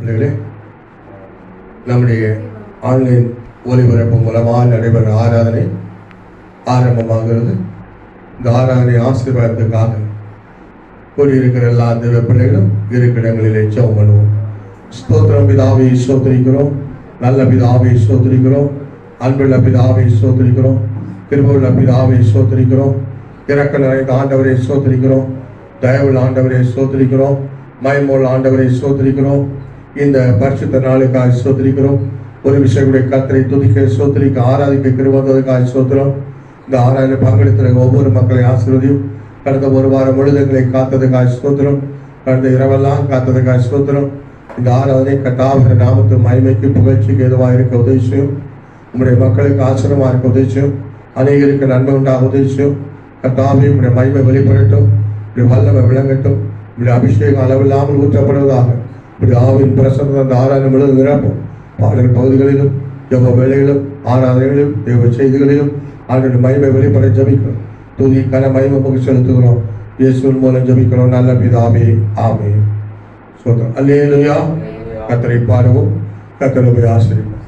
பிள்ளைகளே, நம்முடைய ஆன்லைன் ஒளிபரப்பு மூலமாக நடைபெறும் ஆராதனை ஆரம்பமாகிறது. இந்த ஆராதனை ஆசீர்வாதத்துக்காக கூடியிருக்கிற எல்லா தேவ பிள்ளைகளும் இருக்கிற இடங்களிலே ஜெபம் பண்ணுவோம். ஸ்தோத்திரம் பிதாவை ஸ்தோத்திரிக்கிறோம், நல்ல பிதாவை ஸ்தோத்திரிக்கிறோம், அன்புள்ள பிதாவை ஸ்தோத்திரிக்கிறோம், கிருபையுள்ள பிதாவை ஸ்தோத்திரிக்கிறோம், இரக்க நிறைந்த ஆண்டவரை ஸ்தோத்திரிக்கிறோம், தயவுள்ள ஆண்டவரை ஸ்தோத்திரிக்கிறோம், மயமுள்ள ஆண்டவரை ஸ்தோத்திரிக்கிறோம். இந்த பரிசுத்த நாளுக்காக ஸ்தோத்திரிக்கிறோம். ஒரு விஷயங்களுடைய கர்த்தரை துதிக்க ஸ்தோத்திரிக்க ஆராதிக்க கிருபைக்காக ஸ்தோத்திரம். இந்த ஆராதனை பங்கெடுத்த ஒவ்வொரு மக்களை ஆசீர்வதியும். கடந்த ஒரு வாரம் முழுதங்களை காத்ததுக்காக ஸ்தோத்திரம். கடந்த இரவெல்லாம் காத்ததுக்காக ஸ்தோத்திரம். இந்த ஆராதனை கர்த்தாவின் நாமத்து மகிமைக்கு புகழ்ச்சிக்கு எதுவாக இருக்க உதவி செய்யும். உங்களுடைய மக்களுக்கு ஆசிரமாக இருக்க உதவி செய்யும். அநேகருக்கு நன்மை உண்டாக உதவி செய்யும். கர்த்தாவே உங்களுடைய மகிமை வெளிப்படட்டும், உங்களுடைய வல்லமை விளங்கட்டும், உங்களுடைய அபிஷேகம் அளவில்லாமல் ஊற்றப்படுவதாக. உங்களுடைய ஆவின் பிரசன்னம் அந்த ஆராதனை முழுவதும் நிரப்பும். பாடல் பகுதிகளிலும் யோக வேலைகளிலும் ஆராதனைகளிலும் தேவ செய்திகளிலும் ஆண்டவருடைய மகிமை வெளிப்பட ஜபிக்கிறோம். துதி கன மகிமை பங்கு செலுத்துகிறோம். இயேசுவின் மூலம் ஜபிக்கிறோம் நல்ல பிதாவே, ஆமென். ஸ்தோத்திரம். அல்லேலூயா. கர்த்தரை பாடுவோம், கர்த்தரை ஆசீர்வதிப்போம்.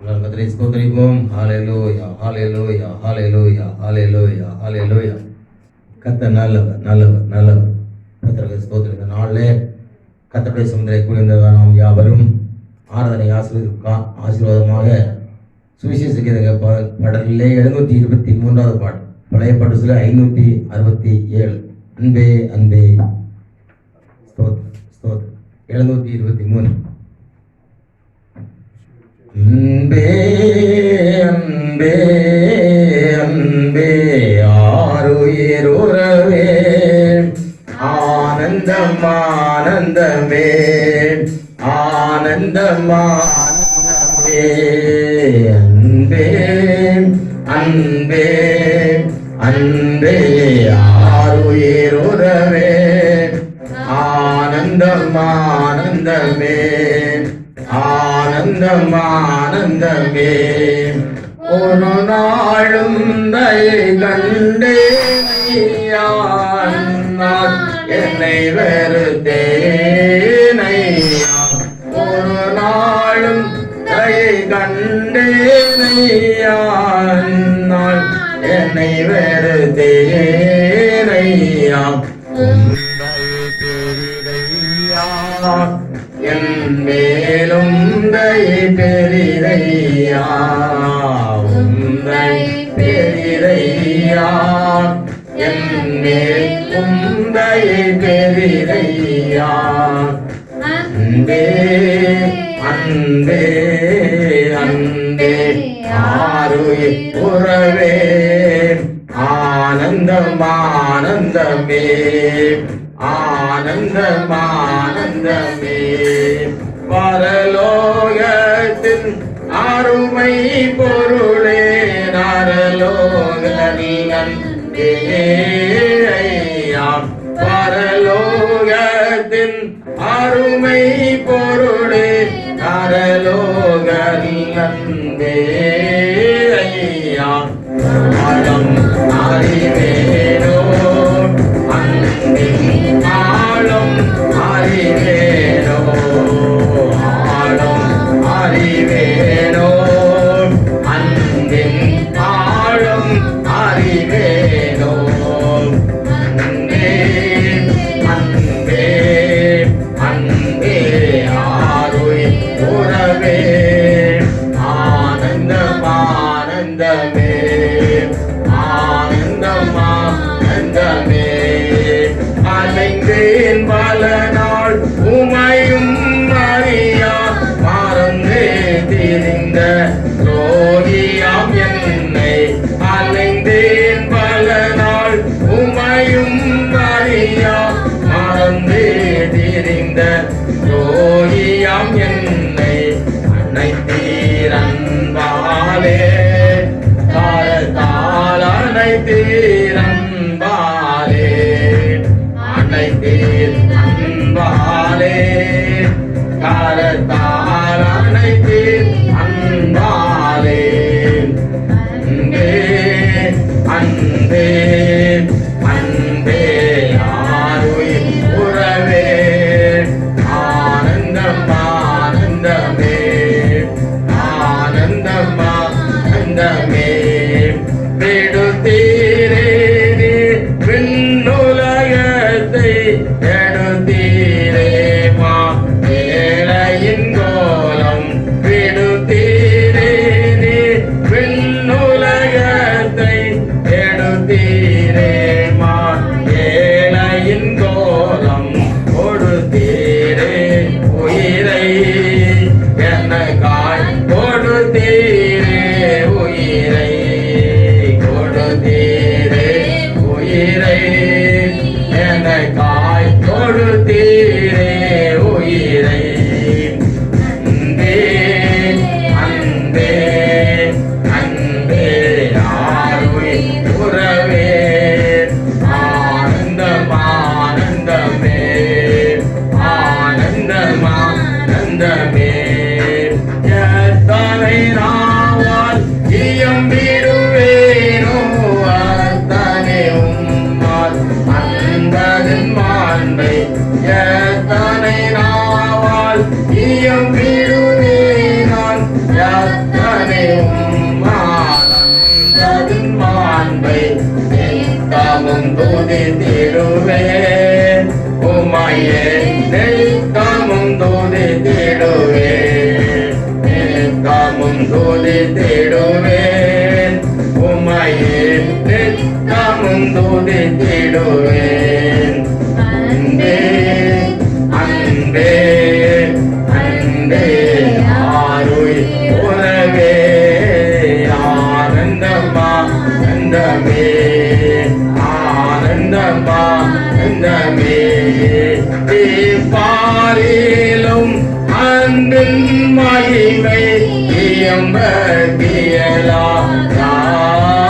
கர்த்தரை ஸ்தோத்திரிப்போம். ஹல்லேலூயா, ஹல்லேலூயா, ஹல்லேலூயா, ஹல்லேலூயா, ஹல்லேலூயா. கர்த்தர் நல்லவர், நல்லவர், நல்லவர். கர்த்தரை ஸ்தோத்திரிக்கிற நாளிலே கர்த்தருடைய சுமந்தரை கூடியிருந்த நாம் யாவரும் ஆராதனை ஆசீர்வாதமாக சுவிசேஷ பாடலிலே 723வது பாடல், பழைய பாட்டு சொல்ல 567. அன்பே அன்பே ஸ்தோத்திரம், ஸ்தோத்திரம். 723. அன்பே அன்பே அன்பே ஆருயிர் உறவே ஆனந்தம் ஆனந்தமே ஆனந்தம் ஆனந்தமே அன்பே அன்பே அன்பே ஆருயிர் உறவே ஆனந்தம் ஆனந்தமே ஆனந்தம் ஆனந்தமே. ஒரு நாளும் தயை கண்டேனையா, என்னை வெறுத்தேனையா. ஒரு நாளும் தயை கண்டேனையா, என்னை வெறுத்தேனையா. என் மேலும் தயை பெரிதையா, உந்தை பெரிதையா. என் மேலும் தயை பெரிதையா. அன்பே அன்பே அன்பே ஆருயிர் உறவே ஆனந்தம் ஆனந்தமே ஆனந்தம் ஆனந்தமே. பரலோகத்தின் அருமை பொருளே நரலோகனின் தேயாம். பரலோகத்தின் அருமை பொருளே நரலோகனின் தேயாம். ஆழம் அறிவேனோ அன்பின் ஆழம் அறிவேனோ ஆழம் அறிவேனோ அன்பின் ஆழம் அறிவேனோ. அன்பே அன்பே அன்பே ஆருயிர் உறவே ஆனந்தம் ஆனந்தமே ஆனந்தம் அன்பே ஆருயிர் உறவே ஆனந்தம் ஆனந்தமே ஆனந்தம் ஆனந்தமே விடுதீரே விண்ணுலகத்தை எடுத்தீரே மா ஏழையின் கோலம் விடுதீரே விண்ணுலகத்தை எடுத்தீரே மா ஏழையின் கோலம் கொடுத்தீரே உயிரை எனக்காய் கொடுத்தீரே உயிரை கொடுத்தீரே உயிரை எனக்காய் கொடுத்தீரே உயிரை அன்பே அன்பே அன்பே ஆருயிர் உறவே ஆனந்தம் ஆனந்தமே ஆனந்தம் ஆனந்தமே எத்தனை நாவால் இயம்பிடுவேனோ அத்தனை உம்மால் அன்பதின் மாண்பை எத்தனை நாவால் இயம்பிடுவேனான் எத்தனை உம்மால் அன்பதின் மாண்பை நித்தமும் துதித்திடுவேன் உம்மையே நித்தமும் துதித்திடுவேன் நித்தமும் துதித்திடுவேன் உம்மையே நித்தமும் துதித்திடுவேன் அன்பே அன்பே அன்பே ஆருயிர் உறவே ஆனந்தம் ஆனந்தமே ஆனந்தம் ஆனந்தமே பாரிலும் அன்பின் மகிமை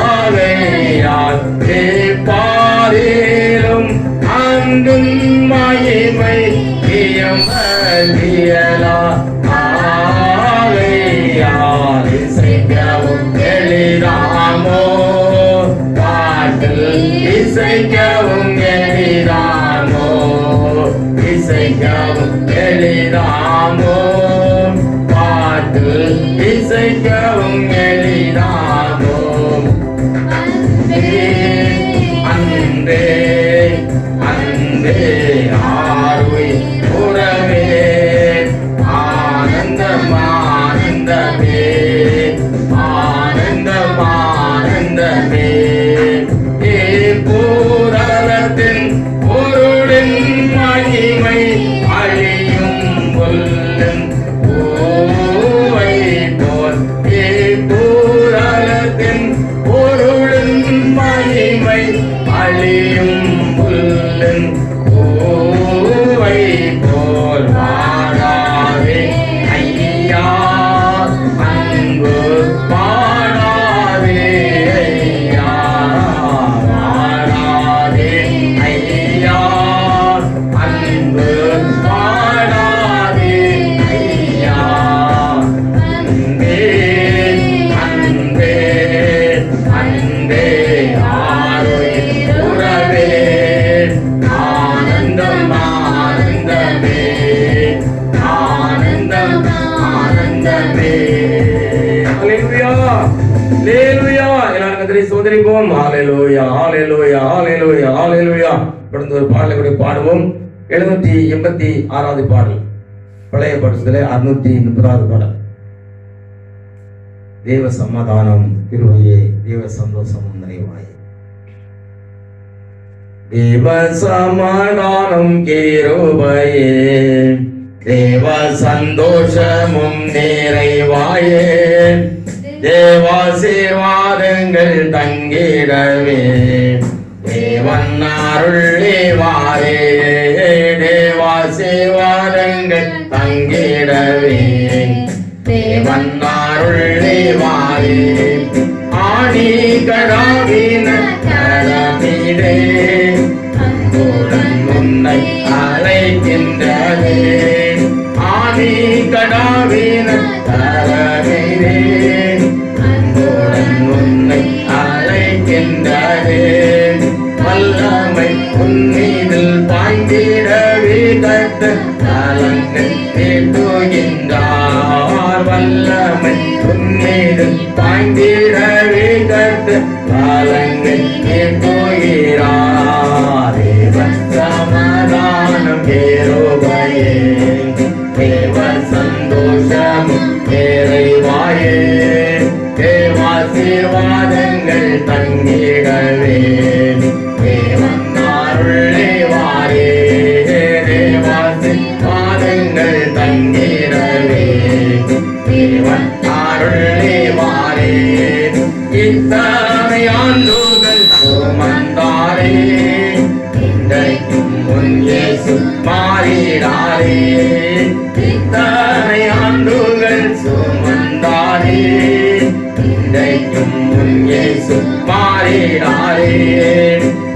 இயம்பகியலாவேயால் பாரிலும் அன்பின் மகிமை இயம்பகியலாவேயால் இசைக்கவும் எளிதாமோ பாட்டில் இசைக்கவும் எளிதாமோ இசைக்கவும் எளிதாமோ பாட்டில் இசைக்கவும் எளிதாமோ அன்பே அன்பே அன்பே ஆருயிர் உறவே ஆனந்தம் ஆனந்தமே ஆனந்தம் ஆனந்தமே பூரலத்தின் பொருளின் மகிமை அழியும் கொல்லும் பூவை போல் பூரலத்தின் பொருளின் மகிமை அழியும் புல்லின் பூவை போல் வாழாதே ஐயா அன்பு பாடாதே ஐயா வாழாதே ஐயா அன்பு பாடாதே ஐயா அன்பே அன்பே அன்பே ஆருயிர் உறவே ஆனந்தம் ஆனந்தமே ஆனந்தம் ஆனந்தமே ஹalleluya ஹalleluya எல்லாரும் கர்த்தரை ஸ்தோத்திரிப்போம் ஹalleluya ஹalleluya ஹalleluya ஹalleluya தொடர்ந்து ஒரு பாடலை கூட பாடுவோம் 786வது பாடல் பழைய பரிசுத்தலே 630வது பாடல் தேவ சமாதானம் கிருபையே தேவ சந்தோஷமும் நிறைவாயே தேவ சமாதானம் கிருபையே தேவ சந்தோஷமும் நிறைவாயே தேவாசீர்வாதங்கள் தங்கிடவே தேவன் அருள்வாரே தேவாசீர்வாதங்கள் தங்கிடவே தேவன் அருள்வாரே ஆணி கடாவின கடமிடே அன்புடன் உன்னை அழைக்கின்றதே ஆணி கடாவின கடமிடே அன்புடன் உன்னை அழைக்கின்றதே வல்ல வல்லமை உன்மீதில் பாய்ந்திடவே கர்த்தர் கலங்கள் நீட்டுகின்றார். வல்லமை உன்மீதில் பாய்ந்திடவே கர்த்தர் கலங்கள் நீட்டுகிறார். தேவ சமாதானம் கிருபையே தேவ சந்தோஷமும் நிறைவாயே தேவாசீர்வாதங்கள் தங்கிடவே தேவன் அருளே வாரே தேவாசீர்வாதங்கள் தங்கிடவே தேவன் அருளே வாரே. இத்தனை ஆண்டுகள் சுமந்தாரே இன்றைக்கும் முன் இயேசு மாறினாரே. இத்தனை ஆண்டுகள் சுமந்தாரே இன்றைக்கும் முன் இயேசு மாறினாரே.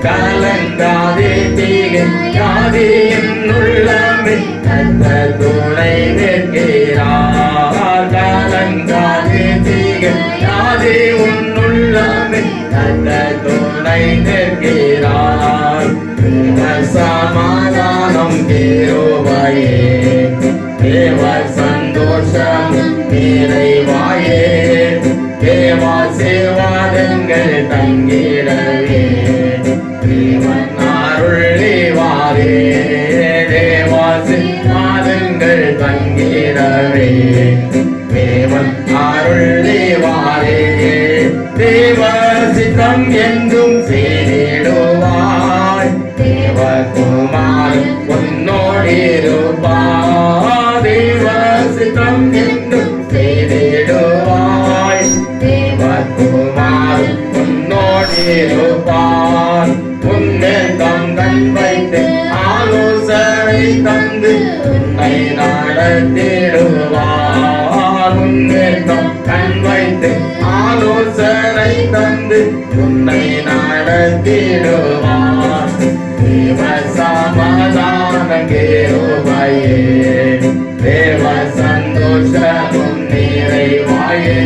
கலங்காதே திகையாதே என் உள்ளமே கர்த்தர் துணை நிற்கிறார். கலங்காதே திகையாதே உன் உள்ளமே கர்த்தர் துணை நிற்கிறார். தேவ சமாதானம் கிருபையே தேவ சந்தோஷமும் நிறைவாயே தேவாசீர்வாதங்கள் தங்கிடவே தேவன் அருளே வாரே தேவாசீர்வாதங்கள் தங்கிடவே தேவன் அருளே வாரே. தேவ சித்தம் என்றும் செய்திடுவாய் தேவகுமாரன் உன்னோடிருப்பார். தேவ சித்தம் என்றும் செய்திடுவாய் தேவகுமாரன் உன்னோடிருப்பார். உன்மேல் தம் கண் வைத்து ஆலோசனை தந்து உன்னை நடத்திடுவார். உன்மேல் தம் கண் வைத்து ஆலோசனை தந்து உன்னை நடத்திடுவார். தேவ சமாதானம் கிருபையே தேவ சந்தோஷமும் நிறைவாயே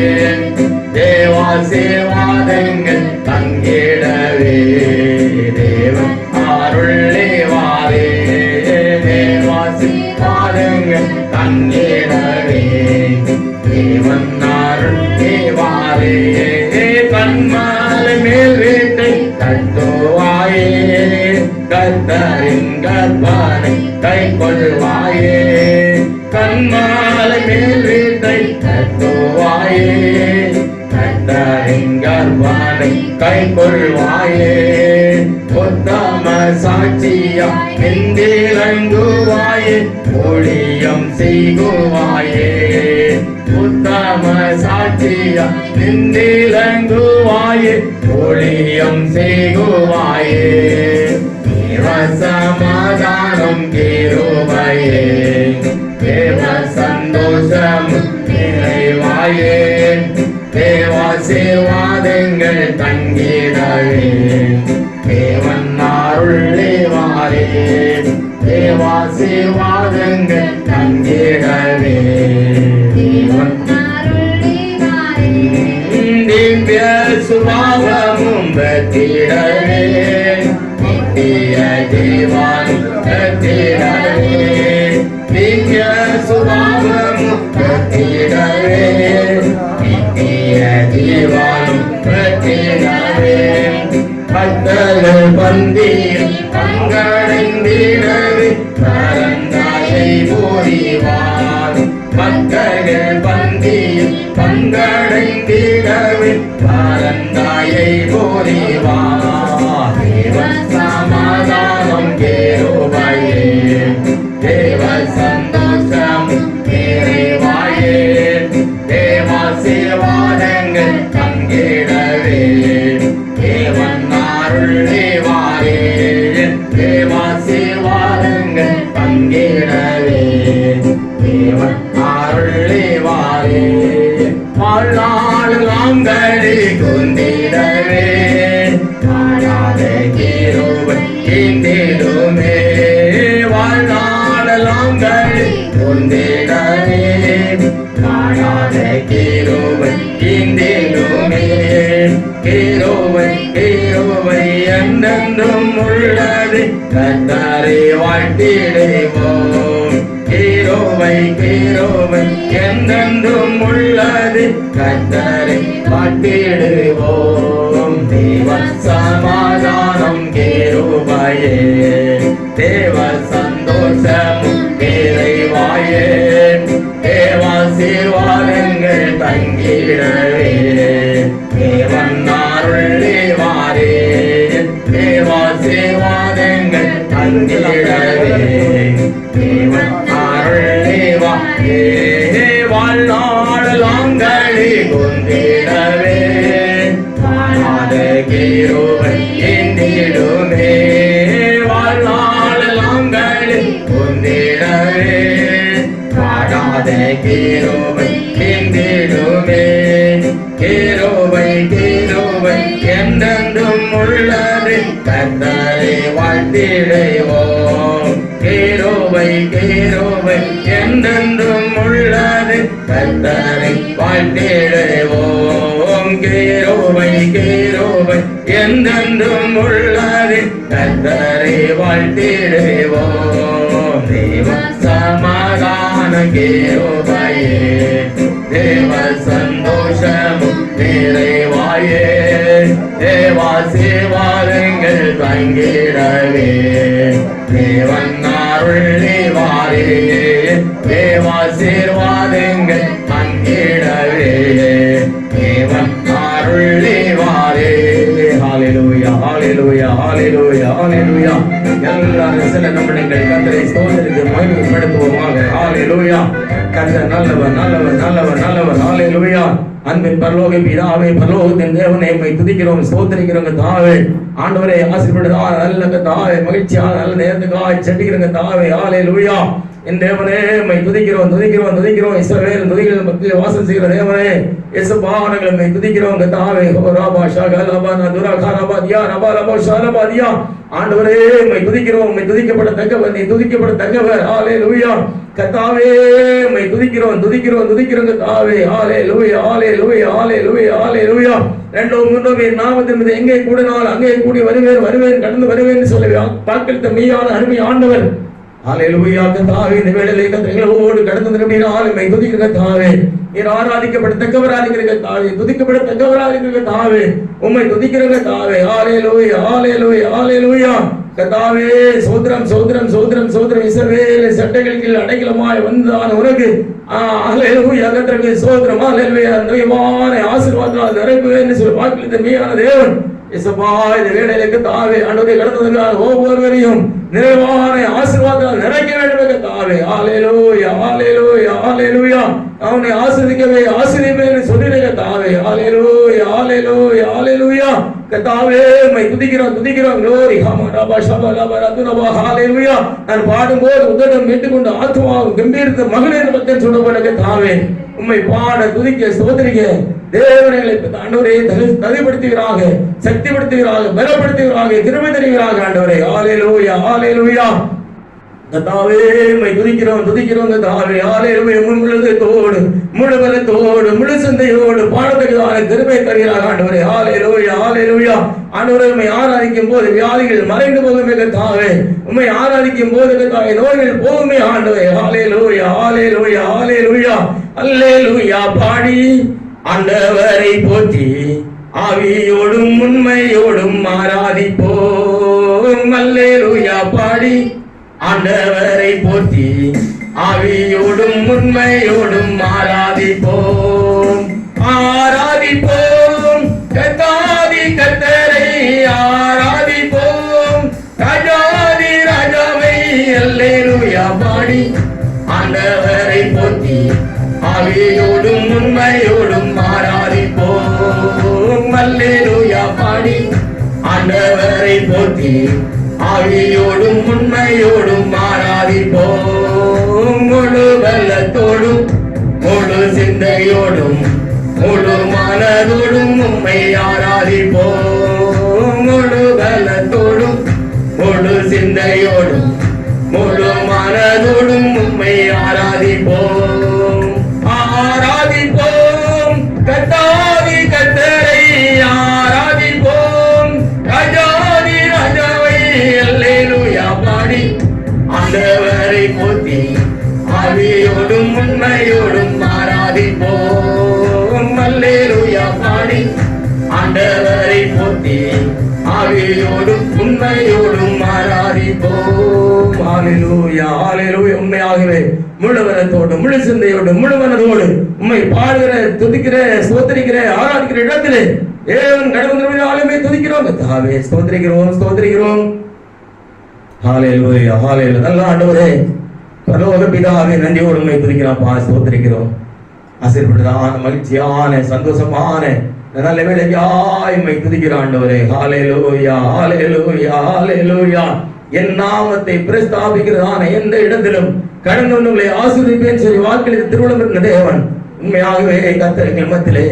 தேவாசீர்வாதங்கள் தங்கிடவே தேவன் அருளே வாரே தேவாசீர்வாதங்கள் தங்கிடவே தேவன் அருளே வாரே. கண்மாலை மேல் வீட்டை கட்டுவாயே கர்த்தரின் கர்ப்பனை கை கொள்வாயே. கண்மாலை மேல் வீட்டை கட்டுவாயே கர்த்தரின் கர்ப்பனை கை கொள்வாயே. உத்தம சாட்சியா நின்றிலங்குவாயே ஊழியம் செய்குவாயே. உத்தம சாட்சியா நின்றிலங்குவாயே ஊழியம் செய்குவாயே. தேவ சமாதானம் கிருபையே தேவ சந்தோஷமும் நிறைவாயே தேவாசீர்வாதங்கள் தங்கிடவே தேவன் அருளே வாரே தேவாசீர்வாதங்கள் தங்கிடவே தேவன் திவ்ய சுபாவமும் பெற்றிடவே நித்திய ஜீவனும் பெற்றிடவே திவ்ய சுபாவமும் பெற்றிடவே நித்திய ஜீவனும் பெற்றிடவே. பக்தர்கள் பந்தியில் பங்கடைந்திடவே பரந்தாயை போரிவார். பக்தர்கள் பந்தியில் பங்கடைந்திடவே பரந்தாயை போரிவார். தேவ சமாதானம் கிருபையே தேவ சந்தோஷம் நிறைவாயே தேவாசீர்வாதங்கள் தங்கிடவே தேவன் அருளே வாரே தேவாசீர்வாதங்கள் தங்கிடவே தேவன் அருளே வாரே. வாழ்நாளெல்லாம் கடி கொண்டிடவே மாறாத கிருபை ஈந்திடுமே. வாழ்நாளெல்லாம் கடி கொண்டிடவே மாறாத கிருபை ஈந்திடுமே. கிருபை கிருபை என்றென்றும் உள்ளது கர்த்தரை வாழ்த்திடுவோம். கிருபை கிருபை என்றென்றும் உள்ளது கர்த்தரை வாழ்த்திடுவோம். தேவ சமாதானம் கிருபையே, தேவ சந்தோஷமும் நிறைவாயே, தேவாசீர்வாதங்கள் தங்கிடவே, தேவன் அருள்வாரே, தேவாசீர்வாதங்கள் தங்கிடவே, தேவன் அருள்வாரே, வாழ்நாளங்களே கொண்டிடவே, வாழாத கிருபை எண்ணிடுமே, வாழ்நாளங்களே கொண்டிடவே, வாழாத கிருபை எண்ணிடுமே. கிருபை கிருபை என்றென்றும் உள்ளது கர்த்தரை வாழ்த்திடுவோம். கிருபை கிருபை என்றென்றும் உள்ளது கர்த்தரை வாழ்த்திடுவோம். கிருபை கிருபை என்றென்றும் உள்ளது கர்த்தரை வாழ்த்திடுவோம். தேவ சமாதான கிருபையே, தேவ சந்தோஷமும் நிறைவாயே, தேவாசீர்வாதங்கள் தங்கிடவே, தேவன் அருள்வாரே, தேவாசீர்வாதங்கள் தங்கிடவே, தேவன் அருள்வாரே. ஹல்லேலூயா ஹல்லேலூயா ஹல்லேலூயா ஹல்லேலூயா. எல்லாரும் சில நிமிடங்கள் கர்த்தரை ஸ்தோத்திரித்து மகிமைப்படுத்துவோமாக. ஹல்லேலூயா. கர்த்தர் நல்லவர் நல்லவர் நல்லவர் நல்லவர். ஹல்லேலூயா. அன்பின் பரலோக பிதாவே, பரலோகத்தின் தேவனை உம்மை துதிக்கிறோம் ஸ்தோத்திரிக்கிறோம் தாவே. ஆண்டவரே ஆசீர்வதிப்பதாக நல்ல தாவே, மகிழ்ச்சியாக நல்ல நேரத்துக்காக செடிக்கிறோங்க தாவே. ஹல்லேலூயா. என் தேவனே உம்மை துதிக்கிறோம் துதிக்கிறோம் துதிக்கிறோம். இஸ்ரவேல் துதிக்கிற மத்தியில் வாசம் செய்கிற தேவனே இயேசுவா, நாங்கள் உம்மை துதிக்கிறோம் தாவே. ஓ ராபா ஷாகா லபா நதுரா கரபா தியா ரபா ரபா ஷாலபா தியா. ஆண்டவரே உம்மை துதிக்கிறோம், உம்மை துதிக்கப்படத்தக்கவர், நீ துதிக்கப்படத்தக்கவர். ஹல்லேலூயா. கர்த்தாவே உம்மை துதிக்கிறோம் துதிக்கிறோம் துதிக்கிறோம் கர்த்தாவே. ஹல்லேலூயா ஹல்லேலூயா ஹல்லேலூயா ஹல்லேலூயா. ரெண்டோ மூன்றோ பேர் நாமத்தின் மீது எங்கே கூடினால் அங்கே கூடி வருவேன் வருவேன் கடந்து வருவேன் என்று சொல்லி வாக்களித்த மெய்யான அருமை ஆண்டவர். ஹல்லேலூயா. கர்த்தாவே இந்த வேளையிலே கர்த்தர்களோடு கடந்து வருவீரால் உம்மை துதிக்கிறோம் கர்த்தாவே. நீர் ஆராதிக்கப்படத்தக்கவராக இருக்கிற கர்த்தாவே, துதிக்கப்படத்தக்கவராக இருக்கிற கர்த்தாவே, உம்மை துதிக்கிறோம் கர்த்தாவே. ஹல்லேலூயா ஹல்லேலூயா ஹல்லேலூயா. கர்த்தாவே சோத்ரம் சோத்ரம் சோத்ரம் சோத்ரம். இஸ்ரவேல் சட்டைகளுக்கு அடைக்கலமாய் வந்தான் உனக்கு. ஹல்லேலூயா. கர்த்தருக்கு சோத்ரம். ஹல்லேலூயா. நிறைவான ஆசீர்வாதத்தால் நிரப்புவேன் சொல்லி வாக்களித்த மெய்யான தேவன் இயேசுவா, இந்த வேளையிலே கர்த்தாவே ஆண்டவரே கடந்ததற்காக ஒவ்வொருவரையும் நிறைவான ஆசீர்வாதத்தால் நிறைக்க வேண்டும் கர்த்தாவே. ஹல்லேலூயா ஹல்லேலூயா ஹல்லேலூயா. அவனை ஆசீர்வதிக்கவே ஆசீர்வதிப்பேன் சொல்லிடுங்க கர்த்தாவே. ஹல்லேலூயா ஹல்லேலூயா ஹல்லேலூயா. கர்த்தாவே உம்மை துதிக்கிறோம் துதிக்கிறோம். glory ஹமரபா ஷபலபா ரதுனபா. ஹல்லேலூயா. நான் பாடும்போது உதடம் மீட்டுக்கொண்டு ஆத்துமாவும் கம்பீரத்து மகளேன் பக்கம் சொல்லப்பட கர்த்தாவே உம்மை பாட துதிக்க ஸ்தோத்திரிக்க தேவனைகளை ஆண்டவரே தகுதிப்படுத்துகிறாங்க, சக்திப்படுத்துகிறாங்க, பலப்படுத்துகிறாங்க, கிருபை தருகிறாங்க ஆண்டவரே. ஹல்லேலூயா ஹல்லேலூயா. கர்த்தாவே உம்மை துதிக்கிறோம் துதிக்கிறோம் கர்த்தாவே. ஹல்லேலூயா. முழுதத்தோடு முழு பலத்தோடு முழு சிந்தையோடு பாடத்தக்கதான கிருபை தருகிறார் ஆண்டவரே. ஹல்லேலூயா ஹல்லேலூயா. ஆண்டவரே உம்மை ஆராதிக்கும் போது வியாதிகள் மறைந்து போகுமே கர்த்தாவே. உம்மை ஆராதிக்கும் போது கர்த்தாவே நோய்கள் போகுமே ஆண்டவரே. ஹல்லேலூயா ஹல்லேலூயா ஹல்லேலூயா ஹல்லேலூயா. பாடி ஆண்டவரை போற்றி ஆவியோடும் உண்மையோடும் ஆராதிப்போம். ஹல்லேலூயா. பாடி ஆண்டவரை போற்றி ஆவியோடும் உண்மையோடும் ஆராதிப்போம். ஆராதிப்போம் கர்த்தாதி கர்த்தரை ஆராதிப்போம். ராஜாதி ராஜாவை அல்லேலூயா. பாடி ஆண்டவரை போற்றி ஆவியோடும் உண்மையோடும் ஆராதிப்போம். அல்லேலூயா. பாடி ஆண்டவரை போற்றி ஆவியோடும் உண்மையோடும் ஆராதிப்போம். முழு பலத்தோடும் முழு சிந்தையோடும் முழு மனதோடும் உம்மை ஆராதிப்போம். முழு பலத்தோடும் முழு சிந்தையோடும் முழு மனதோடும் உம்மை ஆராதிப்போம். ஆராதிப்போம் கர்த்தாதி கர்த்தரை ஆராதிப்போம். ராஜாதி ராஜாவை அல்லேலூயா. துதிப்போம். ஹalleluya ஹalleluya. உண்மையாகவே முழு மனத்தோடு முழு சிந்தையோடு முழு மனதோடு உம்மை பாடுகிற துதிக்கிற ஸ்தோத்திரிக்கிற ஆராதிக்கிற இடத்திலே தேவன் கடவுள் ஆளுமே துதிக்கிறோம் கர்த்தாவே. ஸ்தோத்திரிக்கிறோம் ஸ்தோத்திரிக்கிறோம். ஹalleluya ஹalleluya. நல்ல ஆண்டவரே பரலோக பிதாவே நன்றியோடு உம்மை துதிக்கிறோம் ஸ்தோத்திரிக்கிறோம். ஆசீர்வதியான மகிழ்ச்சியான சந்தோஷமான நல்ல வேளையாய் உம்மை துதிக்கிற ஆண்டவரே. ஹalleluya ஹalleluya ஹalleluya. என் நாமத்தை பிரஸ்தாபிக்கிறதான எந்த இடத்திலும் கடந்து உங்களை ஆசீர்வதிப்பேன் சொல்லி வாக்களித்த திருவள்ளுவர் தேவன் உண்மையாகவே கர்த்தர் எங்கள் மத்தியிலே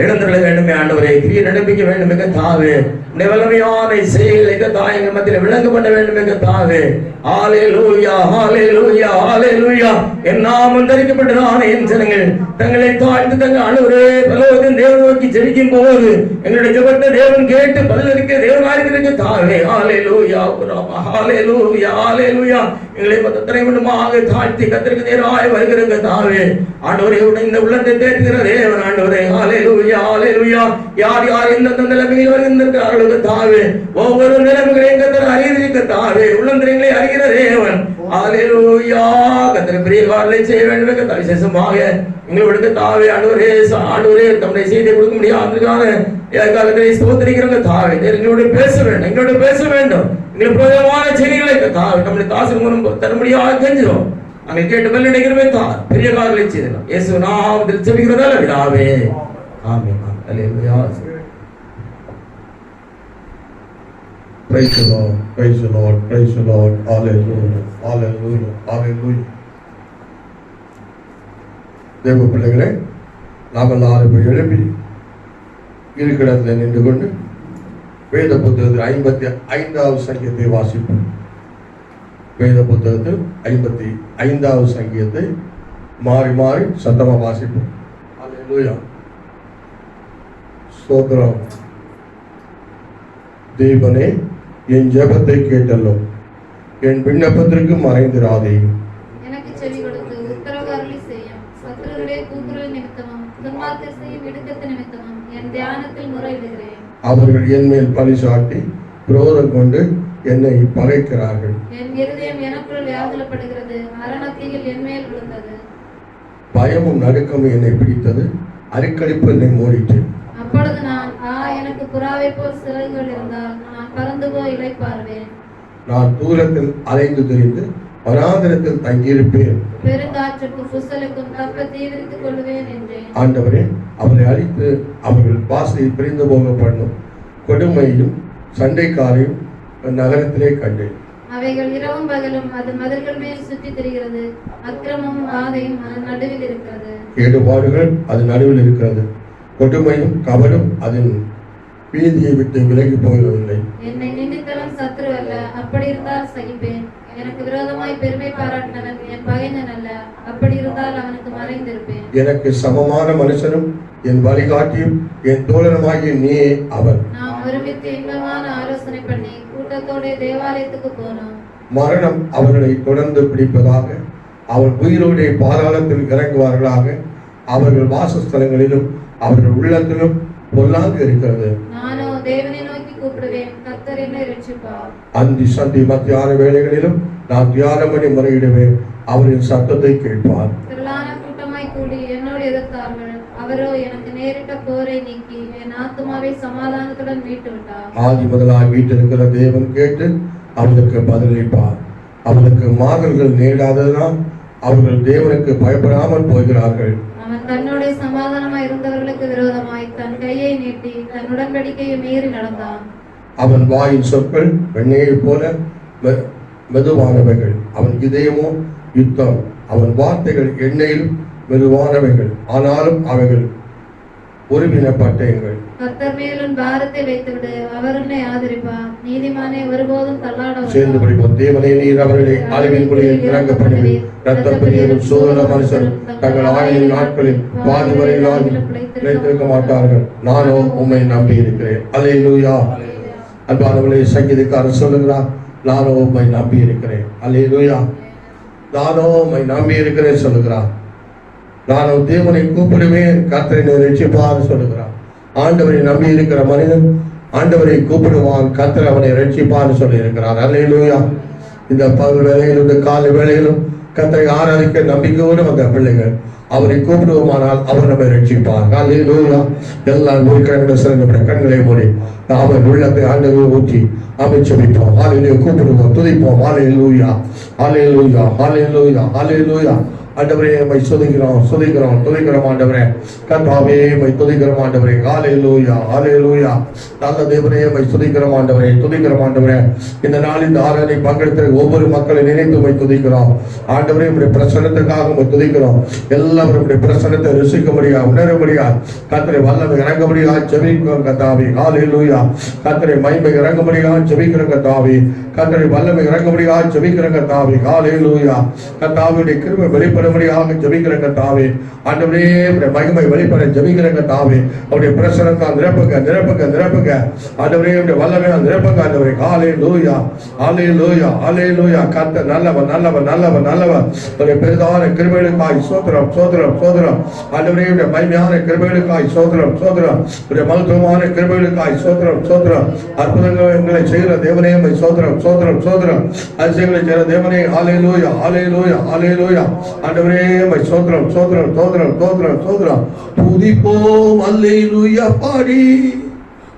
எழுந்துள்ள வேண்டுமே ஆண்டவரே. கிரியை நடப்பிக்க வேண்டுமே கர்த்தாவே. உம்முடைய வல்லமையான செயல்களை கர்த்தாவே எங்கள் மத்தியிலே விளங்க பண்ண வேண்டுமே கர்த்தாவே. ஹalleluya ஹalleluya ஹalleluya. என் நாமம் தரிக்கப்பட்டதான என் ஜனங்கள் தங்களை தாழ்ந்து தங்கள் ஆண்டவரே பரலோகத்தின் தேவனை நோக்கி ஜெபிக்கும் போது எங்களுடைய ஜெபத்தை தேவன் கேட்டு பதிலளிக்க தேவனாயிருக்கிற தாவே. ஹalleluya ஹalleluya ஹalleluya. எங்களை மத்தனை விடுமாக தாழ்த்தி கர்த்தருக்கு நேராய் வருகிற தாவே. ஆண்டவரே இந்த உள்ளத்தை தேற்றுகிற தேவன் ஆண்டவரே. ஹalleluya ஹalleluya. யார் யார் எந்த நிலைமையில் வருகின்றார்களோ தாவே ஒவ்வொரு நிலைமைகளையும் கர்த்தர் அறிந்திருக்க தாவே. உள்ளந்தரங்களை அறிகிற தேவன். ஹalleluya. கர்த்தர் பெரிய காரியங்களை செய்ய வேண்டும் கர்த்தர். விசேஷமாக எங்களுக்கு தாவே ஆண்டவரே ஆண்டவரே தம்முடைய செய்தியை கொடுக்க முடியாததுக்கான காலத்தை ஸ்தோத்திரிக்கிறவங்க தாவே. எங்களோட பேச வேண்டும் எங்களோட பேச வேண்டும். எங்களுக்கு பிரயோஜனமான செய்திகளை தாவே நம்முடைய தாசர் மூலம் தர முடியாத கெஞ்சிரும். நாங்கள் கேட்டு வெள்ள நினைக்கிறவே தான் பெரிய காரியங்களை செய்தோம். இயேசு நாமத்தில் ஜெபிக்கிறதால பிதாவே ஆமென். ஹalleluya. Praise the Lord, praise the Lord, praise the Lord. Hallelujah, hallelujah, hallelujah. தேவ பிள்ளைகளே, நாம் எல்லாரும் எழுப்பி இருக்கிறதில் நின்று கொண்டு வேத புத்தகத்தில் 55வது சங்கீதத்தை வாசிப்போம். வேத புத்தகத்தில் 55வது சங்கீதத்தை மாறி மாறி சத்தமா வாசிப்போம். ஹalleluya. ஸ்தோத்திரம். தேவனே என் ஜெபத்தை கேட்டல்லோ, என் விண்ணப்பத்திற்கு மறைந்திராதே. எனக்கு செவி கொடுத்து உத்தரவு அருளி செய்யும். சத்துருடைய கூக்குரல் நிமித்தமும் துன்மார்க்கர் செய்யும் இடுக்கத்து நிமித்தமும் என் தியானத்தில் முறையிடுகிறேன். அவர்கள் என் மேல் பழி சாட்டி குரோதம் கொண்டு என்னை பகைக்கிறார்கள். என் இருதயம் எனக்குள் வியாகுலப்படுகிறது. மரணத்தீயில் என் மேல் விழுந்தது. பயமும் நடுக்கமும் என்னை பிடித்தது. அரிக்கடிப்பு என்னை மூடிட்டு. அப்பொழுது நான் எனக்கு புறாவை போல் சிறகுகள் இருந்தால் நான் பறந்து போய் இளைப்பாறுவேன். நான் தூரத்தில் அலைந்து திரிந்து வனாந்திரத்தில் தங்கியிருப்பேன். பெருங்காற்றுக்கும் புசலுக்கும் தப்ப தீவிரித்துக் கொள்வேன் என்றேன். ஆண்டவரே, அவரை அழித்து அவர்கள் பாசையை பிரிந்து போக பண்ணும் கொடுமையும் சண்டைக்காரையும் நகரத்திலே கண்டேன். அவைகள் இரவும் பகலும் அது மதில்கள் மேல் சுற்றி திரிகிறது. அக்கிரமும் ஆதையும் அதன் நடுவில் இருக்கிறது. கேடுபாடுகள் அது நடுவில் இருக்கிறது. கொடுமையும் கவலும் அதன் வீதியை விட்டு விலகி போகவில்லை. என்னை நிந்தித்தவன் சத்ரு அல்ல, அப்படி இருந்தால் சகிப்பேன். எனக்கு விரோதமாய் பெருமை பாராட்டினவன் என் பகைஞன் அல்ல, அப்படி இருந்தால் அவனுக்கு மறைந்திருப்பேன். எனக்கு சமமான மனுஷனும் என் வழிகாட்டியும் என் தோழனுமாகிய நீயே அவன். நாம் ஒருமித்து இன்பமான ஆலோசனை பண்ணி கூட்டத்தோட தேவாலயத்துக்கு போனோம். மரணம் அவர்களை தொடர்ந்து பிடிப்பதாக, அவர் உயிரோடே பாதாளத்தில் இறங்குவார்களாக. அவர்கள் வாசஸ்தலங்களிலும் அவர்கள் உள்ளத்திலும் பொல்லாங்கு இருக்கிறது. நானோ தேவனை நோக்கி கூப்பிடுவேன், கர்த்தர் என்னை ரட்சிப்பார். அந்தி சந்தி மத்தியான வேளைகளிலும் நான் தியானம் பண்ணி முறையிடுவேன், அவரின் சத்தத்தை கேட்பார். திரளான கூட்டமாய் கூடி என்னோடு எதிர்த்தார்கள். அவரோ எனக்கு நேரிட்ட போரை நீக்கி என் ஆத்துமாவை சமாதானத்துடன் மீட்டு விட்டார். ஆதி முதலாய் வீட்டிருக்கிற தேவன் கேட்டு அவனுக்கு பதிலளிப்பார். அவனுக்கு மாதங்கள் நேடாததனால் அவர்கள் தேவனுக்கு பயப்படாமல் போகிறார்கள். அவன் தன்னோட சமாதானமாய் இருந்தவர்களுக்கு விரோதமாய் தன் கையை நீட்டி தன் உடன்படிக்கையை மீறி நடந்தான். அவன் வாயின் சொற்கள் வெண்ணையை போல மெதுவானவைகள், அவன் இதயமோ யுத்தம். அவன் வார்த்தைகள் எண்ணெயிலும் மெதுவானவைகள், ஆனாலும் அவைகள் ஒருவினப்பட்டயங்கள். கர்த்தர் மேலும் பாரத்தை வைத்துவிடு, அவர் உன்னை ஆதரிப்பார். நீதிமானே ஒருபோதும் தள்ளாட சேர்ந்து படிப்போம். தேவனே, நீர் அவர்களை அறிவின் குழியில் இறங்க பண்ணுவீர். இரத்தப்பிரியரும் சோதர மனுஷரும் தங்கள் ஆயுளின் நாட்களில் பாதி வரையிலாவது நிலைத்திருக்க மாட்டார்கள். நானோ உம்மை நம்பி இருக்கிறேன். அல்லேலூயா. அன்பானவர்களே, சங்கீதக்காரர் சொல்லுகிறார், நானோ உம்மை நம்பி இருக்கிறேன். அல்லேலூயா. நானோ உம்மை நம்பி இருக்கிறேன் சொல்லுகிறார். நானும் தேவனை கூப்பிடுவேன், கர்த்தரை ரட்சிப்பார் சொல்லுகிறார். ஆண்டவரை நம்பி இருக்கிற மனிதன் ஆண்டவரை கூப்பிடுவான், கர்த்தர் அவனை ரட்சிப்பார் சொல்லி இருக்கிறார். அல்லேலூயா. இந்த பகல் வேளையிலும் இந்த காலை வேளையிலும் கர்த்தரை ஆராதிக்க நம்பிக்கையோடு வந்த பிள்ளைகள் அவரை கூப்பிடுவோமானால் அவர் நம்மை ரட்சிப்பார். அல்லேலூயா. எல்லாரும் ஒரு நம்முடைய கண்களை மூடி அவர் உள்ளத்தை ஆண்டவர் ஊற்றி அமைச்சபிப்போம். ஹalleluya. கூப்பிடுவோம், துதிப்போம். ஹalleluya, ஹalleluya, ஹalleluya, ஹalleluya. ஆண்டவரே மை துதிக்கிறோம் ஆண்டவரே. கர்த்தாவே மை துதிக்கிறோம் ஆண்டவரே. ஹalleluya, ஹalleluya. நல்ல தேவனே மை துதிக்கிறோம் ஆண்டவரே. இந்த நாளில் இந்த ஆராதனை பங்கெடுத்த ஒவ்வொரு மக்களை நினைத்து மை துதிக்கிறோம் ஆண்டவரே. உம்முடைய பிரசன்னத்துக்காக மை துதிக்கிறோம். எல்லாரும் உம்முடைய பிரசன்னத்தை ருசிக்க முடியாது, உணர முடியாது. கர்த்தரை வல்லமை இறங்க முடியாது ஜெபிக்கிறோம் கர்த்தாவே. ஹalleluya. கர்த்தரை மகிமை இறங்க முடியாது ஜெபிக்கிறோம் கர்த்தாவே. கர்த்தரை வல்லமை இறங்க முடியாது ஜெபிக்கிறோம் கர்த்தாவே. ஹalleluya. கர்த்தாவுடைய கிருபை வெளிப்படும்படியாக ஜெபிக்கிறோம் கர்த்தாவே. ஆண்டவரே உம்முடைய மகிமை வெளிப்பட ஜெபிக்கிறோம் கர்த்தாவே. அவருடைய பிரசன்னத்தால் நிரப்புங்க ஆண்டவரே. உம்முடைய வல்லமை நிரப்புங்க ஆண்டவரே. ஹalleluya, ஹalleluya, ஹalleluya. கர்த்தர் நல்லவர். உம்முடைய பெரிதான கிருபைகளுக்காய் ஸ்தோத்திரம். ஆண்டவரே உம்முடைய மகிமையான கிருபைகளுக்காய் ஸ்தோத்திரம். உம்முடைய மகத்துவமான கிருபைகளுக்காய் ஸ்தோத்திரம். அற்புதங்களை செய்கிற தேவனே உம்மை ஸ்தோத்திரம். அதிசயங்களை செய்கிற தேவனே ஹalleluya, ஹalleluya. ஆண்டவரே உம்மை ஸ்தோத்திரம். துதிப்போம் அல்லேலூயா பாடி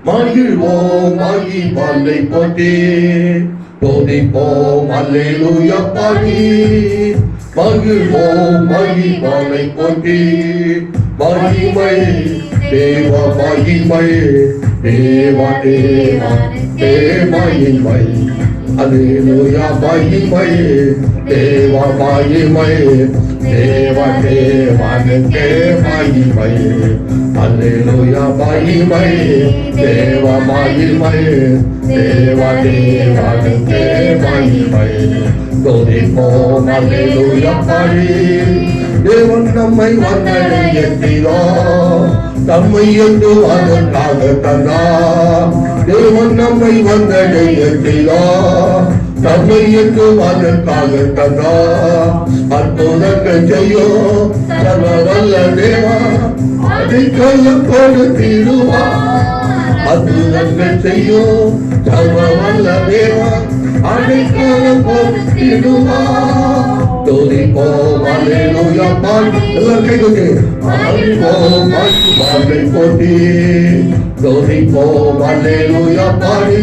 மகிழ்வோம் மகிழ்வானை போற்றி. துதிப்போம் அல்லேலூயா பாடி மகிழ்வோம் மகிழ்வானை போற்றி. மகிமை தேவ மகிமை மகிமை அல்லேலூயா. மகிமை தேவ மகிமை தேவனுக்கே மகிமை. அல்லேலூயா. மகிமை தேவ மகிமை தேவனுக்கே மகிமை. துதிப்போம் அல்லேலூயா பாடி. தேவன் நம்மை வந்தடைய செய்தார், தம்மை என்று அதற்காக தந்தார். தேவன் நம்மை வந்தடைய செய்தார், தம்மை என்று அதற்காக தந்தார். அற்புதங்கள் செய்யும் சர்வ வல்ல தேவா, அடைக்கலம் கொடுத்திடுவார். அற்புதங்கள் செய்யும் சர்வ வல்ல தேவா, அடைக்கலம் கொடுத்திடுவார். துதிப்போம் அல்லேலூயா பாடி. எல்லாரும் கை தூக்கி மகிழ்வோம் மகிழ்வானை போற்றி. துதிப்போம் அல்லேலூயா பாடி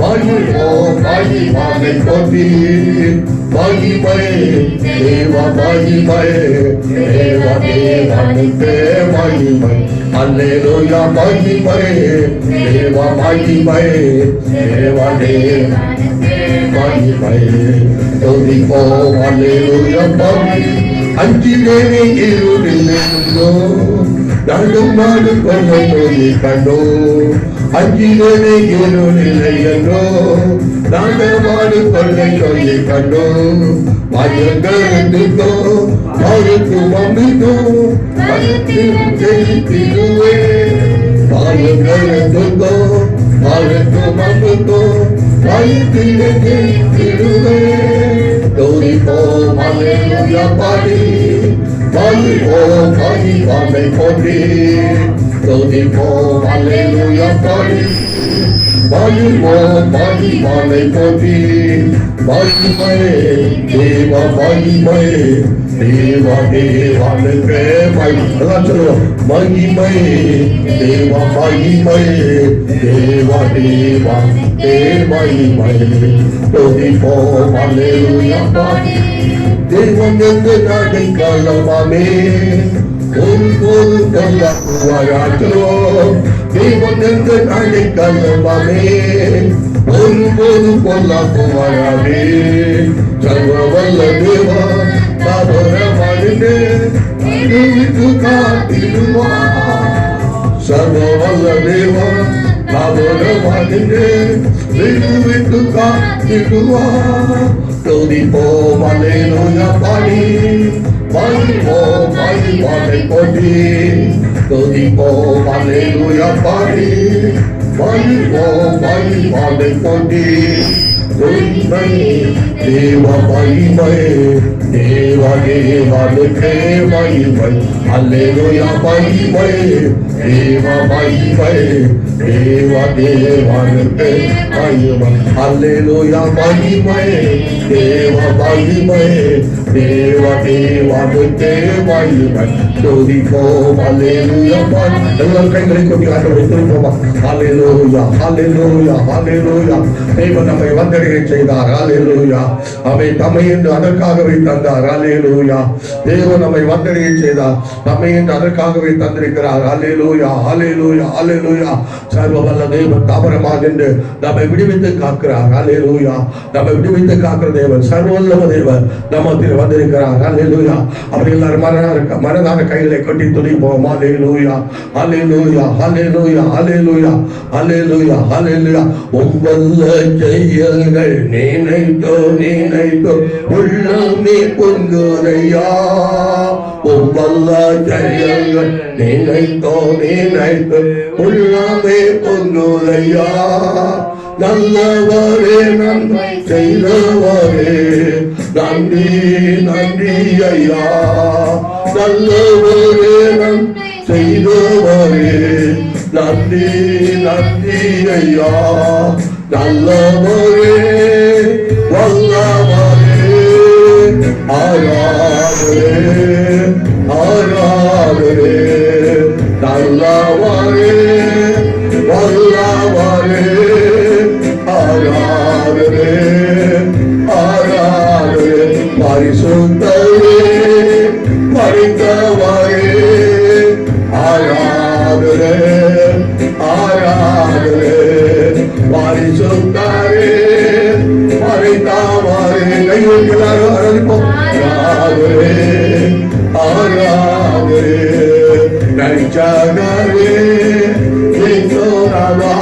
மகிழ்வோம் மகிழ்வானை போற்றி. மகிமை தேவ மகிமை தேவனுக்கே மகிமை. அல்லேலூயா. மகிமை தேவ மகிமை தேவனுக்கே மகிமை. துதிப்போம் அல்லேலூயா பாடி. அஞ்சிலேனே இருளில் நாடு கொண்ட நோயை கண்டோ. அஞ்சிலேனே இருளில்லை என்றோ நாடு கொண்ட நோயை கண்டோ. பயங்கரோ மருத்துவம் அமிதோ பயத்தில் ஜெயித்திடுவே. பயங்கரோ மருத்துவம் அமிதோ பயத்தில் ஜெயித்திடுவே. துதிப்போம் அல்லேலூயா பாடி மகிழ்வோம் மகிழ்வானை போற்றி. துதிப்போம் அல்லேலூயா பாடி மகிழ்வோம் மகிழ்வானை போற்றி. மகிமை தேவ மகிமை தேவனுக்கே மகிமை. மகிமை தேவ மகிமை தேவனுக்கே மகிமை. துதிப்போம் அல்லேலூயா பாடி. தேவன் எந்த நாடை காலமாமே ஒருபோது கொல்லாக்குவாராற்றோம். தேவன் எந்த நாடை காலமாமே ஒருபோது கொல்லாக்குவாராமே. சர்வ வல்ல தேவா தாபரமானே விட்டு காத்திடுவார். சர்வ வல்ல தேவா தாபரமானே விட்டு காத்திடுவார். துதிப்போம் அல்லேலூயா பாடி மகிழ்வோம் மகிழ்வானை போற்றி. துதிப்போம் அல்லேலூயா பாடி மகிழ்வோம் மகிழ்வானை போற்றி. உண்மை தேவ மகிமை தேவனுக்கே மகிமை. அல்லேலூயா மகிமை தேவ மகிமை தேவ தேவனுக்கு மகிமை அல்லேலூயா மகிமை தேவ மகிமை தேவ தேவனுக்கு மகிமை துதிப்போம் அல்லேலூயா எல்லாரும் கைகளை கொண்டு ஆண்டவரை துதிப்போமா அல்லேலூயா அல்லேலூயா அல்லேலூயா தேவன் நம்மை வந்தடைய செய்தார் அல்லேலூயா அவை தம்மை என்று அதற்காகவே தந்தார் அல்லேலூயா தேவன் நம்மை வந்தடைய செய்தார் தம்மை என்று அதற்காகவே தந்திருக்கிறார் அல்லேலூயா அல்லேலூயா அல்லேலூயா சர்வ வல்ல தேவன் தாமரமாக என்று நம்மை விடுவித்து காக்கிறார் அல்லேலூயா நம்மை விடுவித்து காக்கிற தேவன் சர்வ வல்லவ தேவன் நம்மத்தில் வந்திருக்கிறார் அல்லேலூயா அப்படி எல்லாரும் மனதான கைகளை கொட்டி துதிப்போம் அல்லேலூயா அல்லேலூயா அல்லேலூயா அல்லேலூயா அல்லேலூயா அல்லேலூயா உங்கள் செயல்கள் நினைத்தோ நினைத்தோ உள்ளமே பொங்குதையா உங்கள் செயல்கள் நினைத்தோ நினைத்தோ உள்ளமே பொங்குதையா நல்லவரே நன்மை செய்தவரே நன்றி நன்றி ஐயா நல்லவரே நன்மை செய்தவரே நன்றி நன்றி ஐயா நல்லவரே வல்லவரே ஆராதரே ஆராதரே நல்லவரே வல்லவரே ஆராதரே ஆராதரே பரிசுத்தரே பரிந்தவரே ஆராதரே ஆராதரே பரிசுத்தரே பரிந்தவரே கையெழுக்கிறாரோ ஆராதிப்போம் ஆராதரே ஆராதரே நரிச்சகரே இந்தோரவா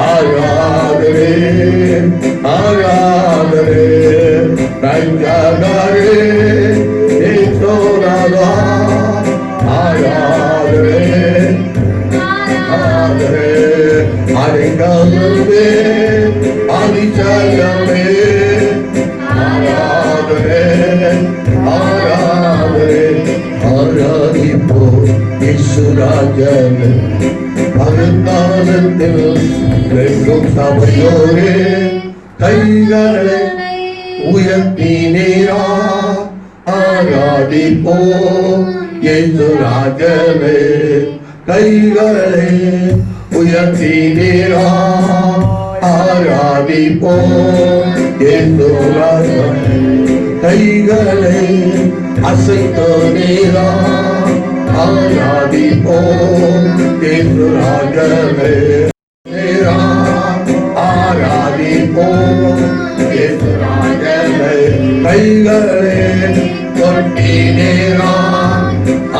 ஆராதரே ஆராதரே நரிச்சகரே இந்தோரவா ஆராதரே ஆராதரே அரிங்கமே அரிச்சகமே ஆராதரே ஆராதரே ஆராதிப்போ இசுராஜன் பரந்தானத்தில் எங்கும் சபையோரே கைகளை உயர்த்தினீரா ஆராதிப்போ இசுராஜனே கைகளை உயர்த்தினீரா ஆராதிப்போ இசுராஜனே கைகளை அசைத்தோ நீரா ஆராதிப்போம் இயேசுராஜனே நீரா ஆராதிப்போம் இயேசுராஜனே கைகளை கொட்டி நீரா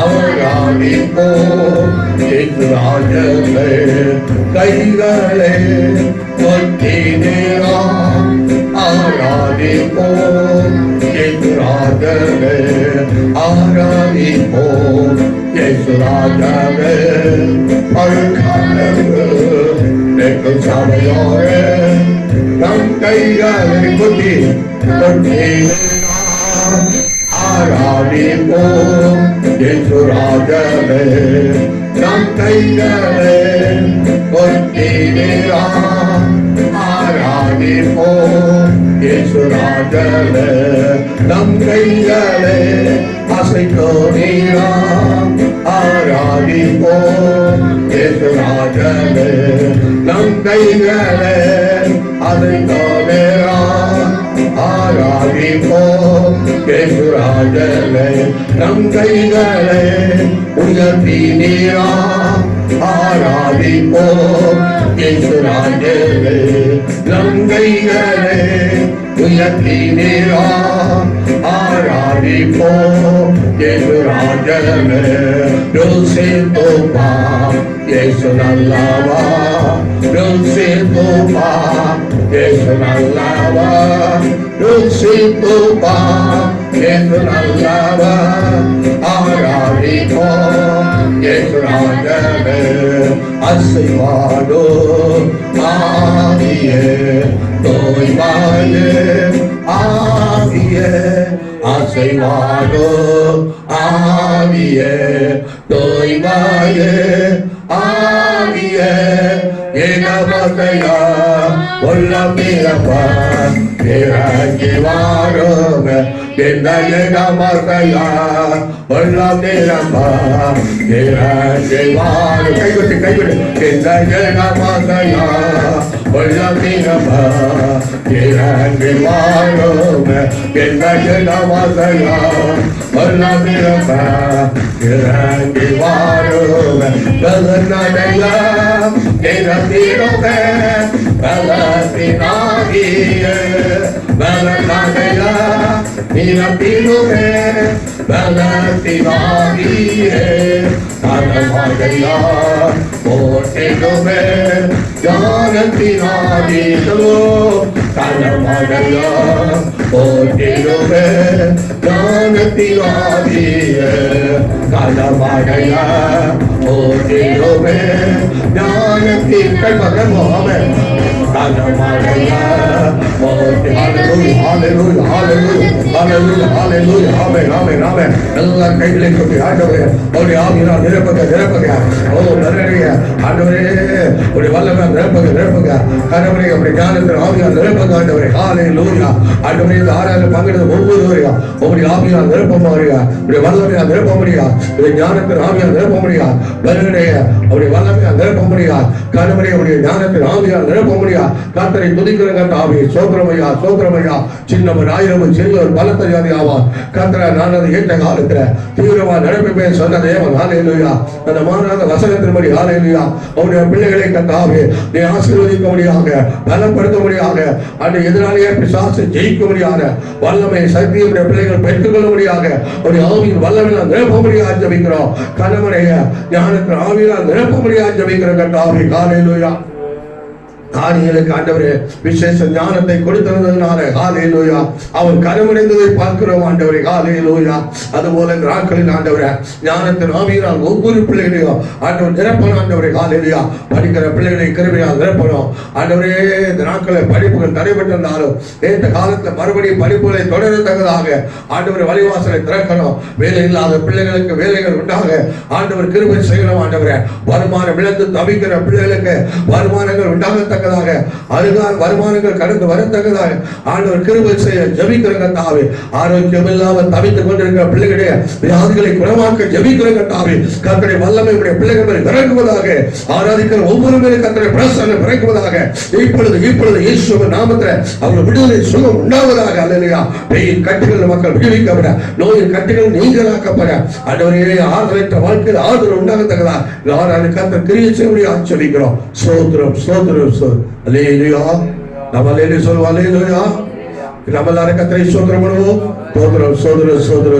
ஆராதிப்போம் இயேசுராஜனே கைகளை கொட்டி நீரா ஆராதிப்போம் இயேசுராஜனே ஆராதிப்போம் இயேசுராஜனே பரக்காலவே எங்கள் சபையோரே நம் கைகளை கொட்டி கொட்டி ஆராதிப்போம் இயேசுராஜனே நம் கைகளை கொட்டி ஆராதிப்போம் இயேசுராஜனே நம் கைகளை அசைத்தோ நீரா ஆராதிப்போம் இயேசுராஜனே நம் கைகளை அசைத்தோ நீரா ஆராதிப்போம் இயேசுராஜனே நம் கைகளை உயர்த்தி நீரா ஆராதிப்போம் இயேசுராஜனே நம் கைகளை உயர்த்தி நீரா ஆராதிப்போம் இயேசுராஜனே ரோசே தோபா இயேசு நல்லவா ரோசே தோபா இயேசு நல்லவா ரோசே தோபா இயேசு நல்லவா ஆராதிப்போம் இயேசுராஜனே அசைவாடோ ஆவியே தோய்வாயே ஆவியே ஆவியே அசைவாரோ ஆவியே தோய்வாயே ஆவியே ஏகமத்தையா உள்ளம் நிரப்பா இறங்கி வாரோம் இந்த ஏகமத்தையா உள்ளம் நிரப்பா இறங்கி வாரும் கைவிட்டு இந்த ஏகமத்தையா உள்ளம் நிரப்பா இறங்கி வாரோம் இந்த ஏகமத்தையா உள்ளம் நிரப்பா இறங்கி வாரோம் பலனடையா நிரம்பிடுமே பலத்தினாகிய பலனடையா நிரம்பிடுமே பலத்தினாகிய தனமடையா போட்டிடுமே ஞானத்தினாகியோ தனமடையா போட்டிடுமே ஞானத்தினாகிய தனமடையா போட்டிடுமே ஞானத்தின் கைமகமோமே தனமடையா எல்லா கைகளை கொண்டு ஆண்டவரே அவருடைய ஆவியினால் நிரப்புங்க ஓ நல்ல ஆண்டவரே ஒரு வல்லமை நிரப்புங்க கணவரை அப்படி ஞானத்தின் ஆவியால் நிரப்புங்க ஆண்டவரே ஹல்லேலூயா ஆண்டவரே இந்த ஆராதனை பங்கெடுத்த ஒவ்வொருவரையும் உங்களுடைய ஆவியால் நிரப்ப முடியா உடைய வல்லமையால் நிரப்ப முடியா உடைய ஞானத்தின் ஆவியால் நிரப்ப முடியா வருடைய அவருடைய வல்லமையால் நிரப்ப முடியா கணவரை அவருடைய ஞானத்தின் ஆவியால் நிரப்ப முடியா கர்த்தரை துதிக்கிறங்க ஆவி சோதரமையா சின்னவர் ஆயிரம் சிறியவர் பலத்த ஜாதி ஆவார் கர்த்தரை நான் அதை ஏற்ற காலத்துல தீவிரமா நடப்பிப்பேன் சொன்ன தேவன் ஹல்லேலூயா அந்த மாறாத வசனத்தின்படி ஹல்லேலூயா அவருடைய பிள்ளைகளை கர்த்தாவே நீ ஆசீர்வதிக்க முடியாக பலப்படுத்த முடியாக அந்த எதிராளியை பிசாசு ஜெயிக்க முடியாத வல்லமை சக்தியை பிள்ளைகள் பெற்றுக்கொள்ள முடியாக அவருடைய ஆவியின் வல்லமையால் நிரப்ப முடியாது ஜெபிக்கிறோம் கணவனைய ஞானத்தின் ஆவியால் நிரப்ப முடியாது ஜெபிக்கிறோம் கர்த்தாவே ஹல்லேலூயா தானியேலுக்கு ஆண்டவரே விசேஷ ஞானத்தை கொடுத்ததுனால ஹல்லேலூயா அவன் கருமடைந்ததை பார்க்கிறோம் ஆண்டவரே ஹல்லேலூயா அதுபோல இந்த நாட்களில் ஆண்டவரே ஞானத்தின் ஆவியினால் ஒவ்வொரு பிள்ளைகளையும் ஆண்டவர் நிரப்பணும் ஆண்டவரே ஹல்லேலூயா படிக்கிற பிள்ளைகளை கிருபையால் நிரப்பணும் ஆண்டவரே இந்த நாட்களில் படிப்புகள் தடைபட்டிருந்தாலும் நேற்று காலத்தில் மறுபடியும் படிப்புகளை தொடரத்தக்கதாக ஆண்டவர் வழிவாசலை திறக்கணும் வேலை இல்லாத பிள்ளைகளுக்கு வேலைகள் உண்டாக ஆண்டவர் கிருபை செய்யணும் ஆண்டவரே வருமானம் இழந்து தவிக்கிற பிள்ளைகளுக்கு வருமானங்கள் உண்டாகத்தக்க வருமானங்கள் கடந்து வரத்தக்கதாக ஆண்டவர் கிருபை செய்ய ஜெபிக்கிறங்க தாவே ஆரோக்கியம் இல்லாமல் தவித்துக் கொண்டிருக்கிற பிள்ளைகளுடைய வியாதிகளை குணமாக்க ஜெபிக்கிறங்க தாவே கர்த்தருடைய வல்லமை உடைய பிள்ளைகள் மேல் இறங்குவதாக ஆராதிக்கிற ஒவ்வொரு மேலும் கர்த்தருடைய பிரசன்னம் இறங்குவதாக இப்பொழுது இயேசுவின் நாமத்தில் அவர்கள் விடுதலை சுகம் உண்டாவதாக அல்லேலூயா பெயின் கட்டுகள் மக்கள் விடுவிக்கப்பட நோயின் கட்டுகள் நீங்களாக்கப்பட ஆண்டவரே ஆறுதலற்ற வாழ்க்கையில் ஆறுதல் உண்டாகத்தக்கதா ஆராதனை கர்த்தர் கிரியை செய்ய ஆச்சரிக்கிறோம் ஸ்தோத்திரம் அல்லேலூயா நம்ம அல்லேலூயா சொல்லுவோம் அல்லேலூயா நம்ம எல்லாரும் கர்த்தரை ஸ்தோத்திரம் பண்ணுவோம்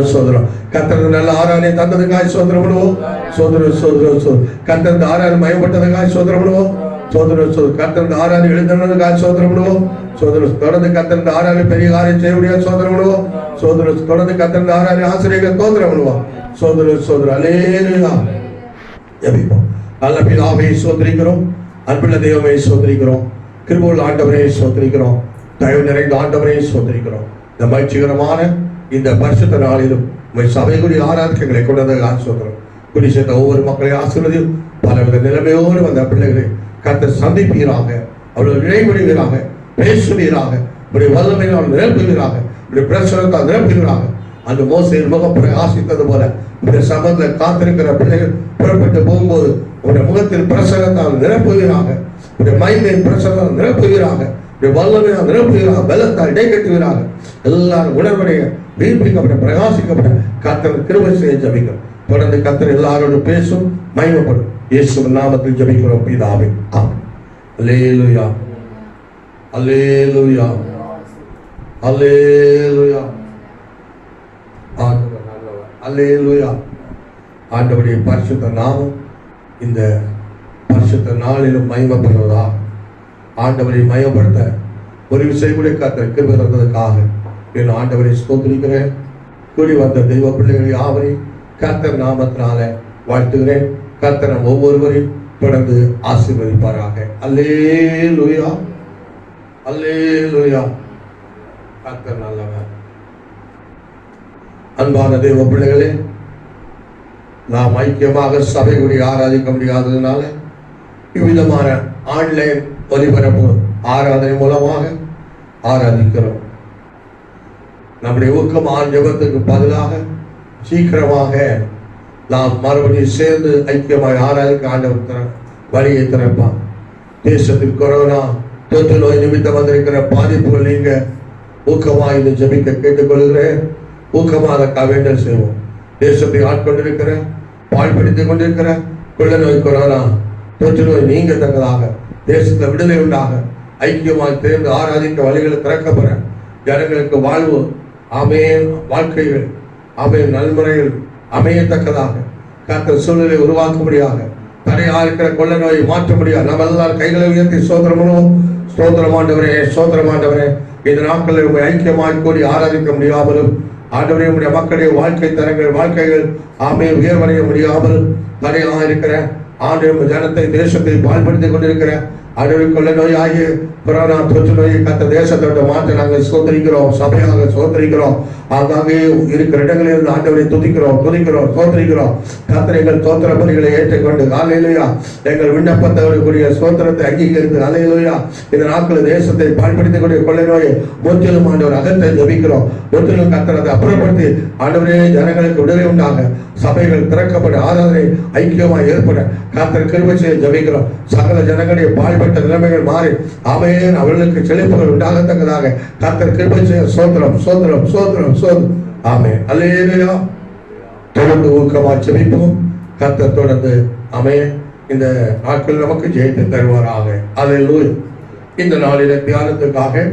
சோதரம் கர்த்தர் நல்ல ஆராதனை தந்ததுக்காக ஸ்தோத்திரம் பண்ணுவோம் சோதரம் கர்த்தர் ஆராதனை மயப்பட்டதுக்காக ஸ்தோத்திரம் பண்ணுவோம் கர்த்தர் ஆராதனை எழுந்ததுக்காக ஸ்தோத்திரம் பண்ணுவோம் தொடர்ந்து கர்த்தர் ஆராதனை பெரிய காரியம் செய்ய முடியாது ஸ்தோத்திரம் பண்ணுவோம் தொடர்ந்து கர்த்தர் ஆராதனை ஆசிரியர்கள் ஸ்தோத்திரம் பண்ணுவோம் சோதரம் அல்லேலூயா ஜெபிப்போம் நல்ல பிதாவே ஸ்தோத்திரிக்கிறோம் அன்புள்ள தெய்வமே ஸ்தோத்திரிக்கிறோம் கிருபையுள்ள ஆண்டவரே ஸ்தோத்திரிக்கிறோம் தயவு நிறைந்த ஆண்டவரே ஸ்தோத்திரிக்கிறோம் இந்த மகிழ்ச்சிகரமான இந்த பரிசுத்த நாளிலும் சபைக்குரிய ஆராதனைகளை கொண்டதாக ஸ்தோத்திரம் குடி சேர்ந்த ஒவ்வொரு மக்களையும் ஆசீர்வதியும் பலவித நிலைமையோடு வந்த பிள்ளைகளை கர்த்தர் சந்திப்பீராக அவர்கள் நினைவடைவீராக பேசுவீராக இப்படி வல்லமையால் நிரப்புவீராக இப்படி பிரசனத்தால் நிரப்புவீராக அந்த மோசையின் முகம் பிரகாசித்தது போல இந்த சமத்தில் காத்திருக்கிற பிள்ளைகள் புறப்பட்டு போகும்போது உடைய முகத்தில் பிரசனத்தால் நிரப்புவீராக உடைய மைந்தின் பிரசனத்தால் நிரப்புவீராக உடைய வல்லமையால் நிரப்புவீராக பலத்தால் இடை கட்டுவீராக எல்லாரும் உணர்வுடைய வீழ்ப்பிக்கப்பட்ட பிரகாசிக்கப்பட்ட கர்த்தர் கிருபை செய்ய ஜெபிக்கிறோம் தொடர்ந்து கர்த்தர் எல்லாரோடும் பேசும் மகிமைப்படும் இயேசுவின் நாமத்தில் ஜெபிக்கிறோம் பிதாவே ஆமென் அல்லேலூயா அல்லேலூயா அல்லேலூயா ஆண்டவர் நல்லவர் அல்லேலூயா ஆண்டவருடைய பரிசுத்த நாமம் இந்த பரிசுத்த நாளிலும் மகிமைப்படுவதா ஆண்டவரை மயப்படுத்த ஒரு விஷயம் கூட கர்த்தர் கிருபை தந்ததற்காக என் ஆண்டவரை ஸ்தோத்திரிக்கிறேன் கூடி வந்த தெய்வ பிள்ளைகளை யாவரை கர்த்தர் நாமத்தினால வாழ்த்துகிறேன் கர்த்தர் ஒவ்வொருவரையும் தொடர்ந்து ஆசீர்வதிப்பாராக அல்லேலூயா அல்லேலூயா கர்த்தர் நல்லவர் அன்பான தேவ பிள்ளைகளே, நாம் ஐக்கியமாக சபை கூடி ஆராதிக்க முடியாததுனால இவ்விதமான ஆன்லைன் ஒலிபரப்பு ஆராதனை மூலமாக ஆராதிக்கிறோம். நம்முடைய ஊக்கமான ஜெபத்துக்கு பதிலாக சீக்கிரமாக நாம் மறுபடியும் சேர்ந்து ஐக்கியமாக ஆராதிக்க ஆண்டவர் வழியை திறப்பான். தேசத்தில் கொரோனா தொற்று நோய் நிமித்தம் வந்திருக்கிற பாதிப்புகள் நீங்க ஊக்கமாக இதை ஜெபிக்க கேட்டுக்கொள்கிறேன். ஊக்கமாக வேண்டல் செய்வோம். தேசத்தை ஆட்கொண்டிருக்கிற பாழ்படுத்திக் கொண்டிருக்கிற கொள்ள நோய் கொரோனா தொற்று நோய் நீங்க தங்கதாக தேசத்தை விடுதலை உண்டாக ஐக்கியமாக தேர்ந்து ஆராதிக்க வழிகள் திறக்கப்பட ஜனங்களுக்கு வாழ்வு அமைய வாழ்க்கைகள் அமைய நல்முறைகள் அமையத்தக்கதாக கர்த்தர் சூழ்நிலை உருவாக்கும்படியாக தடையா இருக்கிற கொள்ள நோயை மாற்ற முடியாது. நம்ம எல்லாரும் கைகளை உயர்த்தி சோதரமனும் சோதரமாண்டவரே சோதரமாண்டவரே இந்த நாட்களில் ஐக்கியமாய் கூடி ஆராதிக்க முடியாமலும் ஆண்டவரே உடைய மக்களுடைய வாழ்க்கை தரங்கள் வாழ்க்கைகள் உயர்வடைய முடியாமல் தடையாக இருக்கிற ஆண்டு ஜனத்தை தேசத்தை பாழ்படுத்திக் கொண்டிருக்கிற ஆண்டவரை கொள்ள நோய் ஆகிய கொரோனா தொற்று நோயை கத்த தேசத்தோட மாற்ற நாங்கள் சோதரிக்கிறோம். சபையாக சோதரிக்கிறோம். ஆங்காங்கே இருக்கிற இடங்களில் இருந்து ஆண்டவரை துதிக்கிறோம் சோதரிக்கிறோம். கர்த்தர் எங்கள் சோத்திர பலிகளை ஏற்றுக்கொண்டு அல்லேலூயா எங்கள் விண்ணப்பத்தவர்களுடைய சோத்திரத்தை அங்கீகரித்து அல்லேலூயா இந்த நாட்கள் தேசத்தை பாழ்படுத்திக் கொண்டிருக்கிற கொள்ளை நோயை முற்றிலும் ஆண்டவர் அகத்தை ஜபிக்கிறோம். முற்றிலும் கர்த்தரத்தை அப்புறப்படுத்தி ஆண்டவரே ஜனங்களுக்கு விடுதலை உண்டாக சபைகள் திறக்கப்பட ஆராதனை ஐக்கியமாக ஏற்பட கர்த்தர் கிருபை செய்ய ஜபிக்கிறோம். சகல ஜனங்களுடைய பாழ்பட்ட நிலைமைகள் மாறி ஆமென் அவர்களுக்கு செழிப்புகள் உண்டாகத்தக்கதாக கர்த்தர் கிருபை செய்ய சோத்திரம் ஆமென் அல்லேலூயா. தொடர்ந்து ஊக்கமாக ஜெபிப்போம். கர்த்தர் தொடர்ந்து ஆமென் இந்த நாட்கள் நமக்கு ஜெயித்து தருவாராக. அல்லேலூயா. இந்த நாளில தியானத்துக்காக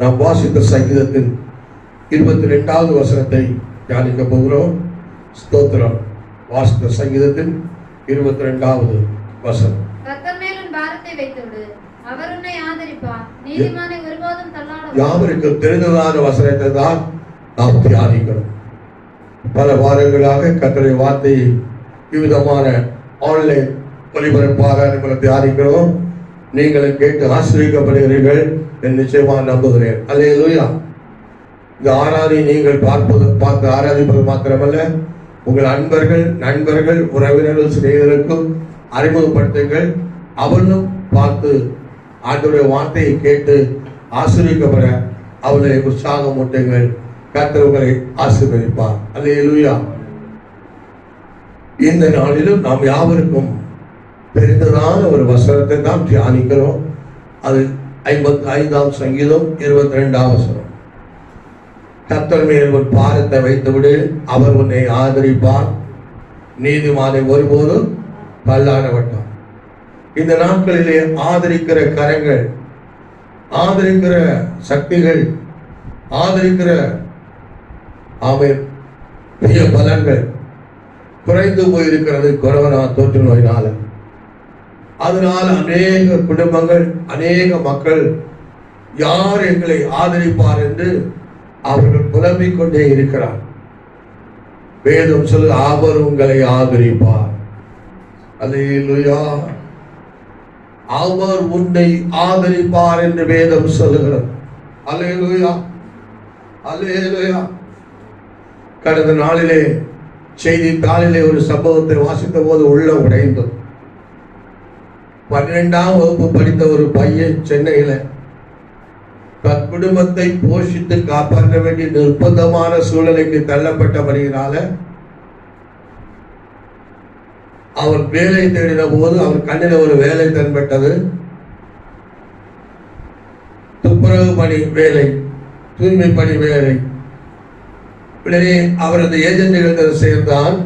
நாம் வாசித்த சங்கீதத்தின் 22வது வசனத்தை தியானிக்க போகிறோம். ஸ்தோத்திரம். வாசித்த சங்கீதத்தின் 22வது வசனம். கர்த்தர் மேல் உன் பாரத்தை வைத்துவிடு, அவர் உன்னை ஆதரிப்பார், நீதிமானை ஒருபோதும் தள்ளாட. யாவருக்கு தெரிந்ததான வசனத்தை தான் நாம் தியானிக்கிறோம். பல வாரங்களாக கர்த்தருடைய வார்த்தையை விவிதமான ஆன்லைன் ஒலிபரப்பாக நம்ம தியானிக்கிறோம். நீங்களும் கேட்டு ஆசீர்வதிக்கப்படுகிறீர்கள் என்று நிச்சயமாக நம்புகிறேன். அல்லேலூயா. இந்த ஆராதனை நீங்கள் பார்த்து ஆராதிப்பது மாத்திரமல்ல, உங்கள் நண்பர்கள் உறவினர்கள் சிநேகிதருக்கும் அறிமுகப்படுத்துங்கள். அவர்களும் பார்த்து ஆண்டவருடைய வார்த்தையை கேட்டு ஆசீர்வதிக்கப்பட அவர்களை உற்சாகம் ஊட்டுங்கள். கர்த்தர் உங்களை ஆசீர்வதிப்பார். அல்லேலூயா. இந்த நாளிலும் நாம் யாவருக்கும் தெரிந்ததான ஒரு வசனத்தை தான் தியானிக்கிறோம். அது 55ஆம் சங்கீதம் 22ஆம் வசனம். கர்த்தர் மேல் உன் பாரத்தை வைத்துவிடு, அவர் உன்னை ஆதரிப்பார், நீதிமானை ஒருபோதும் தள்ளாட மாட்டார். இந்த நாட்களிலே ஆதரிக்கிற கரங்கள், ஆதரிக்கிற சக்திகள், ஆதரிக்கிற பெரிய பலன்கள் குறைந்து போயிருக்கிறது கொரோனா தொற்று நோயினால. அதனால அநேக குடும்பங்கள் அநேக மக்கள் யார் எங்களை ஆதரிப்பார் என்று அவர்கள் புலம்பிக் கொண்டே இருக்கிறார். வேதம் சொல்லு அவர் உங்களை ஆதரிப்பார். அல்லேலூயா. அவர் உன்னை ஆதரிப்பார் என்று வேதம் சொல்லுகிறது. அல்லேலூயா அல்லேலூயா. கடந்த நாளிலே செய்தித்தாளிலே ஒரு சம்பவத்தை வாசித்த போது உள்ள உடைந்தது. 12ஆம் வகுப்பு படித்த ஒரு பையன் சென்னையில தன் குடும்பத்தை போஷித்து காப்பாற்ற வேண்டிய நிர்பந்தமான சூழ்நிலைக்கு தள்ளப்பட்டபடியினால அவர் வேலை தேடின போது அவர் கண்ணில் ஒரு வேலை தென்பட்டது. துப்புரவு பணி வேலை, தூய்மை பணி வேலை. உடனே அவர் அந்த ஏஜென்ட்டுகள் சேர்ந்தான்.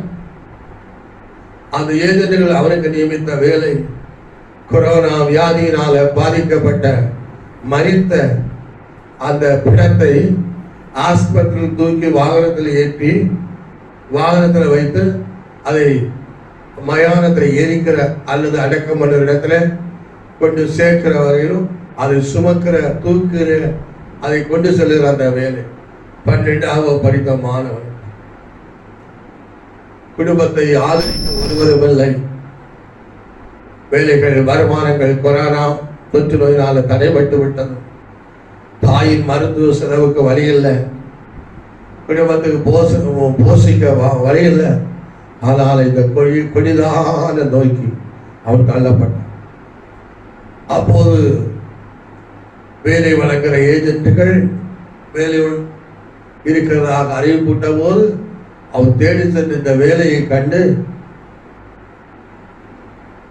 அந்த ஏஜென்ட்டுகள் அவருக்கு நியமித்த வேலை கொரோனா வியாதியினால பாதிக்கப்பட்ட மரித்த அந்த பிணத்தை ஆஸ்பத்திரியில் தூக்கி வாகனத்தில் ஏற்றி வாகனத்தில் வைத்து அதை மயானத்தில் எரிக்கிற அல்லது அடக்கம் பண்ணுற இடத்துல கொண்டு சேர்க்கிற வரையிலும் அதை சுமக்கிற தூக்குற அதை கொண்டு செல்லுகிற அந்த வேலை 12ஆவது படித்த மாணவன். குடும்பத்தை ஆதரிக்க ஒருவருமில்லை. வேலைகள் வருமானங்கள் கொரோனா தொற்று நோயினால தடைபட்டு விட்டது. தாயின் மருத்துவ செலவுக்கு வழி இல்லை. குடும்பத்துக்கு போஷிக்க வழி இல்லை. ஆனால் இந்த கொடிதான நோய்க்கு அவன் தள்ளப்பட்டான். அப்போது வேலை வழங்குகிற ஏஜென்ட்டுகள் வேலையுடன் இருக்கிறதாக அறிவிப்புட்ட போது அவன் தேடி சென்ற இந்த வேலையை கண்டு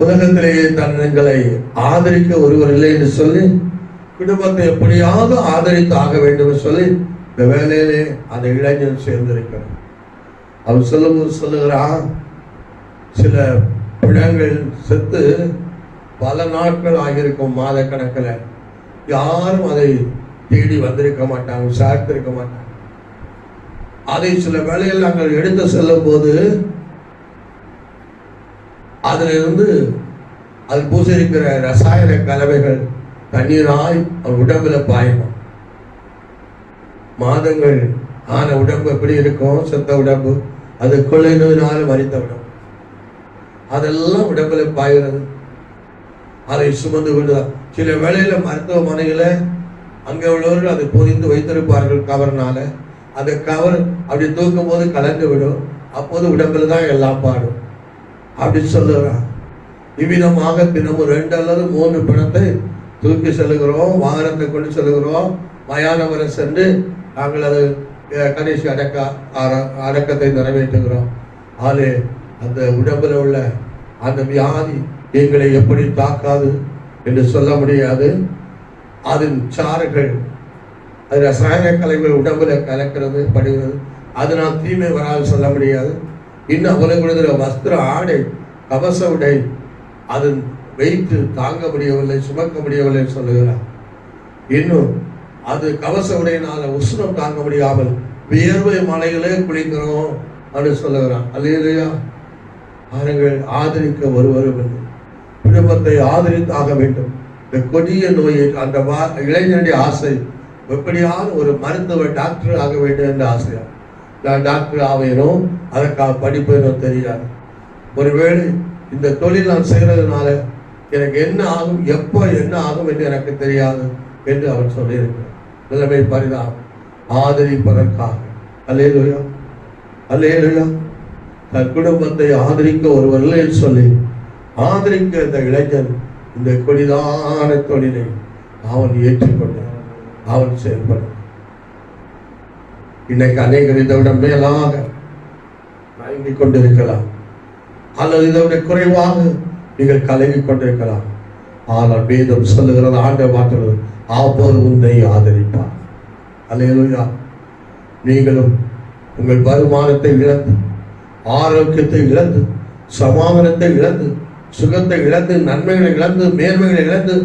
உலகத்திலேயே தங்களை ஆதரிக்க ஒருவர் இல்லை என்று சொல்லி குடும்பத்தை எப்படியாவது ஆதரித்து ஆக வேண்டும் சொல்லி இந்த வேலையிலே அந்த இளைஞன் சேர்ந்திருக்கிறான். அவன் சொல்லுகிறான், சில பிணங்கள் செத்து பல நாட்கள் ஆகியிருக்கும், மாத கணக்கில். யாரும் அதை தேடி வந்திருக்க மாட்டாங்க, விசாரித்திருக்க மாட்டாங்க. அதை சில வேளையில் நாங்கள் எடுத்து செல்லும் போது அதிலிருந்து அது பூசிருக்கிற ரசாயன கலவைகள் தண்ணீராய் அவன் உடம்புல பாயணும். மாதங்கள் ஆன உடம்பு எப்படி இருக்கும்? செத்த உடம்பு, அது கொள்ளை நோயினால மறித்த உடம்பு, அதெல்லாம் உடம்புல பாய்கிறது. அதை சுமந்து கொண்டுதான் சில வேளையில மருத்துவமனையில அங்கே உள்ளவர்கள் அதை பொதிந்து வைத்திருப்பார்கள் கவர்னால. அந்த கவர் அப்படி தூக்கும் போது கலந்து விடும். அப்போது உடம்புல தான் எல்லாம் பாடும். அப்படி சொல்லுறான். இவ்விதமாக தினமும் 2 அல்லது 3 பிணத்தை தூக்கி செல்லுகிறோம், வாகனத்தை கொண்டு செல்லுகிறோம். மயானம் வரை சென்று நாங்கள் அது கடைசி அடக்கத்தை நிறைவேற்றுகிறோம். ஆலே அந்த உடம்புல உள்ள அந்த வியாதி எங்களை எப்படி தாக்காது என்று சொல்ல முடியாது. அதன் சாறுகள், அது ரசாயன கலவைகள் உடம்புல கலக்கிறது, படுகிறது. அதனால் தீமை வராது சொல்ல முடியாது. இன்னும் அவளை கொடுக்கிற வஸ்திர, ஆடை, கவச உடை அது வைத்து தாங்க முடியவில்லை, சுமக்க முடியவில்லை சொல்லுகிறார். இன்னும் அது கவச உடையினால உஷ்ணம் தாங்க முடியாமல் வியர்வை மலைகளே குளிக்கிறோம் அப்படின்னு சொல்லுகிறான். அல்லேலூயா. அவர்கள் ஆதரிக்க ஒருவரும் இல்லை. குடும்பத்தை ஆதரித்தாக வேண்டும். இந்த கொடிய நோயை அந்த இளைஞனுடைய ஆசை எப்படியாவது ஒரு மருத்துவ டாக்டர் ஆக வேண்டும் என்ற ஆசையா. நான் டாக்டர் ஆவேனும் அதற்காக படிப்பேனும் தெரியாது. ஒருவேளை இந்த தொழில் நான் செய்கிறதுனால எனக்கு என்ன ஆகும், எப்போ என்ன ஆகும் என்று எனக்கு தெரியாது என்று அவர் சொல்லியிருக்கிறார். நிலைமை பரிதாபம். ஆதரிப்பதற்காக. அல்லேலூயா, அல்லேலூயா. தன் குடும்பத்தை ஆதரிக்க ஒருவர் இல்லை சொல்லி ஆதரிக்க இந்த இளைஞன் இந்த கொடிதான தொழிலை அவன் ஏற்றுக்கொண்டான், அவன் செயல்படும். இன்னைக்கு அநேகர் இதை விட மேலாக மயங்கிக் கொண்டிருக்கலாம், அல்லது இதை விட குறைவாக நீங்கள் கலங்கிக் கொண்டிருக்கலாம். ஆனால் வேதம் சொல்லுகிறது, ஆண்டவர் மாற்றுகிறது, அவர் உன்னை ஆதரிப்பார். அல்லேலூயா. நீங்களும் உங்கள் வருமானத்தை இழந்து, ஆரோக்கியத்தை இழந்து, சமாதானத்தை இழந்து, சுகத்தை இழந்து, நன்மைகளை இழந்து, மேன்மைகளை இழந்து,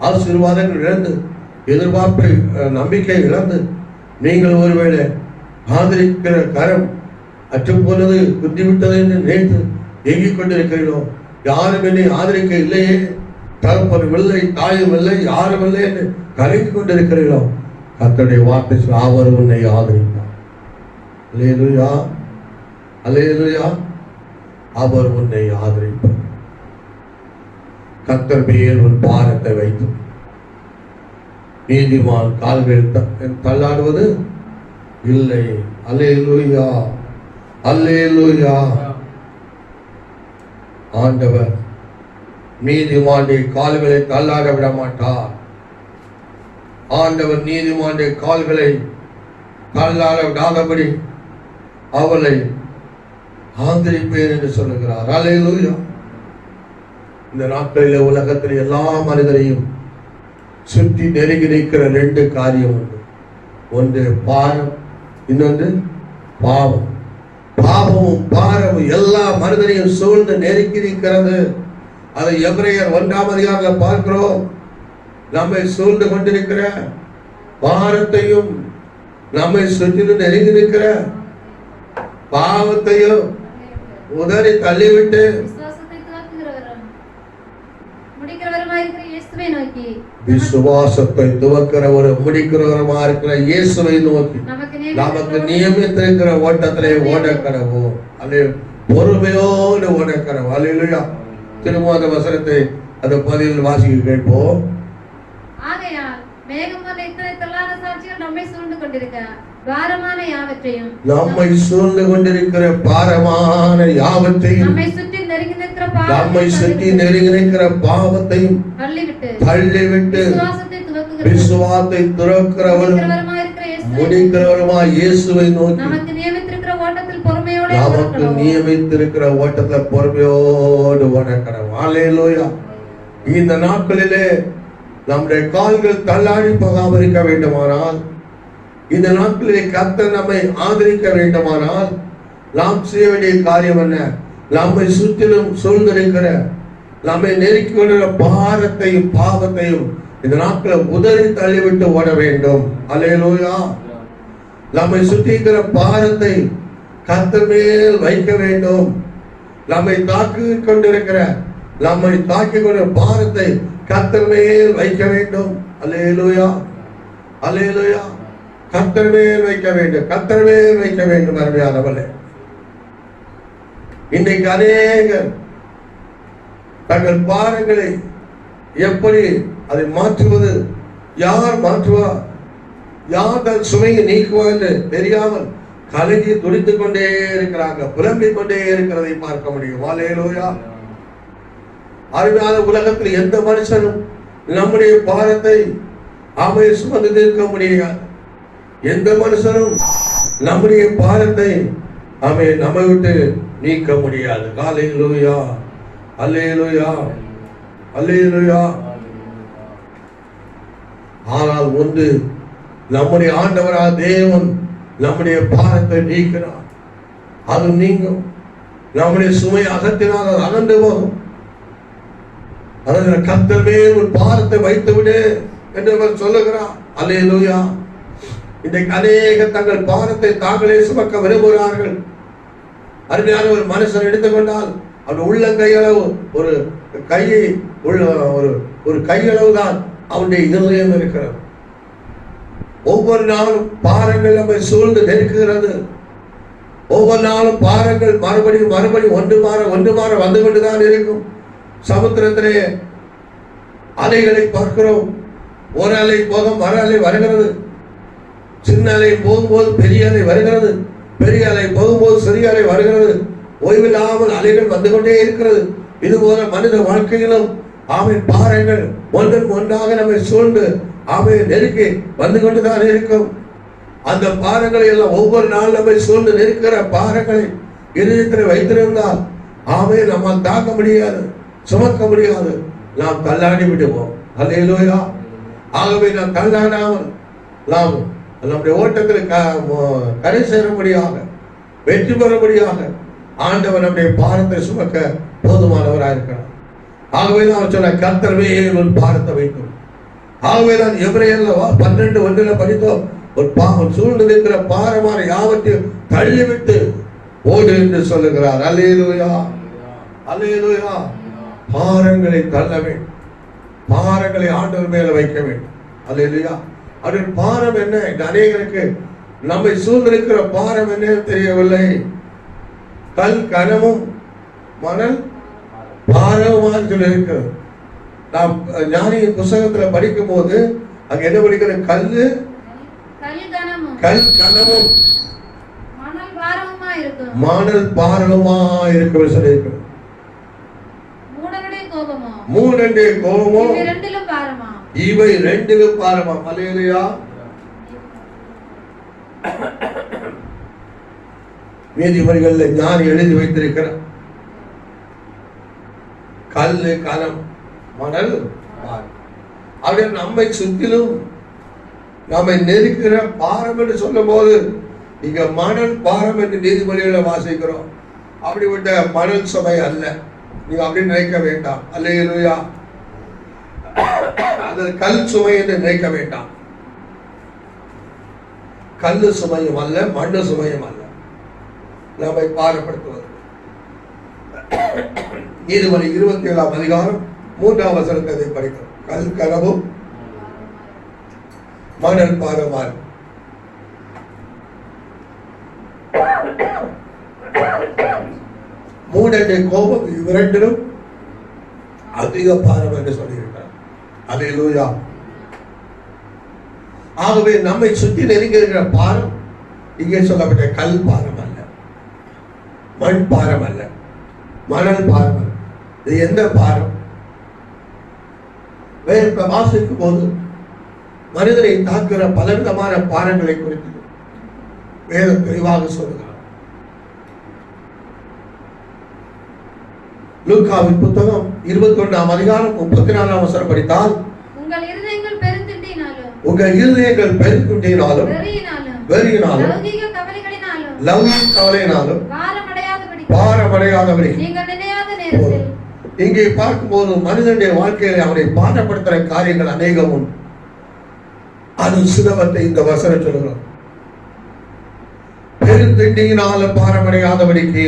ஆசீர்வாதங்கள் இழந்து, எதிர்பார்ப்பை, நம்பிக்கை இழந்து, நீங்கள் ஒருவேளை ஆதரிக்கிற கரம் அற்றுப்போனது, குத்திவிட்டது என்று நினைத்து ஏங்கிக் கொண்டிருக்கிறீர்களோ, யாரும் என்னை ஆதரிக்க இல்லையே, தகப்பனும் இல்லை, தாயும் இல்லை, யாரும் இல்லை என்று கலங்கிக் கொண்டிருக்கிறீர்களோ, கர்த்தருடைய வார்த்தை அவர் உன்னை ஆதரிப்பார். அல்லேலூயா, அல்லேலூயா. அவர் உன்னை ஆதரிப்பார். கர்த்தர் மேல் உன் பாரத்தை வைத்து நீதிமான் கால்கள் தள்ளாடுவது இல்லை. அல்லேலூயா, அல்லேலூயா. ஆண்டவர் நீதிமானுடைய கால்களை தள்ளாட விட மாட்டார். ஆண்டவர் நீதிமானுடைய கால்களை தள்ளாட விடாதபடி அவளை ஆதரிப்பேன் என்று சொல்லுகிறார். அல்லேலூயா. இந்த நாட்களில் உலகத்தில் எல்லா மனிதரையும் சுற்றி நெருங்கி நிற்கிற 2 காரியம் உண்டு. ஒன்று பாரம், இன்னொன்று பாவம். பாவமும் பாரமும் எல்லா மனிதரையும் சூழ்ந்து நெருக்கி நிற்கிறது. அதை எபிரேயர் 1ஆம் அதிகாரத்தில் பார்க்கிறோம். நம்மை சூழ்ந்து கொண்டிருக்கிற பாரத்தையும், நம்மை சுற்றிலும் நெருங்கி நிற்கிற பாவத்தையும் உதறி தள்ளிவிட்டு விசுவாசத்தை துவக்கிறவர் முடிக்கிறவருமா இருக்கிற இயேசுவை நோக்கி நமக்கு நியமித்திருக்கிற ஓட்டத்திலே ஓடக்கடவோம். அல்லே பொறுமையோடு ஓடக்கடவோம். அல்லேலூயா. திரும்ப அந்த வசனத்தை அந்த 10 வாசிக்க கேட்போம். ஆகையால் மேகம் போன்ற இத்தனை தள்ளாத சாட்சிகள் நம்மை சூழ்ந்து கொண்டிருக்க பாரமான யாவற்றையும் நம்மை சூழ்ந்து கொண்டிருக்கிற பாரமான யாவற்றையும் நம்மை சுற்றி நெருங்கி நிற்கிற பாவத்தையும் தள்ளிவிட்டு விசுவாசத்தை துறக்கிறவரும் முடிக்கிறவருமாய் இயேசுவை நோக்கி நமக்கு நியமித்திருக்கிற ஓட்டத்தில் பொறுமையோடு ஓடக்கிறோம். அல்லேலூயா. இந்த நாட்களிலே நம்முடைய கால்கள் தள்ளாடி போகாமல் இருக்க வேண்டுமானால், இந்த நாட்களிலே கர்த்தர் நம்மை ஆதரிக்க வேண்டுமானால், நாம் செய்ய வேண்டிய காரியம் என்ன? நம்மை சுற்றிலும் சூழ்ந்திருக்கிற நம்மை நெருக்கி கொண்டிருக்கிற பாரத்தையும் பாவத்தையும் இந்த நாட்களில் உதறி தள்ளிவிட்டு ஓட வேண்டும். அல்லேலூயா. நம்மை சுற்றி இருக்கிற பாரத்தை கர்த்தர் மேல் வைக்க வேண்டும். நம்மை தாக்கிக் கொண்டிருக்கிற பாரத்தை கர்த்தர் மேல் வைக்க வேண்டும். அல்லேலூயா, அல்லேலூயா. கர்த்தர் மேல் வைக்க வேண்டும், கர்த்தர் மேல் வைக்க வேண்டும். அருமையானவர்களே, இன்றைக்கு அநேகர் தங்கள் பாரங்களை எப்படி அதை மாற்றுவது, யார் மாற்றுவார், யார் தன் சுமையை நீக்குவார் என்று தெரியாமல் கலங்கி துடித்துக் கொண்டே இருக்கிறாங்க, புலம்பிக் கொண்டே இருக்கிறதை பார்க்க முடியும். அல்லேலூயா. அருமையான உலகத்தில் எந்த மனுஷனும் நம்முடைய பாரத்தை சுமந்து நிற்க முடியாது. எந்த மனுஷனும் நம்முடைய பாரத்தை நம்மை விட்டு நீக்க முடியாது. அல்லேலூயா, அல்லேலூயா, அல்லேலூயா. ஆனால் ஒன்று, நம்முடைய ஆண்டவராக தேவன் நம்முடைய பாரத்தை நீக்கிறார், அது நீங்கும். நம்முடைய சுமை அகற்றினால் அது அகன்று போகும். அதனால் கர்த்தர் மேல் ஒரு பாரத்தை வைத்து விடு என்று அவர் சொல்லுகிறார். அல்லேலூயா. இன்றைக்கு அநேக தங்கள் பாரத்தை தாங்களே சுமக்க விரும்புகிறார்கள். அருமையான ஒரு மனுஷன் எடுத்துக்கொண்டால் அவன் உள்ளங்கையளவு ஒரு கையை ஒரு கையளவு தான் அவனுடைய இருதயம் இருக்கிறது. ஒவ்வொரு நாளும் பாரங்கள் நம்மை சூழ்ந்து நெருக்குகிறது. ஒவ்வொரு நாளும் பாரங்கள் மறுபடியும் ஒன்று மாற வந்து கொண்டுதான் இருக்கும். சமுத்திரத்திலே அலைகளை பார்க்கிறோம். ஒரு அலை போகும், மறு அலை வருகிறது. சின்ன அலை போகும்போது பெரிய அலை வருகிறது, பெரிய அலை போகும்போது சிறிய அலை வருகிறது. ஓய்வில்லாமல் அலைகள் வந்து கொண்டே இருக்கிறது. இதுபோல மனித வாழ்க்கையிலும் பாரங்கள் ஒன்றுக்கு ஒன்றாக நம்மை சூழ்ந்து நெருக்கி வந்து கொண்டுதான் இருக்கும். அந்த பாரங்களை எல்லாம் ஒவ்வொரு நாள் நம்மை சூழ்ந்து நெருக்கிற பாரங்களை இருதயத்தில் வைத்திருந்தால் நம்மால் தாக்க முடியாது, சுமக்க முடியாது, நாம் தள்ளாடி விடுவோம். அல்லேலூயா. ஆகவே நாம் தள்ளாடாமல் நாம் நம்முடைய ஓட்டத்தில் கரை சேரும்படியாக, வெற்றி பெறும்படியாக ஆண்டவர் நம்முடைய பாரத்தை சுமக்க போதுமானவராக இருக்கிறார். ஆகவேதான் அவர் சொன்ன கர்த்தர் மேல் ஒரு பாரத்தை வைக்கும். ஆகவேதான் எபிரேயர் 12:1 படித்தோம், ஒரு சூழ்ந்து இருக்கிற பாரமான யாவற்றையும் தள்ளிவிட்டு ஓடு என்று சொல்லுகிறார். அல்லேலூயா, அல்லேலூயா. பாரங்களை தள்ள வேண்டும், பாரங்களை ஆண்டவர் மேல வைக்க வேண்டும். அல்லேலூயா. அவருடைய பாரம் என்ன? அநேகருக்கு நம்மை சூழ்ந்திருக்கிற பாரம் என்ன தெரியவில்லை. கல் கனமும் மணல் பாரமாக சொல்லி இருக்கிறது. நாம் ஞானியின் புத்தகத்தில் படிக்கும் போது அங்க என்ன படிக்கிற? கல் கனமும் மணல் பாரமா இருக்கும் சொல்லியிருக்கிறது. மூடனுடைய கோபமோ இவை ரெண்டிலும் பாரமா. அல்லேலூயா. நீதிமொழிகள்ல ஞானி எழுதி வைத்திருக்கிறார், கல்லு கனம் மணல் பாரம். அப்படியே நம்மை சுற்றிலும் நம்மை நெருக்கிற பாரம் என்று சொல்லும் போது இங்க மணல் பாரம் என்று நீதிமொழிகளை வாசிக்கிறோம். அப்படிப்பட்ட மணல் சுமை அல்ல, நீங்க அப்படி நினைக்க வேண்டாம். அல்லேலூயா. அது கல் சுமை என்று நினைக்க வேண்டாம். கல்லு சுமையும் அல்ல, மண்ணு சுமையும் அல்ல நம்மை பாரப்படுத்துவது. நீதிமொழி 27ஆம் அதிகாரம் 3ஆம் வசனத்தை படிக்கிறோம். கல் கனவும் மணல் பாரமால். மூடனுடைய கோபம் இவ்விரண்டிலும் அதிக பாரம் என்று சொல்லியிருக்கிறார். அல்லேலூயா. ஆகவே நம்மை சுற்றி நெருங்கி இருக்கிற பாரம் இங்கே சொல்லப்பட்ட கல் பாரம் அல்ல, மண் பாரம் அல்ல, மணல் பாரம் அல்ல. இது எந்த பாரம்? வேதத்தை வாசிக்கும் போது மனிதனை தாக்குகிற பலவிதமான பாரங்களை குறித்து வேதம் தெளிவாக சொல்லுகிறார். லூக்காவின் புத்தகம் 21ஆம் அதிகாரம் 34ஆம் வசனம் படித்தால், உங்கள் இருதயங்கள் பெருந்திண்டினாலும் உங்கள் இருதயங்கள் பெருந்திண்டினாலும் வெறியினாலும் லௌகிக கவலையினாலும் பாரமடையாதபடி நீங்கள் நினையாத நேரத்தில். இங்கே பார்க்கும்போது மனிதனுடைய வாழ்க்கையில அவனை பாடப்படுத்துகிற காரியங்கள் அநேகம் உண்டு. அது சிலவற்றை இந்த வசனம் சொல்லுகிறோம். பெருந்திண்டியினால பாரமடையாதபடிக்கு,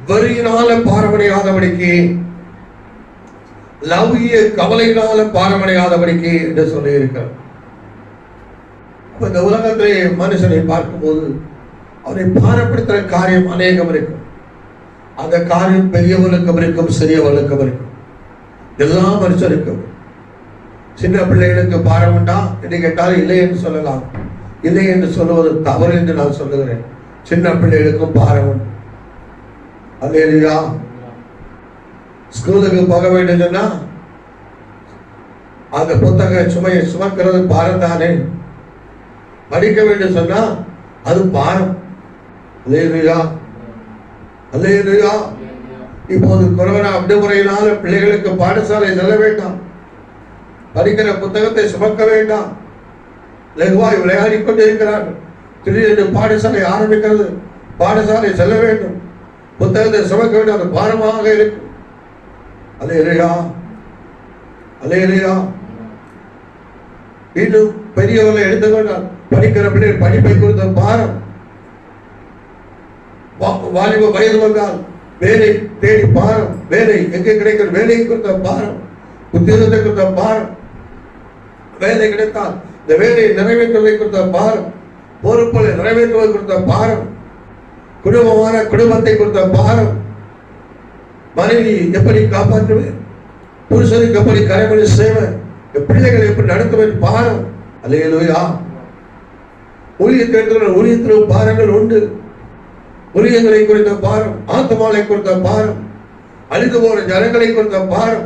வெறியினால பாரமடையாதபடிக்கு, லௌகிய கவலையினால பாரமடையாதபடிக்கு என்று சொல்லி இருக்கிறார். இந்த உலகத்திலே மனுஷனை பார்க்கும்போது அவனை பாரப்படுத்துகிற காரியம் அநேகம் இருக்கும். அந்த காரியம் பெரியவர்களுக்கும் இருக்கும், சிறியவர்களுக்கும் இருக்கும், எல்லா மனுஷருக்கும். சின்ன பிள்ளைகளுக்கு பாரம் உண்டா என்று கேட்டால் இல்லை என்று சொல்லலாம். இல்லை என்று சொல்லுவது தவறு என்று நான் சொல்லுகிறேன். சின்ன பிள்ளைகளுக்கும் பாரம் உண்டு. அல்லேலூயா. ஸ்கூலுக்கு போக வேண்டும் சொன்னா அந்த புத்தக சுமையை சுமக்கிறது பாரம் தானே. படிக்க வேண்டும் சொன்னா அது பாரம். அல்லேலூயா, அல்லேலூயா. இப்போது கொரோனா விடுமுறையினால பிள்ளைகளுக்கு பாடசாலை செல்ல வேண்டாம், படிக்கிற புத்தகத்தை சுமக்க வேண்டாம், லகுவாய் விளையாடி கொண்டு இருக்கிறார்கள். திடீரென்று பாடசாலை ஆரம்பிக்கிறது, பாடசாலை செல்ல வேண்டும், புத்தகத்தை சுமக்க வேண்டும், அது பாரமாக இருக்கும். அல்லேலூயா, அல்லேலூயா. இன்னும் பெரியவர்களை எடுத்துக்கொண்டால் படிக்கிற பிள்ளைகள் படிப்பை குறித்த பாரம். வாலிப வயது வந்தால் வேலை தேடி பாரம், வேலை எங்கே கிடைக்கிற வேலையை குறித்த பாரம், உத்தியோகத்தை குறித்த பாரம், வேலை கிடைத்தால் இந்த வேலையை நிறைவேற்றுவதை குறித்த பாரம், பொறுப்புகளை நிறைவேற்றுவதை குறித்த பாரம், குடும்பமான குடும்பத்தை குறித்த பாரம், மனைவி எப்படி காப்பாற்றுவேன், புருஷனுக்கு எப்படி கரைமணி செய்வேன், பிள்ளைகளை எப்படி நடத்துவேன் பாரம். அல்லேலூயா. ஊழியத்திலும் பாரங்கள் உண்டு. ஊழியங்களை குறித்த பாரம், ஆத்மாவை குறித்த பாரம், அழிந்து போற ஜனங்களை குறித்த பாரம்,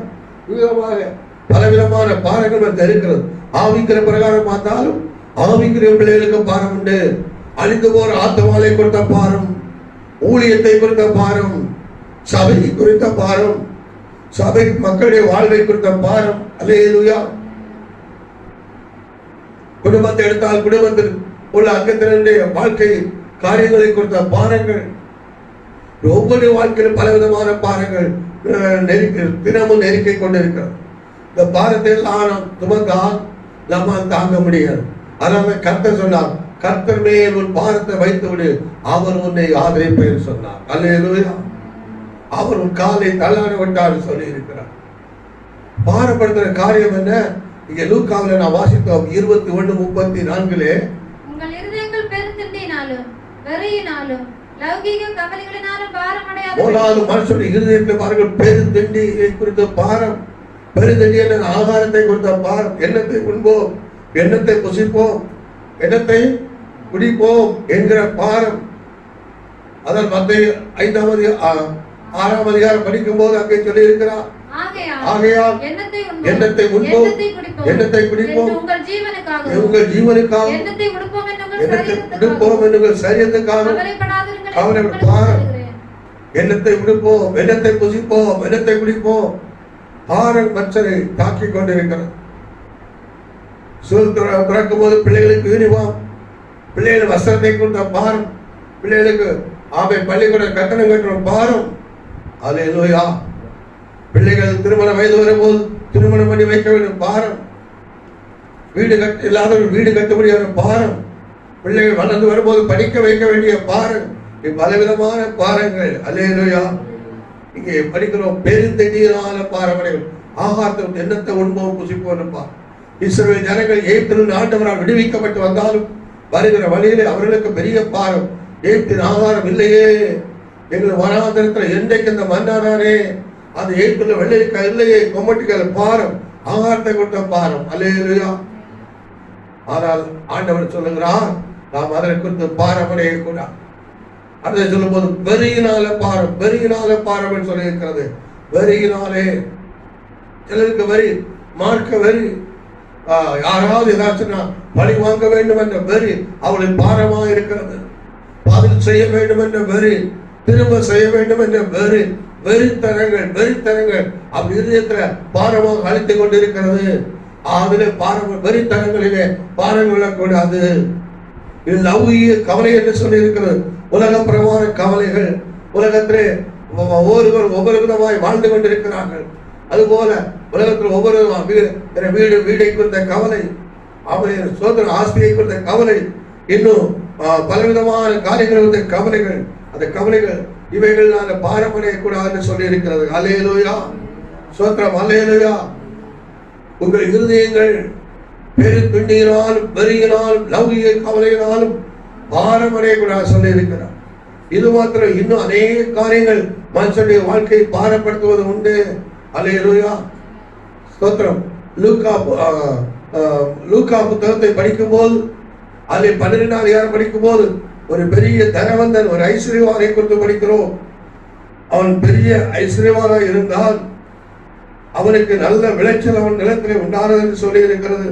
பலவிதமான பாரங்கள் இருக்கிறது. ஆவிக்கிற பிரகாரம் பார்த்தாலும் ஆவிக்கிற பிள்ளைகளுக்கு பாரம் உண்டு. அழிந்து போற ஆத்மாவை குறித்த பாரம், ஊழியத்தை குறித்த பாரம், சபை குறித்த பாரம், சபை மக்களுடைய வாழ்வை குறித்த பாரம். அல்லேலூயா. குடும்பத்தை எடுத்தால் குடும்பத்தில் உள்ள அங்கத்தினருடைய வாழ்க்கை காரியங்களை குறித்த பாரங்கள், ஒவ்வொரு வாழ்க்கையிலும் பலவிதமான பாரங்கள் தினமும் நெருக்கி கொண்டிருக்கிறது. இந்த பாரத்தை எல்லாம் சுமந்தால் நம்ம தாங்க முடியாது. அதனால கர்த்தர் சொன்னார், கர்த்தர் மேல் உன் பாரத்தை வைத்து விடு, அவர் உன்னை ஆதரிப்பேன் சொன்னார். அல்லேலூயா. அவர் உன் காலை தள்ளாட விட்டார் சொல்லி இருக்கிறார். பாரப்படுத்துற காரியம் என்ன? இங்க லூக்காவில நான் வாசித்தோம் 21:34. உங்கள் இருதயங்கள் பெருந்திண்டினாலும் வெறியினாலும் லௌகிக கவலைகளினாலும் பாரமடையாத. முதலாவது மனுஷனுடைய இருதயத்தை பாருங்கள், பெருந்திண்டியை குறித்த பாரம். பெருந்திண்டி என்ற ஆகாரத்தை குறித்த பாரம். எண்ணத்தை உண்போம், எண்ணத்தை புசிப்போம், எண்ணத்தை குடிப்போம் என்கிற பாரம். அதான் மத்தேயு 6ஆம் அதிகாரம் படிக்கும் போது அங்கே சொல்லி இருக்கிறார். ஆகையால் எண்ணத்தை உண்போம், எண்ணத்தை குடிப்போம், உங்கள் ஜீவனுக்காக, எண்ணத்தை உடுப்போம் என்னுங்கள் சரீரத்துக்காக கவலைப்படாதீர்கள். எண்ணத்தை உடுப்போம், எண்ணத்தை புசிப்போம், எண்ணத்தை குடிப்போம். பாரம் மற்றரை தாக்கிக் கொண்டிருக்கிறது. பிறக்கும் போது பிள்ளைகளுக்கு யூனிஃபார்ம், பிள்ளைகள் வஸ்திரத்தை கொடுத்த பாரம், பிள்ளைகளுக்கு பள்ளிக்கூட கட்டணம் கட்டுற பாரம். அல்லேலூயா. பிள்ளைகள் திருமண வயது வரும்போது திருமணம் பண்ணி வைக்க வேண்டும் பாரம், வீடு இல்லாதவர்கள் வீடு கட்ட முடியாத பாரம், பிள்ளைகள் வளர்ந்து வரும்போது படிக்க வைக்க வேண்டிய பாரம், பலவிதமான பாரங்கள். அல்லேலூயா. இங்கே படிக்கிறோம், பெருந்தெடியான பாரமடைகள். ஆகாரத்தின் எண்ணத்தை உண்போம் புசிப்போம். இஸ்ரவேல் ஜனங்கள் எகிப்திலிருந்து ஆண்டவரால் விடுவிக்கப்பட்டு வந்தாலும் வருகிற வழியிலே அவர்களுக்கு பெரிய பாரம். எகிப்தின் ஆகாரம் இல்லையே, எங்கள் வனாந்திரத்தில் என்றைக்கு இந்த மன்னாரே அந்த எகிப்துல வெள்ளைக்காய் இல்லையே, கொம்மட்டிக்கால பாரம், ஆகாரத்தை கொடுத்த பாரம். அல்லேலூயா. ஆனால் ஆண்டவர் சொல்லுகிறார், நாம் அதனை குறித்து பாரமடைய கூடாது. அதை சொல்லும் போது வெறியினால பாரம் சொல்லி இருக்கிறது. வெறியினாலே, சிலருக்கு வெறி, மார்க்க வெறி, யாராவது ஏதாச்சும் பழி வாங்க வேண்டும் என்ற வெறி அவளின் பாரமாக இருக்கிறது. பதில் செய்ய வேண்டும் என்ற வெறி, திரும்ப செய்ய வேண்டும் என்ற வெறித்தனங்கள் அப்படி இதயத்துல பாரமாக அழித்துக் கொண்டிருக்கிறது. அதிலே வெறித்தனங்களிலே பாரம் கொள்ளக்கூடாது. இது லௌகிக கவலை என்று சொல்லி இருக்கிறது. உலகப்பிரமான கவலைகள். உலகத்திலே ஒவ்வொரு விதமாய் வாழ்ந்து கொண்டிருக்கிறார்கள். அதுபோல உலகத்தில் ஒவ்வொரு வீடை குறித்த கவலை, அவருடைய சோதர ஆஸ்தியை குறித்த கவலை, இன்னும் பலவிதமான காரியங்கள் குறித்த கவலைகள். அந்த கவலைகள் இவைகள் பாரமடைய கூடாதுன்னு சொல்லி இருக்கிறது. அல்லேலூயா, சோத்திரம், அல்லேலூயா. உங்கள் இருதயங்கள் பெருந்துண்டியினாலும் வெறியினாலும் லௌகிக கவலையினாலும் பாரமடைய கூடாது சொல்லி இருக்கிறார். இது மாத்திரம் இன்னும் அநேக காரியங்கள் மனுஷனுடைய வாழ்க்கையை பாரப்படுத்துவது உண்டு. அல்லேலூயா, ஸ்தோத்திரம். லூக்கா புத்தகத்தை படிக்கும் போது, அதில் 12ஆம் அதிகாரம் படிக்கும் போது, ஒரு பெரிய தனவந்தன், ஒரு ஐஸ்வர்யவானை குறித்து படிக்கிறோம். அவன் பெரிய ஐஸ்வர்யவானாக இருந்தால் அவனுக்கு நல்ல விளைச்சல் அவன் நிலத்திலே உண்டானது என்று சொல்லி இருக்கிறது.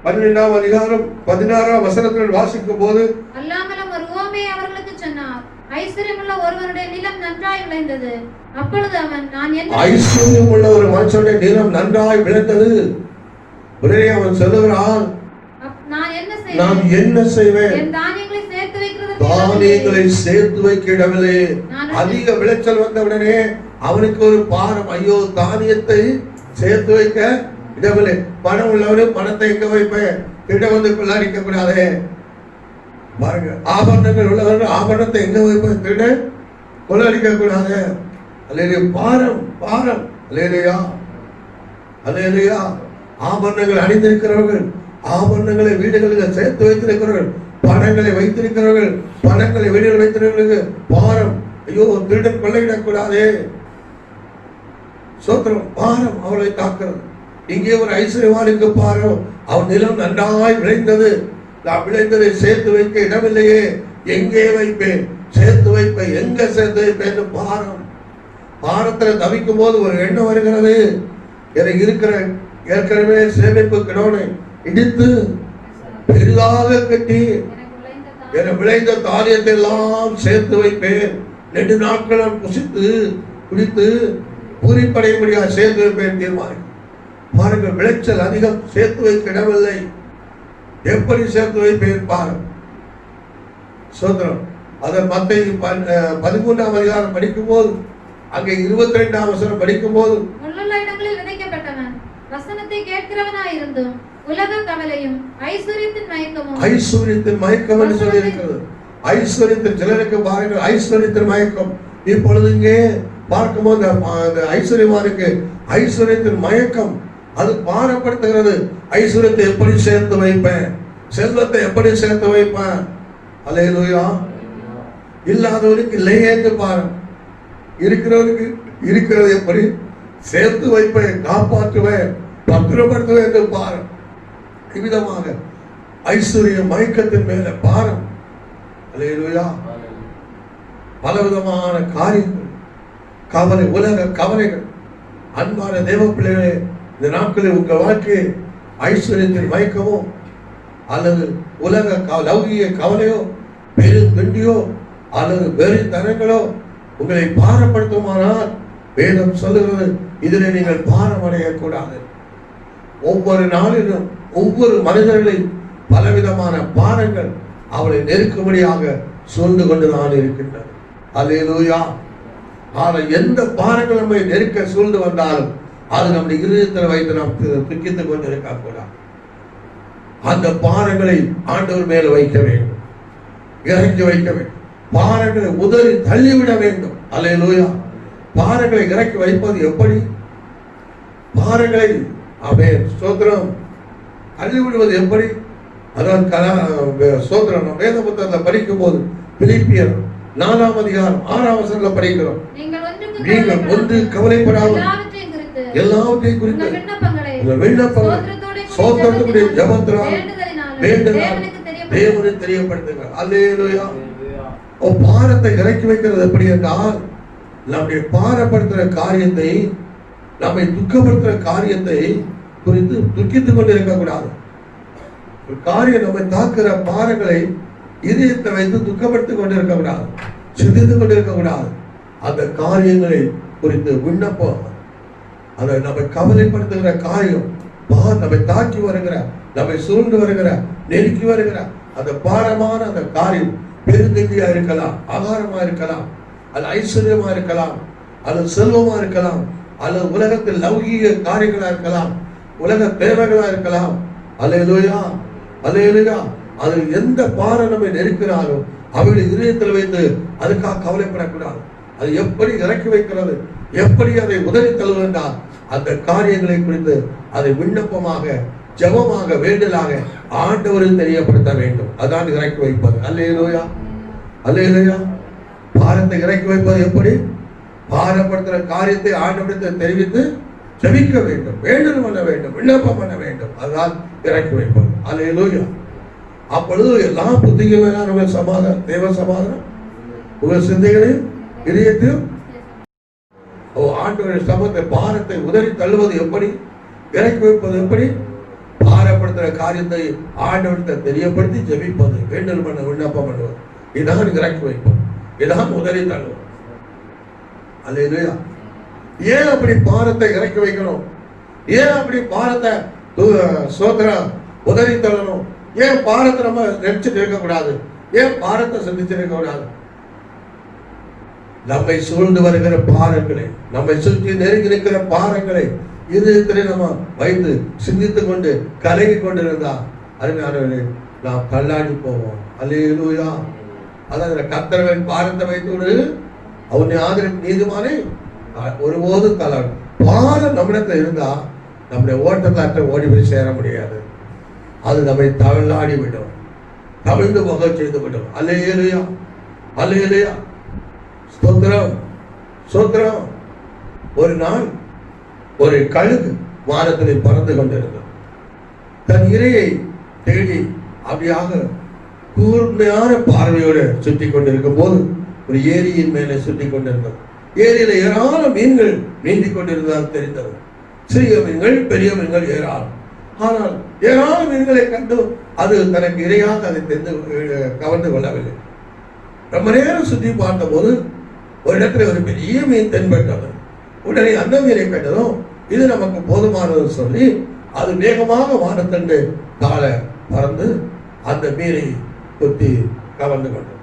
12ஆம் அதிகாரம் 16ஆம் வசனத்தில் வாசிக்கும் போது, அல்லாமலும் ஒரு உவமையை அவர்களுக்கு சொன்னார். ஐஸ்வர்யமுள்ள ஒருவனுடைய நிலம் நன்றாய் விளைந்தது. அப்பொழுது அவன், நான் என்ன ஐஸ்வர்யமுள்ள ஒரு மனுஷனுடைய நிலம் நன்றாய் விளைந்தது. உடனே அவன் சொல்லுகிறான், நான் என்ன செய்வேன்? என் தானியங்களை சேர்த்து வைக்க இடவில்லை. அதிக விளைச்சல் வந்தவுடனே அவனுக்கு ஒரு பாரம், ஐயோ தானியத்தை சேர்த்து வைக்க இடவில்லை. பணம் உள்ளவனு பணத்தை எங்க வைப்பேன்? கிட்ட வந்து கொள்ளாடிக்க கூடாதே. பாருங்க, ஆபரணங்கள் உள்ளவர்கள் ஆபரணத்தை எங்க வைப்பேன்? கிட்ட கொள்ளாடிக்க கூடாது. அல்லேலூயா, பாரம். அல்லேலூயா, அல்லேலூயா. ஆபரணங்கள் அணிந்திருக்கிறவர்கள், ஆபரணங்களை வீடுகளில் சேர்த்து வைத்திருக்கிறவர்கள், பணங்களை வைத்திருக்கிறவர்கள், பணங்களை வீடுகளில் வைத்திருக்கிறவர்களுக்கு பாரம். ஐயோ, திருடன் கொள்ளையிடக்கூடாதே. சோத்திரம், பாரம் அவளை தாக்குறது. இங்கே ஒரு ஐஸ்வர்யவானுக்கு பாரம், அவன் நிலம் நன்றாய் விளைந்தது. நான் விளைந்ததை சேர்த்து வைக்க இடமில்லையே, எங்கே வைப்பேன்? சேர்த்து வைப்பேன், எங்க சேர்த்து வைப்பேன்? பாரம். பாரத்துல தவிக்கும் போது ஒரு எண்ணம் வருகிறது, எனக்கு இருக்கிற ஏற்கனவே சேமிப்பு கிடோனை இடித்து பெரிதாக கட்டி என விளைந்த தானியத்தை எல்லாம் சேர்த்து வைப்பேன். 2 நாட்கள் புசித்து குடித்து பூரிப்படைய முடியாது சேர்த்து வைப்பேன் தீர்மானம். பாருங்கள், விளைச்சல் அதிகம், சேர்த்து வைக்க இடமில்லை. எப்படி சேர்த்து வைப்பேன் பாருங்கள். சோதரம். அதை மத்தேயு 13ஆம் அதிகாரம் படிக்கும் போது, அங்கே 22ஆம் வசனம் படிக்கும் போது, முள்ளுள்ள இடங்களில் விதைக்கப்பட்டவன் வசனத்தை கேட்கிறவனாயிருந்தும் உலக கவலையும் ஐஸ்வர்யத்தின் மயக்கம் என்று சொல்லி இருக்கிறது. ஐஸ்வர்யத்தின் சிலருக்கு பாருங்கள், ஐஸ்வர்யத்தின் மயக்கம். இப்பொழுது இங்கே பார்க்கும்போது அந்த ஐஸ்வர்யமானுக்கு ஐஸ்வர்யத்தின் மயக்கம் அது பாரப்படுத்துகிறது. ஐஸ்வர்யத்தை எப்படி சேர்த்து வைப்பேன்? செல்வத்தை எப்படி சேர்த்து வைப்பேன்? அல்லேலூயா. இல்லாதவருக்கு இல்லையே என்று பாரு, இருக்கிறவருக்கு இருக்கிறது எப்படி சேர்த்து வைப்பேன், காப்பாற்றுவேன், பத்திரப்படுத்துவேன் என்று பாரு. இவ்விதமாக ஐஸ்வர்ய மயக்கத்தின் மேல பாரம். அல்லேலூயா. பலவிதமான காரியங்கள், கவலை, உலக கவலைகள். அன்பான தேவ பிள்ளைகளே, இந்த நாட்களில் உங்கள் வாழ்க்கை ஐஸ்வர்யத்தின் மயக்கமோ அல்லது உலக லௌகிக கவலையோ பெருந்திண்டியோ அல்லது வெறித்தனங்களோ உங்களை பாரப்படுத்துமானால் வேதம் சொல்லுகிறது, இதில் நீங்கள் பாரம் அடையக்கூடாது. ஒவ்வொரு நாளிலும் ஒவ்வொரு மனிதர்களையும் பலவிதமான பாரங்கள் அவளை நெருக்கும்படியாக சூழ்ந்து கொண்டுதான் இருக்கின்றன. அல்லேலூயா. ஆனால் எந்த பாரங்கள் நம்மை நெருக்க சூழ்ந்து வந்தாலும் அது நம்முடைய இருதயத்தில் வைத்து நாம் துக்கித்துக் கொண்டு இருக்கக்கூடாது. அந்த பாரங்களை ஆண்டவர் மேல் வைக்க வேண்டும், இறக்கி வைக்க வேண்டும். பாரங்களை உதறி தள்ளிவிட வேண்டும். அல்லேலூயா. பாரங்களை இறக்கி வைப்பது எப்படி? பாரங்களை ஸ்தோத்திரம் தள்ளிவிடுவது எப்படி? அதான் ஸ்தோத்திரம் வேத புத்தகத்தில் படிக்கும் போது பிலிப்பியர் 4ஆம் அதிகாரம் 6ஆம் வசனத்தில் படிக்கிறோம். நீங்கள் ஒன்று கவலைப்படாமல் எல்லாவற்றையும் குறித்து உங்கள் விண்ணப்பங்களை சோத்திரத்துடைய ஜெபத்தினால் வேண்டுதல் தேவனை தெரியப்படுத்துங்க. அல்லேலூயா. பாரத்தை இறக்கி வைக்கிறது எப்படி என்றால், நம்முடைய பாரப்படுத்துற காரியத்தை, நம்மை துக்கப்படுத்துற காரியத்தை குறித்து துக்கித்துக் கொண்டு இருக்கக்கூடாது. ஒரு காரியம் நம்மை தாக்குற பாரங்களை இதயத்தை வைத்து துக்கப்படுத்திக் கொண்டு இருக்கக்கூடாது, சிந்தித்துக் கொண்டு இருக்கக்கூடாது. அந்த காரியங்களை குறித்து விண்ணப்பம், அதை நம்மை கவலைப்படுத்துகிற காரியம், நம்மை தாக்கி வருகிற, நம்மை சூழ்ந்து வருகிற, நெருக்கி வருகிற அந்த பாரமான அந்த காரியம் பெருந்தன்மையா இருக்கலாம், ஆகாரமா இருக்கலாம், அது ஐஸ்வர்யமா இருக்கலாம், அது செல்வமா இருக்கலாம், அல்லது உலகத்தில் லௌகீக காரியங்களா இருக்கலாம், உலக தேவைகளா இருக்கலாம். அல்லேலூயா, அல்லேலூயா. அது எந்த பாரம் நம்மை நெருக்கிறாலும் அவருடைய இதயத்தில் வைத்து அதுக்காக கவலைப்படக்கூடாது. அது எப்படி இறக்கி வைக்கிறது, எப்படி அதை உதவி தள்ளுவென்றால் அந்த காரியங்களை குறித்து அதை விண்ணப்பமாக, ஜெபமாக, வேண்டலாக ஆண்டவரில் தெரியப்படுத்த வேண்டும். அதான் இறக்கி வைப்பது. அல்லேலூயா, அல்லேலூயா. பாரத்தை இறக்கி வைப்பது எப்படி? பாரப்படுத்துகிற காரியத்தை ஆண்டவரிடத்தில் தெரிவித்து ஜெபிக்க வேண்டும், வேண்டல் பண்ண வேண்டும், விண்ணப்பம் பண்ண வேண்டும். அதுதான் இறக்கி வைப்பது. அல்லேலூயா. அப்பொழுது எல்லா புத்திக்கும் மேலான சமாதானம், தேவ சமாதானம் உங்கள் சிந்தைகளையும் இதயத்தையும் ஆண்டவருடைய சமூகத்தை பாரத்தை உதறி தள்ளுவது எப்படி, இறக்கி வைப்பது எப்படி? பாரப்படுத்துகிற காரியத்தை ஆண்டவரத்தை தெரியப்படுத்தி ஜெபிப்பது, வேண்டல் பண்ண, விண்ணப்பம் பண்ணுவது. இதான் இறக்கி வைப்பது, இதான் உதறி தள்ளுவது. அல்லேலூயா. ஏன் அப்படி பாரத்தை இறக்கி வைக்கணும்? ஏன் அப்படி பாரத்தை சோதரம் உதறி தள்ளணும்? ஏன் பாரத்தை நம்ம நினைச்சுட்டு இருக்கக்கூடாது? ஏன் பாரத்தை சந்திச்சு இருக்க கூடாது? நம்மை சூழ்ந்து வருகிற பாரங்களை, நம்மை சுற்றி நெருங்கி நிற்கிற பாரங்களை இதயத்திலே நம்ம வைத்து சிந்தித்துக் கொண்டு கலங்கி கொண்டிருந்தா அருமையானவர்களே, நாம் தள்ளாடி போவோம். அல்லேலூயா. அதாவது கர்த்தரின் பாரத்தை வைத்து அவனை ஆதரிக்கும் நீதிமானே ஒருபோது தள்ளாடும். பாரம் நம்மிடத்தில் இருந்தா நம்முடைய ஓட்டத்தாற்ற ஓடி போய் சேர முடியாது. அது நம்மை தள்ளாடி விடும், தவிழ்ந்து போக செய்து விடும். அல்லேலூயா, அல்லேலூயா. ஸ்தோத்திரம், ஸ்தோத்திரம். ஒரு நாள் ஒரு கழுகு வானத்தில் பறந்து கொண்டிருந்தது. தன் இரையை தேடி அப்படியாக கூர்மையான பார்வையோடு சுற்றி கொண்டிருக்கும் போது ஒரு ஏரியின் மேலே சுற்றி கொண்டிருந்தது. ஏரியில ஏராளம் மீன்கள் நீந்தி கொண்டிருந்தால் தெரிந்தது. சிறிய மீன்கள், பெரிய மீன்கள் ஏராளம். ஆனால் ஏராளம் மீன்களை கண்டு அது தனக்கு இரையாக அதை கவர்ந்து கொள்ளவில்லை. ரொம்ப நேரம் சுற்றி பார்த்த போது ஒரு இடத்துல ஒரு பெரிய மீன் தென்பட்டது. உடனே அந்த மீனை கண்டதும் இது நமக்கு போதுமானது சொல்லி அது வேகமாக வானத்தண்டு கால பறந்து அந்த மீனை கொத்தி கவர்ந்து கொண்டது.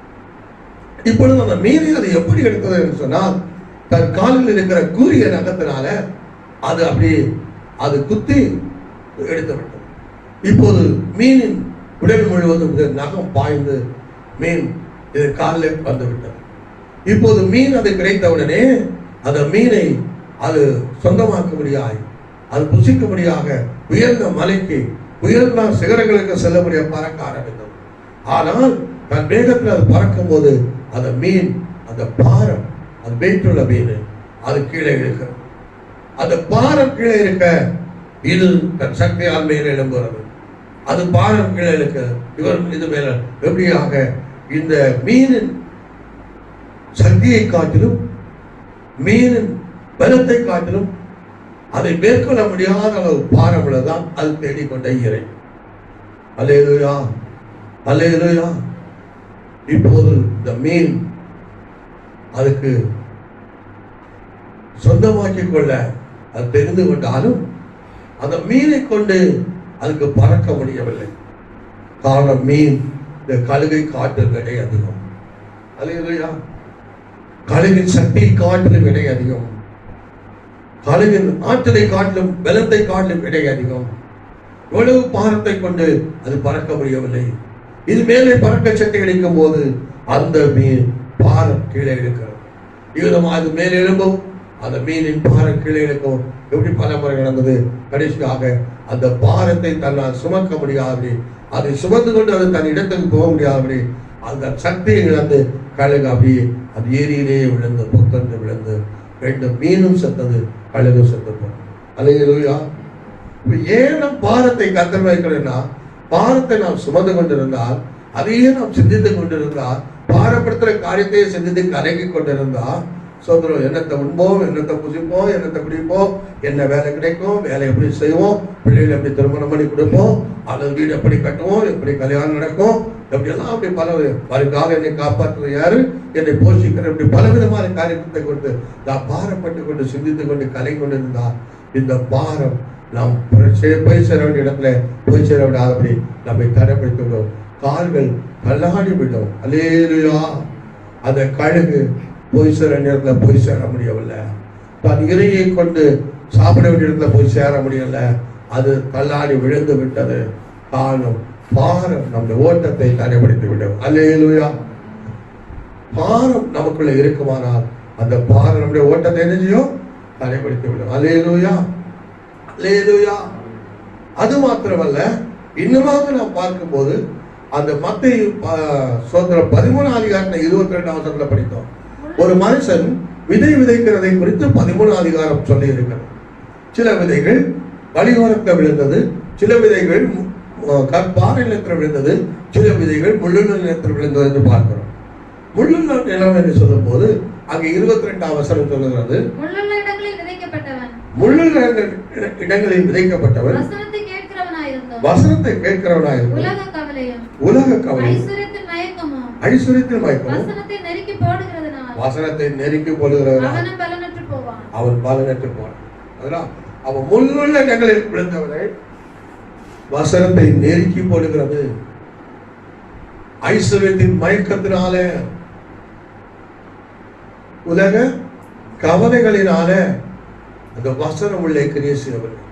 இப்பொழுது அந்த மீனை அது எப்படி எடுத்தது என்று சொன்னால், தன் காலில் இருக்கிற கூரிய நகத்தினால அது அப்படி அது குத்தி எடுத்து விட்டது. இப்போது மீனின் உடல் முழுவதும் நகம் பாய்ந்து மீன் இது காலில் வந்து விட்டது. இப்போது மீன் அது கிடைத்தவுடனே அந்த மீனை அது சொந்தமாக்கும்படியாக, அது புசிக்கும்படியாக உயர்ந்த மலைக்கு, உயர்ந்த சிகரங்களுக்கு செல்லக்கூடிய பறக்க ஆரம்பித்தது. ஆனால் தன் வேகத்தில் அது பறக்கும் போது அந்த மீன், அந்த பாரம், அது வெயிட்டுள்ள மீன் அது கீழே இழுக்கிறது. அந்த பாரம் கீழே இருக்க இது தன் சக்தியால் மேலே எழும்புகிறது. அது பாரம் கீழே இழுக்க இவர் இது மேல எப்படியாக இந்த மீனின் சக்தியை காட்டிலும், மீனின் பலத்தை காட்டிலும் அதை மேற்கொள்ள முடியாத அளவு பாரம் உள்ளதான் அது தேடிக்கொண்ட இறை. அல்லேலூயா, அல்லேலூயா. இப்போது இந்த மீன் அதுக்கு சொந்தமாக்கிக் கொள்ள அது தெரிந்து கொண்டாலும் அந்த மீனை கொண்டு அதுக்கு பறக்க முடியவில்லை. காரணம் மீன் இந்த கழுகை காட்டிலும் விடை அதிகம். அல்லேலூயா. கழுகின் சக்தியை காட்டிலும் விடை அதிகம், கழுகின் ஆற்றலை காட்டிலும் பலத்தை காட்டிலும் விடை அதிகம். எவ்வளவு பாரத்தை கொண்டு அது பறக்க முடியவில்லை. இது மேலே பறக்க சக்தி கிடைக்கும் போது அந்த மீன் பாரம் கீழே இருக்கிறது. இவ்விதமாக அது மேலே எழும்பும், அந்த மீனின் பாரம் கீழே இருக்கும். எப்படி பல முறை நடந்தது. கடைசியாக அந்த பாரத்தை தன்னால் சுமக்க முடியாதபடி, அதை சுமந்து கொண்டு அது தன் இடத்துக்கு போக முடியாதபடி அந்த சக்தியை இழந்து கழுகு அப்படியே அது ஏரியிலேயே விழுந்து புத்தந்து விழுந்து ரெண்டு மீனும் செத்தது, கழுகு செத்து போனது. அல்லேலூயா. ஏன் பாரத்தை கத்தர் வைக்கிறேன்னா பாரத்தை நாம் சுமந்து கொண்டிருந்தால், அதையே நாம் சிந்தித்துக் கொண்டிருந்தால், பாரப்படுத்துற காரியத்தையே சிந்தித்து கலங்கி கொண்டிருந்தால், சோதரம் என்னத்தை உண்போம், என்னத்தை புசிப்போம், என்னத்தை குடிப்போம், என்ன வேலை கிடைக்கும், வேலை எப்படி செய்வோம், பிள்ளைகளை எப்படி திருமணம் பண்ணி கொடுப்போம், அல்லது வீடு எப்படி கட்டுவோம், எப்படி கல்யாணம் நடக்கும், எப்படியெல்லாம் அப்படி பல வருங்கால என்னை காப்பாற்றுவது யாரு, என்னை போஷிக்கிற, இப்படி பலவிதமான காரியத்தை கொண்டு நான் பாரப்பட்டு கொண்டு சிந்தித்துக் கொண்டு கலை கொண்டிருந்தால், இந்த பாரம் நாம் போய் சேர வேண்டிய இடத்துல போய் சேர விடாதபடி நம்மை தடைப்படுத்தி விடும். கால்கள் தள்ளாடி விடும். அல்லேலூயா. அந்த கழுகு போய் சேர வேண்டிய இடத்துல போய் சேர முடியவில்லை. தன் இறையை கொண்டு சாப்பிட வேண்டிய இடத்துல போய் சேர முடியல. அது தள்ளாடி விழுந்து விட்டது. காரணம் பாரம் நம்முடைய ஓட்டத்தை தடைப்படுத்தி விடும். அல்லேலூயா. பாரம் நமக்குள்ள இருக்குமானால் அந்த பாரம் நம்முடைய ஓட்டத்தை என்ன செய்யும்? தடைப்படுத்தி விடும். அல்லேலூயா. அல்லேலூயா. அது மாத்திரமல்ல, இன்னுமாக நாம் பார்க்கும்போது அந்த மத்தேயு 13 அதிகாரத்தை 22 படித்தோம். ஒரு மனுஷன் விதை விதைக்கிறதை குறித்து 13 அதிகாரம் சொல்லி இருக்கிறது. சில விதைகள் வழியோரத்தில் விழுந்தது, சில விதைகள் கற்பாறை நிலத்தில் விழுந்தது, சில விதைகள் முள்ளுள்ள நிலத்தில் விழுந்தது என்று பார்க்கிறோம். முள்ளுள்ள நிலம் என்று சொல்லும் போது அங்கே 22 வசனம் சொல்லுகிறது, முள்ளுள்ள இடங்களில் விதைக்கப்பட்டவன் வசனத்தை கேட்கிறவனாயிருந்தும் உலக கவலை ஐஸ்வரியத்தின் மயக்கமும் வசனத்தை நெருக்கி போடுகிறவன் அவன் பலனற்று போனான். அதனால் அவன் முள்ளுள்ள இடங்களில் விழுந்தவனை வசனத்தை நெருக்கி போடுகிறது. ஐஸ்வரியத்தின் மயக்கத்தினாலே, உலக கவலைகளினால அந்த வசனம் உள்ளே கிரியை செய்யவில்லை.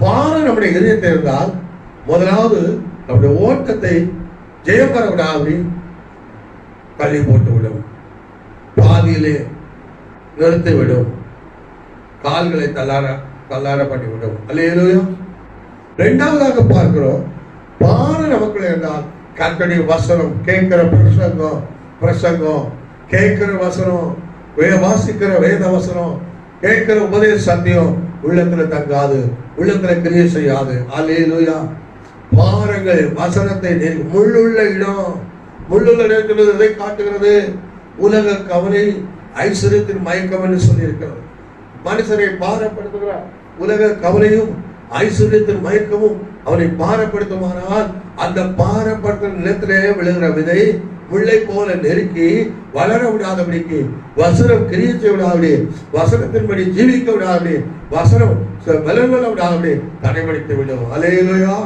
பாரம் நம்முடைய இதயத்தில் இருந்தால் முதலாவது நம்முடைய ஓட்டத்தை ஜெயம் பெற விடாது தள்ளி போட்டு விடும், பாதியிலே நிறுத்திவிடும், கால்களை தள்ளாட பண்ணிவிடும். அல்லேலூயா. இரண்டாவதாக பார்க்கிறோம், பாரம் நமக்குள்ள இருந்தால் கர்த்தருடைய வசனம் கேட்கிற பிரசங்கம் கேட்கிற வசனம், வாசிக்கிற வேத வசனம், கேட்கிற உபதேச சத்தியம் உள்ளத்துல தங்காது, உள்ளத்துல கிரியை செய்யாது. அல்லேலூயா. பாருங்கள், வசனத்தை முள்ளுள்ள இடம், முள்ளுள்ள இடத்தில் இதை காட்டுகிறது. உலக கவலை ஐஸ்வரியத்தின் மயக்கம் என்று சொல்லி இருக்கிறது. மனுஷனை பாரப்படுத்துகிற உலக கவலையும் ஐஸ்வரியத்தின் மயக்கமும் அவனை பாரப்படுத்துமானால் அந்த பாரப்படுத்துகிற நிலத்திலே விழுகிற விதை முள்ளை போல நெருக்கி வளர விடாதபடிக்கு, வசனம் கிரியை செய்ய விடாதபடி, வசனத்தின்படி ஜீவிக்க விடாதபடி, வசனம் பலன் கொள்ள விடாதபடி தடைபடுத்தி விடும். அல்லேலூயா.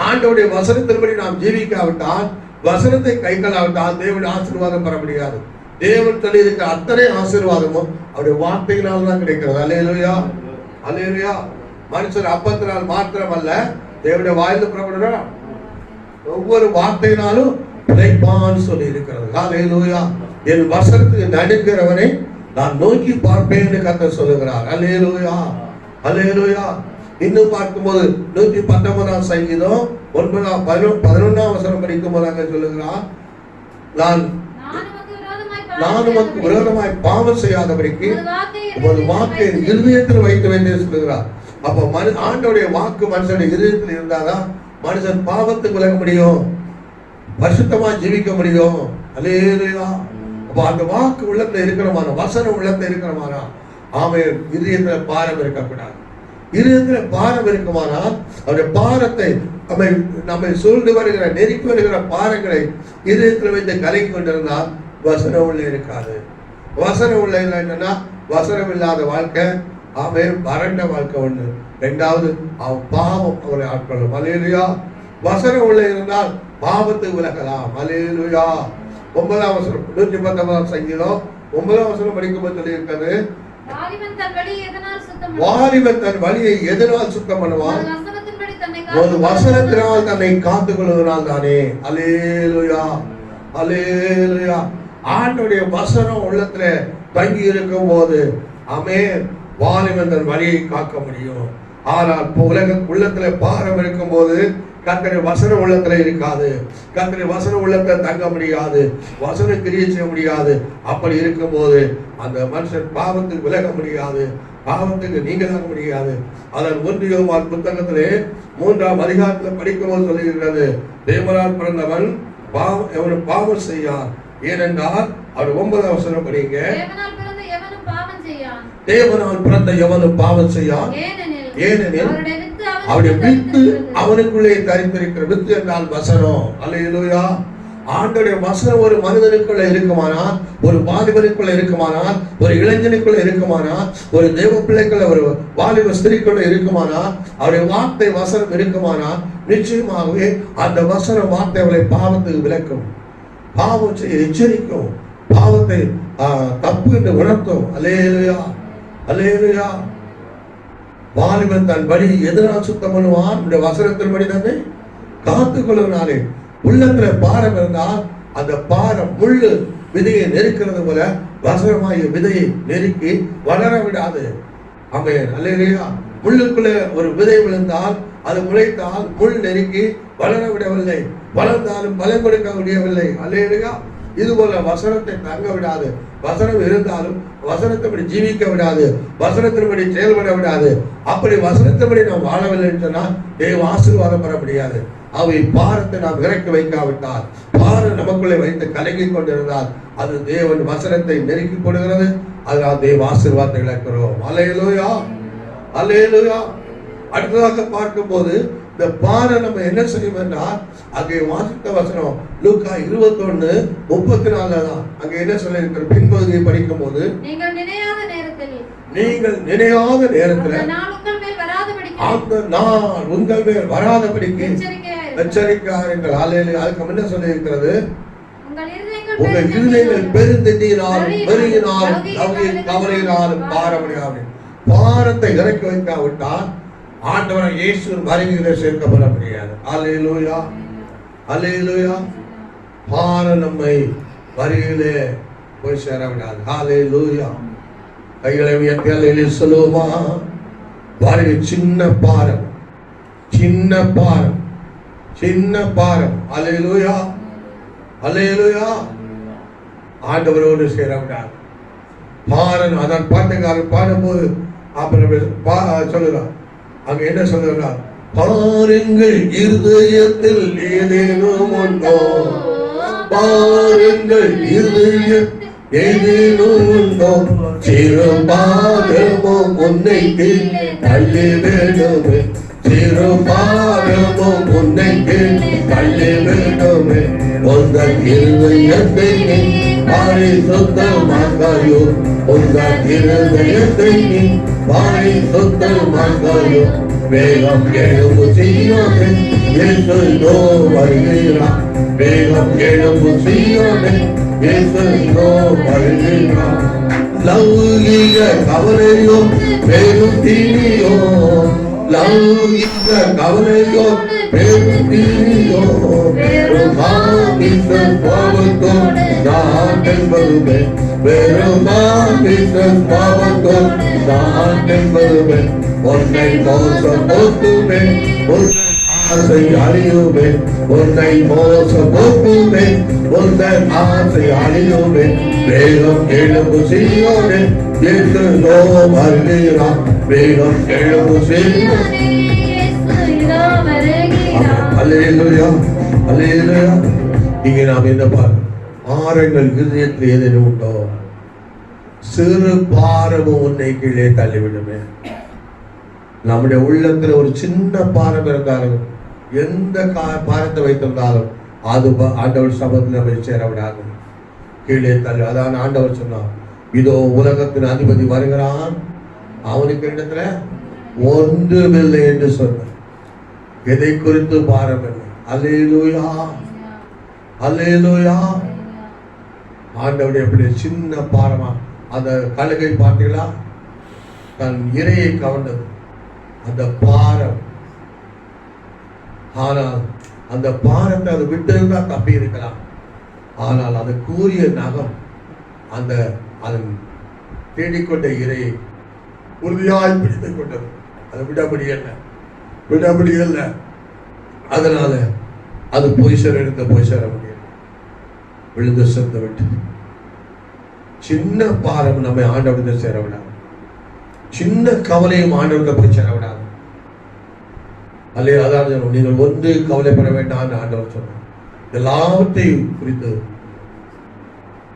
ஆண்டவருடைய வசனத்தின்படி நாம் ஜீவிக்காவிட்டால், வசனத்தை கை கொள்ளாவிட்டால் தேவனுடைய ஆசீர்வாதம் பெற முடியாது. தேவன் சொல்லி இருக்கிற அத்தனை ஆசீர்வாதமும் அவருடைய வார்த்தைகளால் தான் கிடைக்கிறது. அல்லேலூயா. அல்லேலூயா. மனுஷன் அப்பத்தினால் மாத்திரம் அல்ல, தேவனுடைய வாயிலிருந்து புறப்படுகிற ஒவ்வொரு வார்த்தையினாலும் பிழைப்பான்னு சொல்லி இருக்கிறது. அல்லேலூயா. என் வசனத்துக்கு நடுக்கிறவனை நான் நோக்கி பார்ப்பேன் என்று கர்த்தர் சொல்லுகிறார். அல்லேலூயா. அல்லேலூயா. இன்னும் பார்க்கும்போது 119 சங்கீதம் 11 வசனம் படிக்கும் போது அங்க சொல்லுகிறார், நான் உமக்கு விரோதமாய் பாவம் செய்யாதபடிக்கு உமது வாக்கை இருதயத்தில் வைத்து வைத்து சொல்லுகிறார். அப்ப ஆண்டவருடைய வாக்கு மனுஷனுடைய இருதயத்தில் இருந்தாதான் மனுஷன் பாவத்துக்கு விலக முடியும், பரிசுத்தமா ஜீவிக்க முடியும். அல்லேலூயா. அப்ப அந்த வாக்கு உள்ளத்துல இருக்கிறமான, வசனம் உள்ளத்துல இருக்கிறமானா ஆமென். இதயத்துல பாரம் இருக்கக்கூடாது. இதயத்துல பாரம் இருக்குமானால் அவருடைய பாரத்தை நம்மை சூழ்ந்து வருகிற நெருக்கி வருகிற பாரங்களை இதயத்தில் வைத்து கலக்கி கொண்டிருந்தால் வசனம் உள்ள இருக்காது. வசனம் உள்ள என்னன்னா வசனம் இல்லாத வாழ்க்கை, ஆமென், வறண்ட வாழ்க்கை ஒண்ணு. இரண்டாவது அவன் பாவம் அவரை ஆட்கொள்ளும். அல்லேலூயா. வசனம் உள்ள இருந்தால் பாவத்துக்கு விலகலாம். அல்லேலூயா. 9 வசனம் 119 சங்கீதம் 9 வசனம் படிக்கும்போது சொல்லி இருக்கிறது, வாலிபன் தன் வழியை எதனால் சுத்தம் பண்ணுவான்? ஒரு வசனத்தினால் தன்னை காத்துக் கொள்வதனால் தானே. அல்லேலூயா. அல்லேலூயா. ஆண்டவருடைய வசனம் உள்ளத்துல தங்கி இருக்கும் போது ஆமென், வாலிபன் தன் வழியை காக்க முடியும். ஆனால் உள்ளத்துல பாரம் இருக்கும் போது கர்த்தருடைய வசனம் உள்ளத்துல இருக்காது, கர்த்தருடைய வசனம் உள்ளத்துல தங்க முடியாது, வசனம் கிரியை செய்ய முடியாது. அப்படி இருக்கும் போது அந்த மனுஷன் பாவத்துக்கு விலக முடியாது. பாவத்துக்கு நீங்களாக முடியாது. அதன் 1 யோவான் புத்தகத்திலே 3ஆம் அதிகாரத்தில் படிக்கும்போது சொல்லுகிறது, தேவனால் பிறந்தவன் பாவம் செய்யான். ஏனென்றால் அவர் 9ஆம் வசனம் படிங்க. தேவனால் பிறந்த எவனும் பாவம் செய்யான். ஏனெனில் அவருடைய வித்து அவனுக்குள்ளே தரித்திருக்கிற. வித்து என்றால் வசனம். அல்லேலூயா. ஆண்டவருடைய வசனம் ஒரு மனிதனுக்குள்ள இருக்குமானால், ஒரு வாலிபனுக்குள்ள இருக்குமானால், ஒரு இளைஞனுக்குள்ள இருக்குமானால், ஒரு தேவ பிள்ளைக்குள்ள, ஒரு வாலிப ஸ்திரீக்குள்ள இருக்குமானால், அவருடைய வார்த்தை வசனம் இருக்குமானால், நிச்சயமாகவே அந்த வசன வார்த்தை அவளை பாவத்துக்கு விளக்கும், பாவம் செய்ய எச்சரிக்கும், பாவத்தை தப்பு என்று உணர்த்தும். அல்லேலூயா, அல்லேலூயா. வாலிபன் தன் வழி எதனால் சுத்தம் பண்ணுவான்? இந்த வசனத்தின் படி தன்னை காத்துக் கொள்வனாலே. உள்ளத்துல பாரம் இருந்தால் அந்த பாரம் முள்ளு விதையை நெருக்கிறது போல வசனமாகிய விதையை நெருக்கி வளர விடாது. ஆமென், அல்லேலூயா. முள்ளுக்குள்ள ஒரு விதை விழுந்தால் அது முளைத்தால் முள் நெருக்கி வளர விடவில்லை, வளர்ந்தாலும் பலம் கொடுக்க முடியவில்லை. அல்லேலூயா. இது போல வசனத்தை தங்க விடாது. வசனம் இருந்தாலும் வசனத்தின்படி ஜீவிக்க விடாது, வசனத்தின்படி செயல்பட விடாது. அப்படி வசனத்தின்படி நாம் வாழவில்லை சொன்னால் தேவ ஆசீர்வாதம் பெற முடியாது. அவை பாரத்தை நாம் இறக்கி வைக்காவிட்டால், பாரம் நமக்குள்ளே வைத்து கலங்கி கொண்டிருந்தால் அது தேவன் வசனத்தை நெருக்கி கொடுக்கிறது. அதனால் தேவ ஆசீர்வாதத்தை இழக்கிறோம். அல்லேலூயா, அல்லேலூயா. அடுத்ததாக பார்க்கும் போது இந்த பாரம் நம்ம என்ன செய்யும் என்றால், அங்கே வாசித்த வசனம் லூக்கா 21:34 தான். அங்கே என்ன சொல்லி இருக்கிற பின்பகுதியை படிக்கும் போது, நீங்கள் நினையாத நேரத்தில் அந்த நாள் உங்கள் மேல் வராதபடிக்கு எச்சரிக்கையாயிருங்கள். அதுக்கு என்ன சொல்லி இருக்கிறது? உங்கள் இருதயங்கள் பெருந்தீனாலும் பெருகினாலும் கவலையினாலும் பாரமடையாது. பாரத்தை இறக்கி வைக்காவிட்டால் ஆண்டவரை இயேசுவின் வருகையிலே சேர்க்கப்பட முடியாது. அல்லேலூயா, அல்லேலூயா. பாரம் நம்மை வருகையிலே போய் சேர விடாது. அல்லேலூயா. கைகளை உயர்த்தி அல்லேலூயா சொல்லுவோமா? வருகை சின்ன பாரம், சின்ன பாரம், சின்ன பாரம். அல்லேலூயா, அல்லேலூயா. ஆண்டவரோடு சேர விடாது. பாரன் அதன் பாட்டுக்காரன் பாடும்போது அப்புறம் சொல்லுறான். அங்க என்ன சொல்லுறான்? பாருங்கள் இருதயத்தில் ஏதேனும் உண்டோ, பாருங்கள் இருதயத்தில் ஏதேனும் உண்டோ, சிறு பாரமும் உன்னை தள்ளி வேண்டுமே, சிறு பாரமும் உன்னை தள்ளி வேண்டுமே, உங்கள் இருதயத்தை நீ பரிசுத்தமாக்காயோ, உங்கள் இருதயத்தை நீ பரிசுத்தமாக்காயோ, வேகம் எழும்பு சீயோனே இயேசு வருகிறார், வேகம் எழும்பு சீயோனே இயேசு வருகிறார். லௌகிக கவலையோ பெரும் தீனியோ, லௌகிக கவலையோ பெரும் தீனியோ, பெருமாமிச பாவத்தோ நான் என்பதுமே, பெருமாமிச பாவத்தோ நான் என்பதுமே, உன்னை மோசம் போக்குமே, உன்னை ஆசை அழியுமே, உன்னை மோசம் போக்குமே, உன்னை ஆசை அழியுமே, வேகம் எழும்பு சீயோனே இயேசு வருகிறார், வேகம் எழும்பு சீயோனே. அல்லேலூயா, அல்லேலூயா. இங்கே நாம் என்ன பார்க்கிறோம்? பாரங்கள் இருதயத்தில் ஏதேனும் உண்டோ, சிறு பாரமும் உன்னை கீழே தள்ளிவிடுமே. நம்முடைய உள்ளத்துல ஒரு சின்ன பாரம் இருந்தாலும், எந்த பாரத்தை வைத்திருந்தாலும் அது ஆண்டவர் சபத்தில் நம்ம சேர விடாது, கீழே தள்ளி. அதான் ஆண்டவர் சொன்னார், இதோ உலகத்தின் அதிபதி வருகிறான், அவனுக்கு இடத்துல ஒன்றுமில்லை என்று சொன்னார். எதை குறித்து பாரம் இல்லை. அல்லேலூயா, அல்லேலூயா. ஆண்டவருடைய எப்படி சின்ன பாரமா அந்த கழுகை பார்த்தீங்களா? தன் இரையை கவர்ந்தது அந்த பாரம். ஆனால் அந்த பாரத்தை அது விட்டு இருந்தா தப்பி இருக்கலாம். ஆனால் அது கூறிய நகம் அந்த அதன் தேடிக்கொண்ட இரையை உறுதியாய் பிடித்துக் கொண்டது. அதை விட முடியல, விட முடியல. அதனால அது போய் சேர முடியல, விழுந்து செத்து விட்டு. சின்ன பாரம் நம்மை ஆண்டவரிடம் சேர விடாது. சின்ன கவலையும் ஆண்டவர்கிட்ட போய் சேரவிடாது. அல்லையா? அதான் நீங்கள் ஒன்று கவலைப்பட வேண்டாம் ஆண்டவர் சொன்னார். எல்லாவற்றையும் குறித்து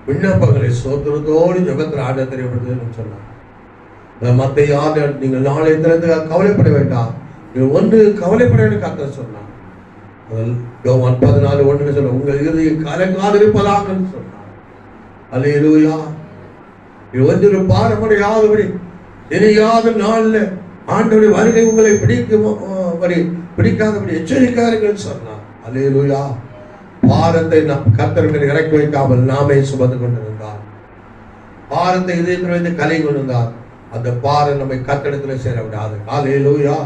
விண்ணப்பங்களை சோதனத்தோடு ஜெபத்தில் ஆண்டவர் தெரியப்படுத்துன்னு சொன்னார். மற்ற யார் நீங்கள் நாளை தினத்துக்காக கவலைப்பட வேண்டாம், நீங்கள் ஒன்று கவலைப்பட வேண்டும் கர்த்தர் சொன்னார். யோவான் 14:1 சொல்ல உங்கள் இருதயம் கலங்காதிருப்பதாக சொன்னார். அல்லேலூயா. ஒன்று பாரம்பரியாதபடி தெரியாத நாள்ல ஆண்டவருடைய வருகை உங்களை பிடிக்காதபடி எச்சரிக்கார்கள் சொன்னார். அல்லேலூயா. பாரத்தை கர்த்தர்கள் இறக்கி வைக்காமல் நாமே சுமந்து கொண்டிருந்தார். பாரத்தை இதயத்தில் வைத்து கலை கொண்டிருந்தார். அந்த பாரம் நம்மை கர்த்தரிடத்தில் சேர விடாது. அல்லேலூயா.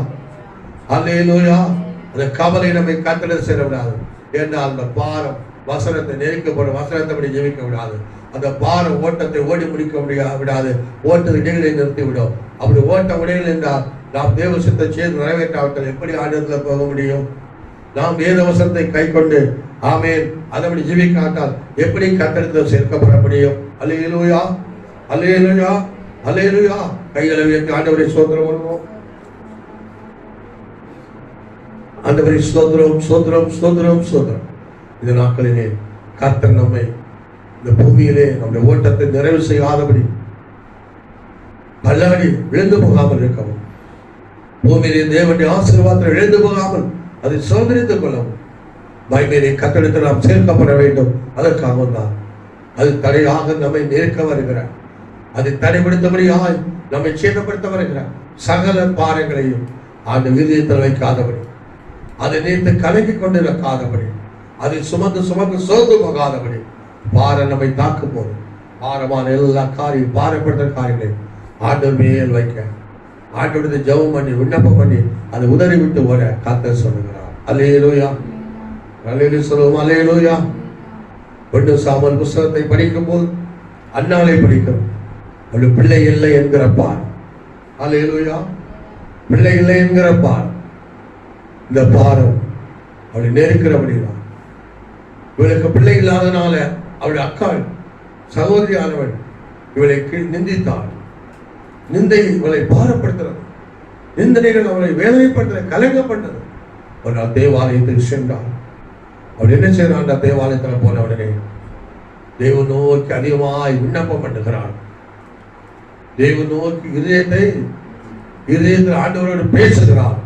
அல்லேலூயா. அந்த கவலை நம்மை கர்த்தரிடத்தில் சேர விடாது. ஏன்னால் அந்த பாரம் வசனத்தை நெருக்கப்படும், வசனத்தை ஜெபிக்க விடாது. அந்த பாரம் ஓட்டத்தை ஓடி முடிக்க விடாது. ஓட்டத்தை இடைகளை நிறுத்தி விடும். அப்படி ஓட்ட உடைகள் என்றால் நாம் தேவ சித்தத்தை செய்து நிறைவேற்றாவிட்டால் எப்படி ஆண்டவரிடத்தில் போக முடியும்? நாம் வேத வசனத்தை கை கொண்டு ஆமென் அதபடி ஜீவிக்காட்டால் எப்படி கர்த்தரிடத்தில் சேர்க்கப்பட முடியும்? அல்லேலூயா. அல்லேலூயா. அல்லேலூயா. கைகளை உயர்த்தி ஆண்டவரை ஸ்தோத்திரம் பண்ணுவோம். ஆண்டவரை ஸ்தோத்திரம், ஸ்தோத்திரம், ஸ்தோத்திரம், ஸ்தோத்திரம். இந்த நாட்களிலே கர்த்தர் நம்மை இந்த பூமியிலே நம்முடைய ஓட்டத்தை நிறைவு செய்யாதபடி பல்லாடி விழுந்து போகாமல் இருக்கவும், பூமியிலே தேவனுடைய ஆசீர்வாதத்தை இழந்து போகாமல் அதை சுதந்திரித்துக் கொள்ளவும் மகிமையிலே கர்த்தரிடத்தில் நாம் சேர்க்கப்பட வேண்டும். அதற்காக தான் அது தடையாக நம்மை நெருக்க வருகிறார். அதை தடைப்படுத்தபடியாய் நம்மை சேதப்படுத்த வருகிறார். சகல பாரங்களையும் அந்த விதியத்தில் வைக்காதபடி, அதை நேர்த்து கலக்கி கொண்டிருக்காதபடி, அதை சுமந்து சுமந்து சோர்ந்து போகாதபடி பாரம் நம்மை தாக்கும் போது பாரமான எல்லா காரியம் பாரப்படுத்த காரியங்களை ஆண்டவர் மேல் வைக்க ஆண்டவரது ஜெபம் பண்ணி விண்ணப்பம் பண்ணி அதை உதறி விட்டு ஓட கர்த்தர் சொல்லுகிறார். அல்லேலூயா. அல்லேலூயா சொல்லுவோம். அல்லேலூயா. 1 சாமுவேல் புத்தகத்தை படிக்கும் போது அன்னாளை படிக்கிறோம். அவளுடைய பிள்ளை இல்லை என்கிற பார். அல்லேலூயா. பிள்ளை இல்லை என்கிற பார். இந்த பாரம் அவளை நெருக்கிறபடிதான். இவளுக்கு பிள்ளை இல்லாதனால அவளுடைய அக்காள் சகோதரியானவள் இவளை நிந்தித்தாள். நிந்தை இவளை பாரப்படுத்துறது, நிந்தனைகள் அவளை வேதனைப்படுத்த கலங்கப்பட்டது. ஒரு நாள் தேவாலயத்துக்கு சென்றாள். அவள் என்ன செய்யறான்? தேவாலயத்தில் போன உடனே தேவ நோக்கி அதிகமாய் விண்ணப்பம் பண்ணுகிறாள். தேவ நோக்கி இதயத்தில் ஆண்டவரோடு பேசுகிறாள்.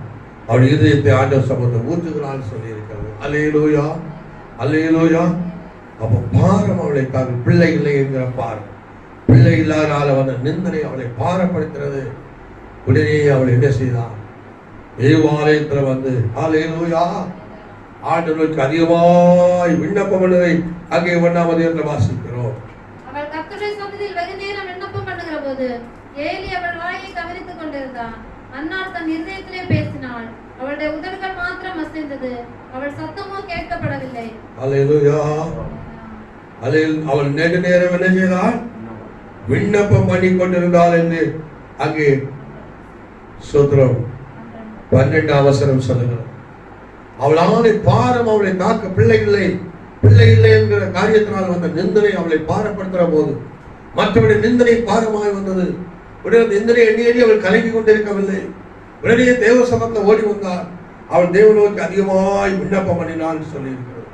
அவள் இதயத்தை ஆண்டவர் சமூகத்தை ஊற்றுகிறாள் சொல்லி இருக்கிறது. அல்லேலூயா. அல்லேலூயா. அப்ப பாரம் அவளை தாங்கள் பிள்ளை இல்லை என்கிற பாரம், பிள்ளை இல்லாதனால வந்த நிந்தனை அவளை பாரப்படுத்துறது. உடனே அவள் என்ன செய்தாள்? தேவாலயத்தில் வந்து அல்லேலூயா ஆண்டவருக்கு அதிகமாய் விண்ணப்பம் பண்ணதை அங்கே 1 வாசிக்கிறோம். அவள் கர்த்தருடைய சந்நிதியில் வெகு நேரம் விண்ணப்பம் பண்ணுகிற போது ஏலி அவள் வாயை கவனித்துக் கொண்டிருந்தான். அன்னாள் தன் இருதயத்திலே பேசினாள். அவளுடைய உதடுகள் மாத்திரம் அசைந்தது, அவள் சத்தமோ கேட்கப்படவில்லை. அல்லேலூயா. அவள் நெடு நேரம் என்ன செய்தாள்? விண்ணப்பம் பண்ணி கொண்டிருந்தாள் என்று அங்கே சூத்திரம் 12 வசனம் சொல்லுகிறார். அவளாலே பாரம் அவளை தாக்க பிள்ளை இல்லை என்கிற காரியத்தினால் வந்த நிந்தனை அவளை பாரப்படுத்துற போது மற்றவருடைய நிந்தனை பாரமாய் வந்தது. உடனே நிந்தனை எண்ணி அவள் கலங்கி கொண்டிருக்கவில்லை. உடனே தேவ சமூகத்தில் ஓடி வந்தாள். அவள் தேவனோக்கு அதிகமாய் விண்ணப்பம் பண்ணினாள் சொல்லி இருக்கிறது.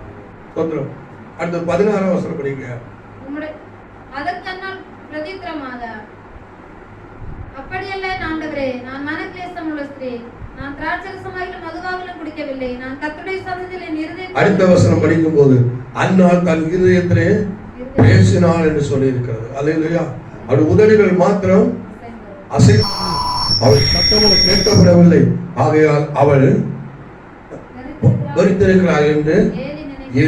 சோத்திரம். அடுத்து 16 வசனம் படிங்க. அதற்கு அன்னாள் பிரதித்திரமாக, அப்படியல்ல ஆண்டவரே, நான் மனக்லேசம் உள்ள ஸ்திரீ, நான் திராட்சரசமாகிலும் மதுவாகிலும் குடிக்கவில்லை, நான் கர்த்தருடைய சந்நிதியில் என் இருதயத்தை. அடுத்த வசனம் படிக்கும் போது அன்னாள் தன் இருதயத்திலே பேசினாள் என்று சொல்லி இருக்கிறது. அல்லேலூயா. அவள் உதடுகள் மாத்திரம் அவள் சத்தமும் கேட்கப்படவில்லை. ஆகையால் அவள் வருத்திருக்கிறாள் என்று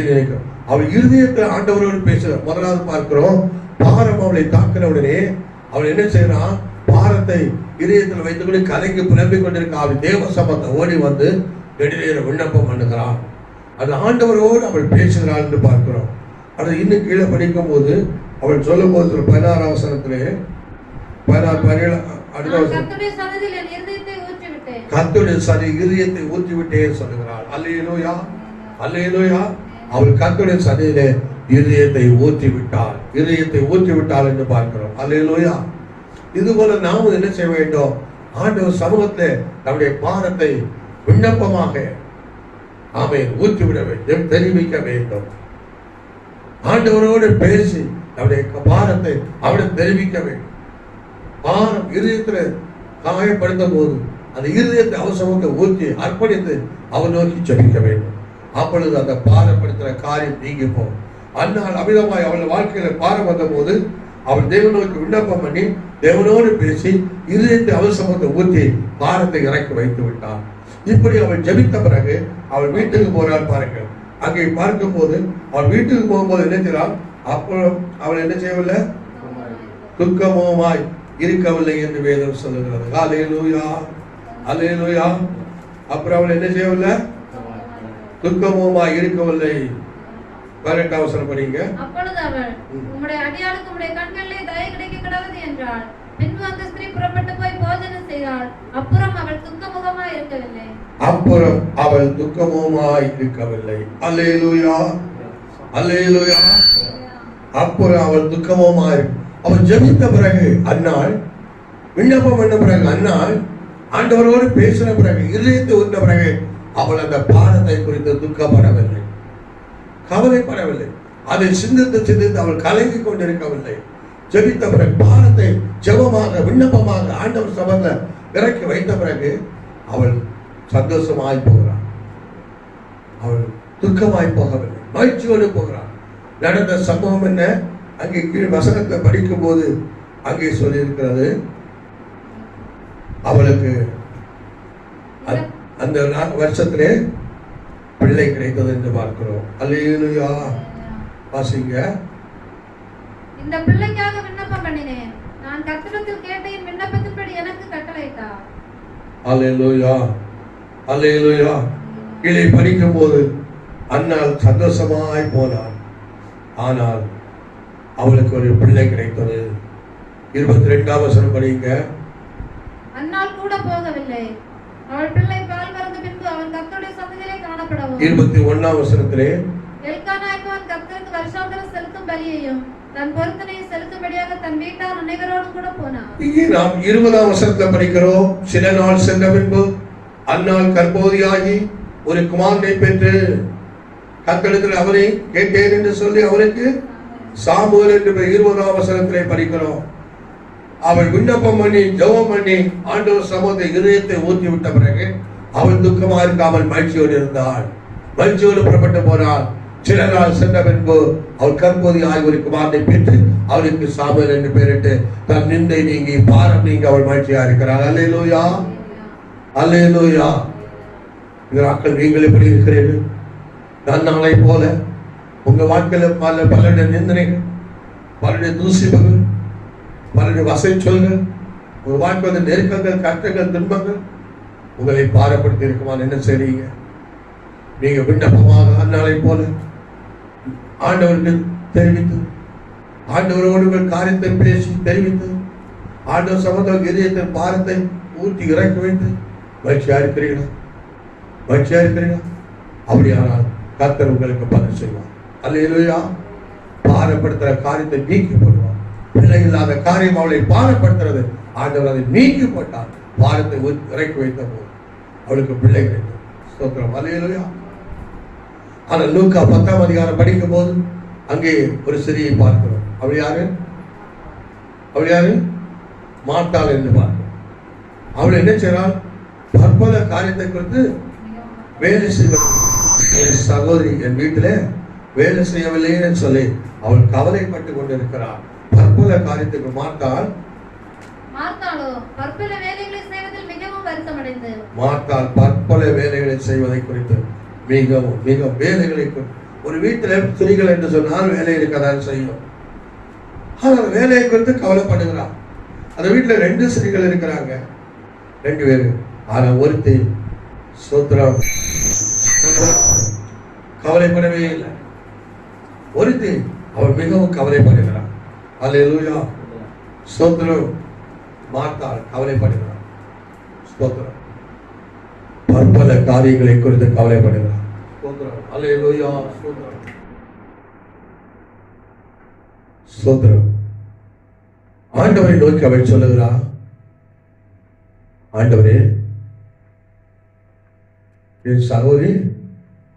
நினைக்கிறோம். அவள் இருதயத்தில் ஆண்டவரோடு பேசுகிறார். முதலாவது பார்க்கிறோம், பாரம் அவளை தாக்கின உடனே அவள் என்ன செய்யறான்? பாரத்தை இதயத்தில் வைத்துக்கொண்டு கலங்கி புலம்பிக் கொண்டிருக்க அவள் தேவ சமூகத்தை ஓடி வந்து நெடுநேர விண்ணப்பம் பண்ணுகிறாள். அது ஆண்டவரோடு அவள் பேசுகிறாள் என்று பார்க்கிறோம். அது இன்னும் கீழே படிக்கும் போது அவள் சொல்லும் போது 16 வசனத்திலே 17 அடுத்த கர்த்தருடைய இதயத்தை ஊற்றிவிட்டேன் சொல்லுகிறாள். அல்லேலூயா. அல்லேலூயா. அவள் கர்த்தருடைய சந்நிதியிலே இதயத்தை ஊற்றிவிட்டாள் என்று பார்க்கிறோம். அல்லேலூயா. இது போல நாமும் என்ன செய்ய வேண்டும்? ஆண்டவர் சமூகத்தில் நம்முடைய பாரத்தை விண்ணப்பமாக ஊற்றிவிட வேண்டும், தெரிவிக்க வேண்டும். ஆண்டவரோடு பேசி நம்முடைய பாரத்தை அவரிடம் தெரிவிக்க வேண்டும். பாரம் இருதயத்தில் காயப்படுத்தும் போது அந்த இருதயத்தை அவசரத்தை ஊற்றி அர்ப்பணித்து அவர் நோக்கி ஜெபிக்க வேண்டும். அப்பொழுது அந்த பாரப்படுத்துகிற காரியம் நீங்கி போகும். அந்நாள் அமிதமாய் அவள் வாழ்க்கையில பாரம் வந்த போது அவள் தேவனோக்கு விண்ணப்பம் பண்ணி தேவனோடு பேசி இருதயத்தை அவசரத்தை ஊற்றி பாரத்தை இறக்கி வைத்து விட்டார். இப்படி அவள் ஜெபித்த பிறகு அவள் வீட்டுக்கு போறாள் பாருங்கள். அங்கே பார்க்கும் போது அவள் வீட்டுக்கு போகும்போது என்ன செய்யறாள்? அப்புறம் அவள் என்ன செய்யவில்லை? துக்கமுமாய் இருக்கவில்லை என்று வேதம் சொல்லுகிறது. அல்லேலூயா, அல்லேலூயா. அப்புறம் அவள் என்ன செய்யவில்லை? துக்கமுமாய் இருக்கவில்லை. 18 வசனம் படிங்க. அப்பொழுது அவள், உம்முடைய அடியாளுக்கு உம்முடைய கண்களிலே தயை கிடைக்க கடவுது என்றாள். பின்பு அந்த ஸ்திரீ புறப்பட்டு போய் போஜனம் செய்தாள். அப்புறம் அவள் துக்கமுகமாய் இருக்கவில்லை. அப்புறம் அவள் துக்கமுகமாய் இருக்கவில்லை. அல்லேலூயா, அல்லேலூயா. அப்புறம் அவள் துக்கமுகமாய், அவள் ஜெபித்த பிறகு அன்னாள், விண்ணப்பம் பண்ண பிறகு அன்னாள், ஆண்டவரோடு பேசின பிறகு, இருதயத்தை உண்ட பிறகு அவள் அந்த பாரத்தை குறித்து துக்கப்படவில்லை, கவலைப்படவில்லை. அதை சிந்தித்து அவள் கலங்கி கொண்டிருக்கவில்லை. ஜெபித்த பிறகு பாரத்தை ஜெபமாக விண்ணப்பமாக ஆண்டவர் சபையில் இறக்கி வைத்த பிறகு அவள் சந்தோஷமாய் போகிறாள். அவள் துக்கமாய் போகவில்லை, மகிழ்ச்சியோடு போகிறாள். நடந்த சம்பவம் என்ன? அங்கே கீழ் வசனத்தை படிக்கும் போது அங்கே சொல்லியிருக்கிறது, அவளுக்கு அந்த வருஷத்திலே பிள்ளை கிடைத்தது என்று பார்க்கிறோம். அல்லேலூயா. வாசிங்க. இந்த பிள்ளைக்காக விண்ணப்பம் பண்ணினேன், நான் கர்த்தரிடத்தில் கேட்ட என் விண்ணப்பத்தின்படி எனக்கு கட்டளையிட்டார். அல்லேலூயா, அல்லேலூயா. கீழே படிக்கும் போது அன்னாள் சந்தோஷமாய் போனாள். ஆனால் அவளுக்கு ஒரு பிள்ளை கிடைத்தது. 22ஆம் வசனம் படிங்க. அன்னாள் கூட போகவில்லை, அவள் பிள்ளை பால் கறந்த பின்பு அவன் கர்த்தருடைய சந்நிதியிலே காணப்படவும். 21ஆம் வசனத்திலே எல்கானா என்பவன் கர்த்தருக்கு வருஷாந்தரம் செலுத்தும் பலியையும் தன் பொருத்தனையை செலுத்தும்படியாக தன் வீட்டார் அனைவரோடு கூட போனான். இங்கே நாம் 20ஆம் வசனத்தில் படிக்கிறோம். சில நாள் சென்ற பின்பு அன்னாள் கர்ப்பவதியாகி ஒரு குமாரனை பெற்று கர்த்தரிடத்தில் அவரை கேட்டேன் என்று சொல்லி அவருக்கு சாமுவேல் என்று 20ஆம் வசனத்திலே படிக்கிறோம். அவள் விண்ணப்பம் பண்ணி ஜெபம் பண்ணி ஆண்டவர் சமூகத்தை இருதயத்தை ஊற்றி விட்ட பிறகு அவள் துக்கமா இருக்காமல் மகிழ்ச்சியோடு இருந்தாள். மகிழ்ச்சியோடு புறப்பட்டு போனாள். சில நாள் சென்ற பின்பு அவள் கற்போதி ஆகிய ஒரு குமாரனை பெற்று அவருக்கு சாமுவேல் என்று பெயரிட்டு தன் நிந்தை நீங்கி பாரம் நீங்கி அவள் மகிழ்ச்சியா இருக்கிறாள். அல்லேலூயா, அல்லேலூயா. இந்த நாட்கள் நீங்கள் எப்படி இருக்கிறீர்கள்? நாளை போல உங்க வாழ்க்கையில பலருடைய நிந்தனைகள், பலருடைய தூசிப்புகள், பலருடைய வசை சொல்கள், உங்க வாழ்க்கை நெருக்கங்கள், கஷ்டங்கள், துன்பங்கள் உங்களை பாரப்படுத்தி இருக்குமான்னு என்ன செய்றீங்க? நீங்க விண்ணப்பமாக அந்நாளை போல ஆண்டவருக்கு தெரிவித்து, ஆண்டவரோடு உங்கள் காரியத்தை பேசி தெரிவித்து, ஆண்டவர் சம்பந்தம் இதயத்தின் பாரத்தை ஊற்றி இறக்கி வைத்து மகிழ்ச்சியா இருக்கிறீர்களா? மகிழ்ச்சியா இருக்கிறீர்களா? அப்படியானால் கர்த்தர் உங்களுக்கு பதில் செய்வார். அல்லேலூயா. பாரப்படுத்துற காரியத்தை நீக்கி போடுவார். பிள்ளை இல்லாத காரியம் அவளை பாரப்படுத்துறது, ஆண்டவர் அதை நீக்கி போட்டார். பாரத்தை இறக்கி வைத்த போது அவளுக்கு பிள்ளை கிடைத்தது. ஸ்தோத்திரம். அல்லேலூயா. ஆனால் லூக்கா 10ஆம் அதிகாரம் படிக்கும் போது அங்கே ஒரு ஸ்திரியை பார்க்கிறோம். அவள் யாரு? அவள் யாரு? மார்த்தாள் என்று பார்க்கிறோம். அவள் என்ன செய்றாள்? பற்பல காரியத்தை குறித்து வேலை செய்வது. என் சகோதரி என் வீட்டில வேலை செய்யவில்லைன்னு சொல்லி அவள் கவலைப்பட்டு கொண்டிருக்கிறாள். பற்பல காரியத்துக்கு மார்த்தாள் பற்பல வேலைகளை செய்வதில் மிகவும் வருத்தமடைந்து, மார்த்தாள் பற்பல வேலைகளை செய்வதை குறித்து மிகவும் மிக வேலைகளை ஒரு வீட்டில் ஸ்திரீகள் என்று சொன்னால் வேலை இருக்கதான் செய்யும். ஆனால் வேலையை குறித்து கவலைப்படுகிறார். அந்த வீட்டில் 2 ஸ்திரீகள் இருக்கிறாங்க, 2 பேர். ஆனால் ஒருத்தி சோத்ரம் கவலைப்படவே இல்லை. ஒருத்தி அவள் மிகவும் கவலைப்படுகிறார். அல்லேலூயா. சோத்ரம். மார்த்தாள் கவலைப்படுகிறார். ஸ்தோத்திரம். பற்பல காரியங்களை குறித்து கவலைப்படுகிறார். ஸ்தோத்திரம். அல்லேலூயா. ஸ்தோத்திரம். ஸ்தோத்திரம். ஆண்டவரை நோக்கி அவள் சொல்லுகிறார், ஆண்டவரே என் சகோதரி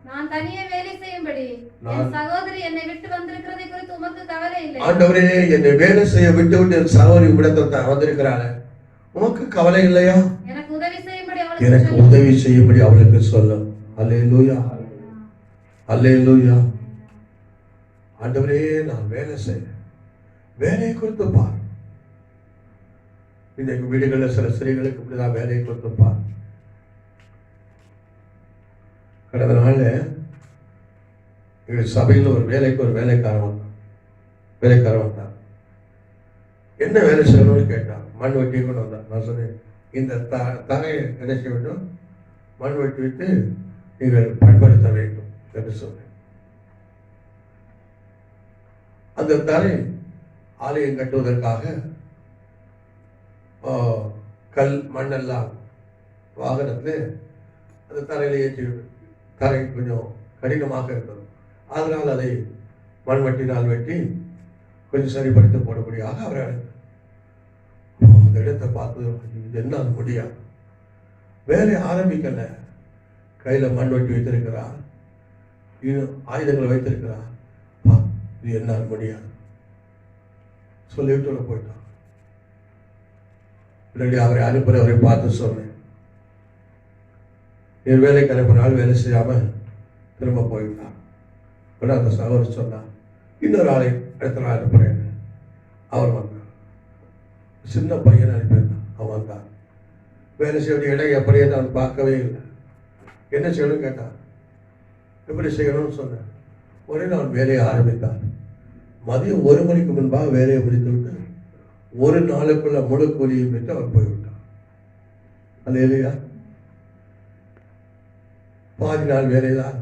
நான் தனியே வேலை செய்யும்படி என் சகோதரி என்னை விட்டு வந்திருக்கிறதை குறித்து உமக்கு கவலை இல்லை. ஆண்டவரே என்னை வேலை செய்ய விட்டு என் சகோதரி உம்மிடத்தில் வந்திருக்கிறாள், உமக்கு கவலை இல்லையா? எனக்கு உதவி செய்யும்படி அவளுக்கு சொல்லும். அல்லேலூயா, அல்லேலூயா. ஆண்டவரே நான் வேலை செய்ய, வேலையை கொடுத்து பார். இன்னைக்கு வீடுகளில் சில ஸ்திரீகளுக்கு இப்படிதான் வேலையை கொடுத்து பார். கடந்த நாள்ல எங்க சபையில் ஒரு வேலைக்காரன் வந்தான். என்ன வேலை செய்யணும்னு கேட்டான். மண் வெட்டி கொண்டு வந்தான். நான் சொன்னேன், இந்த தரையை என்ன செய்ய வேண்டும், மண் வெட்டி விட்டு நீங்கள் பயன்படுத்த வேண்டும் என்று சொன்னேன். அந்த தரை ஆலயம் கட்டுவதற்காக கல் மண்ணெல்லாம் வாகனத்தில் அந்த தரையில ஏற்றி, தரை கொஞ்சம் கடினமாக இருந்தது. அதனால் அதை மண்வெட்டினால் வெட்டி கொஞ்சம் சரிப்படுத்த போடபடியாக அவர் அந்த இடத்தை பார்த்து, இது என்ன முடியாது, வேலை ஆரம்பிக்கல, கையில மண் வெட்டி வைத்திருக்கிறார், ஆயுதங்களை வைத்திருக்கிறார், இது என்ன முடியாது சொல்லிவிட்டு போயிட்டான். பின்னாடி அவரை அனுப்புறவரை பார்த்து சொன்னேன், நீ வேலைக்கு அனுப்பினால் வேலை செய்யாம திரும்ப போயிட்டான். அந்த சகோதரர் சொன்னார், இன்னொரு ஆளை இடத்துல அனுப்புறேன். அவர் வந்தார். சின்ன பையன் அனுப்பியிருந்தான். அவன் வந்தான். வேலை செய்ய வேண்டிய இடம் எப்படியே நான் பார்க்கவே இல்லை. என்ன செய்யணும்னு கேட்டான். எப்படி செய்யணும்னு சொன்னேன். ஒரே நாள் வேலையை ஆரம்பித்தான். மதியம் 1 மணிக்கு முன்பாக வேலையை முடித்து விட்டு ஒரு நாளுக்குள்ள முழு கூலியை பெற்று அவர் போய்விட்டார். அது இல்லையா? பாதி நாள் வேலைதான்,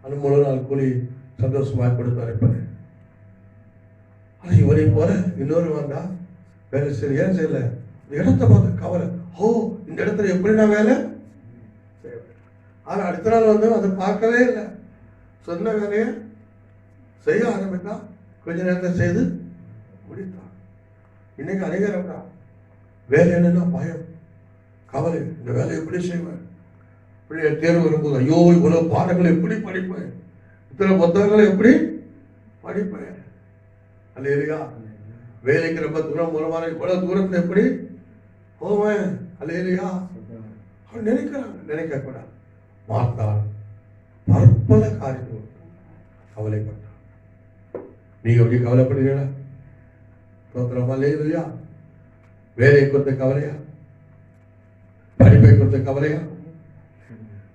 அது முழு நாள் கூலி சந்தோஷமாக கொடுத்து அனுப்பது. ஆனால் இவரை போல இன்னொரு வந்தா வேலை செய்ய, ஏன் செய்யல, இடத்தை பார்த்து கவலை, ஓ இந்த இடத்துல எப்படி நான் வேலை செய்ய. ஆனால் அடுத்த நாள் வந்து அதை பார்க்கவே இல்லை. சொன்ன வேலையை செய்ய ஆரம்பித்தா கொஞ்ச நேரத்தை செய்து முடித்தான். இன்னைக்கு அநேகர் தான் வேலை என்னன்னா பயம், கவலை, இந்த வேலையை எப்படி செய்வேன், பிள்ளைய தேர்வு வரும்போது ஐயோ இவ்வளவு பாடங்களை எப்படி படிப்பேன், இத்தனை புத்தகங்களை எப்படி படிப்பேன். அல்ல இல்லையா? வேலைக்கு ரொம்ப தூரம் மூலமான இவ்வளவு தூரத்தை எப்படி போவேன். அல்ல இல்லையா? அவன் நினைக்கிறாங்க, நினைக்க கூடாது. மார்த்தாள் பற்பல காரியங்கள் கவலைப்பட்டான். நீங்க எப்படி கவலைப்படுறீங்களா? தோத்திரமா இல்லையா? வேலையை குறித்த கவலையா, படிப்பை குறித்த கவலையா,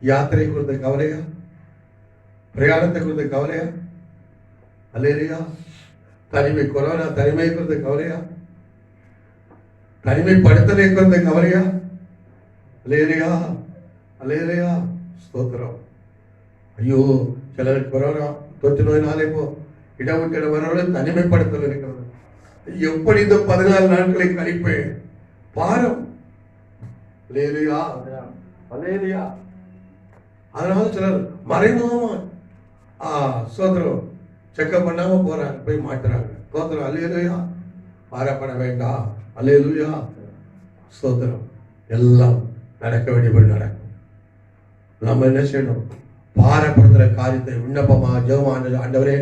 யாத்திரை குறித்த கவலையா, பிரயாணத்தை குறித்த கவலையா, அல்லையா? தனிமை, கொரோனா தனிமை குறித்த கவலையா, தனிமைப்படுத்தலை குறித்த கவலையா, அல்லையா? அல்லையா? ஸ்தோத்திரம். ஐயோ சிலருக்கு கொரோனா தொற்று நோயினாலே இப்போ இடம் விட்டு இடம் வரவர்கள் தனிமைப்படுத்தல் இருக்கிறது. எப்படி இந்த 14 நாட்களை கழிப்பேன், பாரம். அல்லேலூயா, அல்லேலூயா. அதனால சிலர் மறைமுகமா ஸ்தோத்திரம் செக்கப் பண்ணாம போறாங்க, போய் மாட்டுறாங்க. ஸ்தோத்திரம், அல்லேலூயா. பாரப்பட வேண்டாம். அல்லேலூயா, ஸ்தோத்திரம். எல்லாம் நடக்க வேண்டியபடி நடக்கும். நம்ம என்ன செய்யணும்? பாரப்படுத்துற காரியத்தை விண்ணப்பமா ஜெபமான, ஆண்டவரே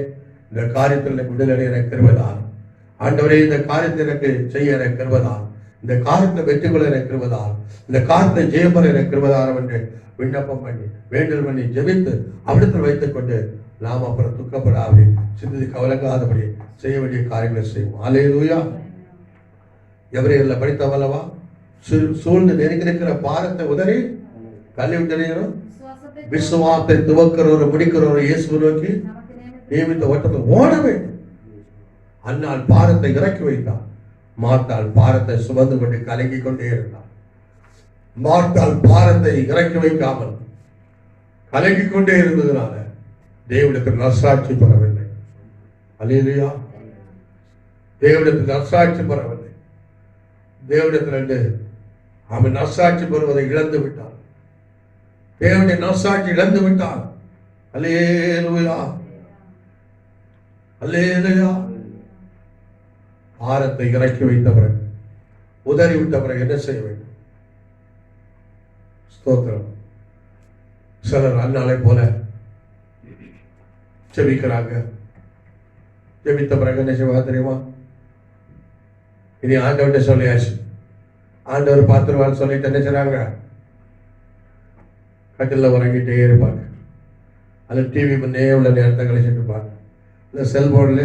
இந்த காரியத்தில் எனக்கு விடுதலை எனக்கு கிருபைதார், ஆண்டவரே இந்த காரியத்தை எனக்கு செய்ய எனக்கு கிருபைதார், இந்த காரியத்தை வெற்றி கொள்ள எனக்கு கிருபைதார், இந்த காரியத்தை ஜெயம்பெற எனக்கு கிருபைதார் என்று விண்ணப்பம் பண்ணி வேண்டல் பண்ணி ஜெபித்து அவிடத்தில் வைத்துக் கொண்டு நாம் அப்புறம் துக்கப்படாதபடி சிந்தித்து கவலைக்காதபடி செய்ய வேண்டிய காரியங்களை செய்வோம். அல்லேலூயா. எபிரேயர்ல படித்தவல்லவா, சூழ்ந்து நெருங்கிருக்கிற பாரத்தை உதறி தள்ளிவிட்டனையும் விசுவாசத்தை துவக்கிறவர் முடிக்கிறவர் இயேசு நோக்கி நியமித்த ஓட்டத்தில் ஓட வேண்டும். அந்நாள் பாரத்தை இறக்கி வைத்தார். மார்த்தாள் பாரத்தை சுமந்து கொண்டு கலங்கி கொண்டே இருந்தார். மார்த்தாள் பாரத்தை இறக்கி வைக்காமல் கலங்கி கொண்டே இருந்ததுனால தேவனிடத்தில் நற்சாட்சி பெறவில்லை. அல்லேலூயா. தேவனிடத்தில் நற்சாட்சி பெறவில்லை. தேவனிடத்தில் அவன் நற்சாட்சி பெறுவதை இழந்து விட்டார். தேவனுடைய நற்சாட்சி இழந்து விட்டார். அல்லேலூயா, அல்லேலூயா. பாரத்தை இறக்கி வைத்த பிறகு, உதறி விட்ட பிறகு என்ன செய்ய வேண்டும்? ஸ்தோத்திரம். சிலர் அந்நாளை போல ஜெபிக்கிறாங்க. ஜெபித்த பிறகு என்ன செய்வாங்க தெரியுமா? இனி ஆண்டவர்கிட்ட சொல்லியாச்சு, ஆண்டவர் பார்த்துருவான்னு சொல்லிட்டு என்ன செய்றாங்க? கட்டில உறங்கிட்டே இருப்பாங்க. அது டிவி முன்னே உள்ள நேரத்தை கழிச்சிட்டு இருப்பாங்க. இந்த செல்போன்ல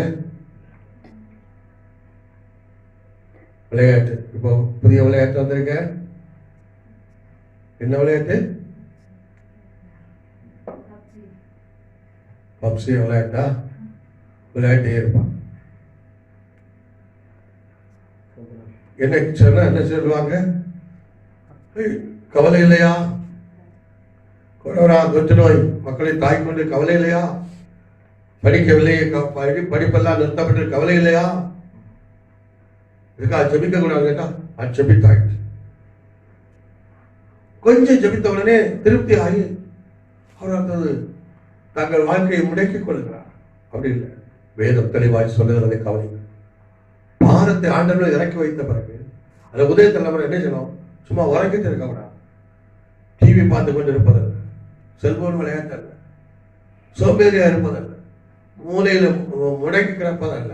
விளையாட்டு, இப்போ புதிய விளையாட்டு வந்திருக்க. என்ன விளையாட்டு? பப்சி விளையாட்டா? விளையாட்டே இருப்பான். என்ன சொன்னா என்ன சொல்லுவாங்க? கவலை இல்லையா? கொரோனா தொற்று நோய் மக்களை தாய் கொண்டு கவலை இல்லையா? படிக்கவில்லையே, படிப்பெல்லாம் நிறுத்தப்பட்டு கவலை இல்லையா? இதுக்காக ஜெபிக்க கூடாது கேட்டா அது ஜெபித்தாயிட்டு. கொஞ்சம் ஜெபித்த உடனே திருப்தி ஆகி அவர் அந்த தங்கள் வாழ்க்கையை முடக்கிக் கொள்கிறார். அப்படி இல்லை, வேதம் தெளிவாய் சொல்லுகிறதை கவனிங்க. பாரத்தை ஆண்டவர்கள் இறக்கி வைத்த பிறகு அந்த உதய தலைவர் என்ன செய்யணும்? சும்மா உறக்கிட்டு இருக்க கூடாது. டிவி பார்த்து கொண்டு இருப்பதல்ல, செல்போன் விளையாட்டு அல்ல, சோம்பேறியா இருப்பதல்ல, மூலையில முடக்கி கிடப்பதல்ல.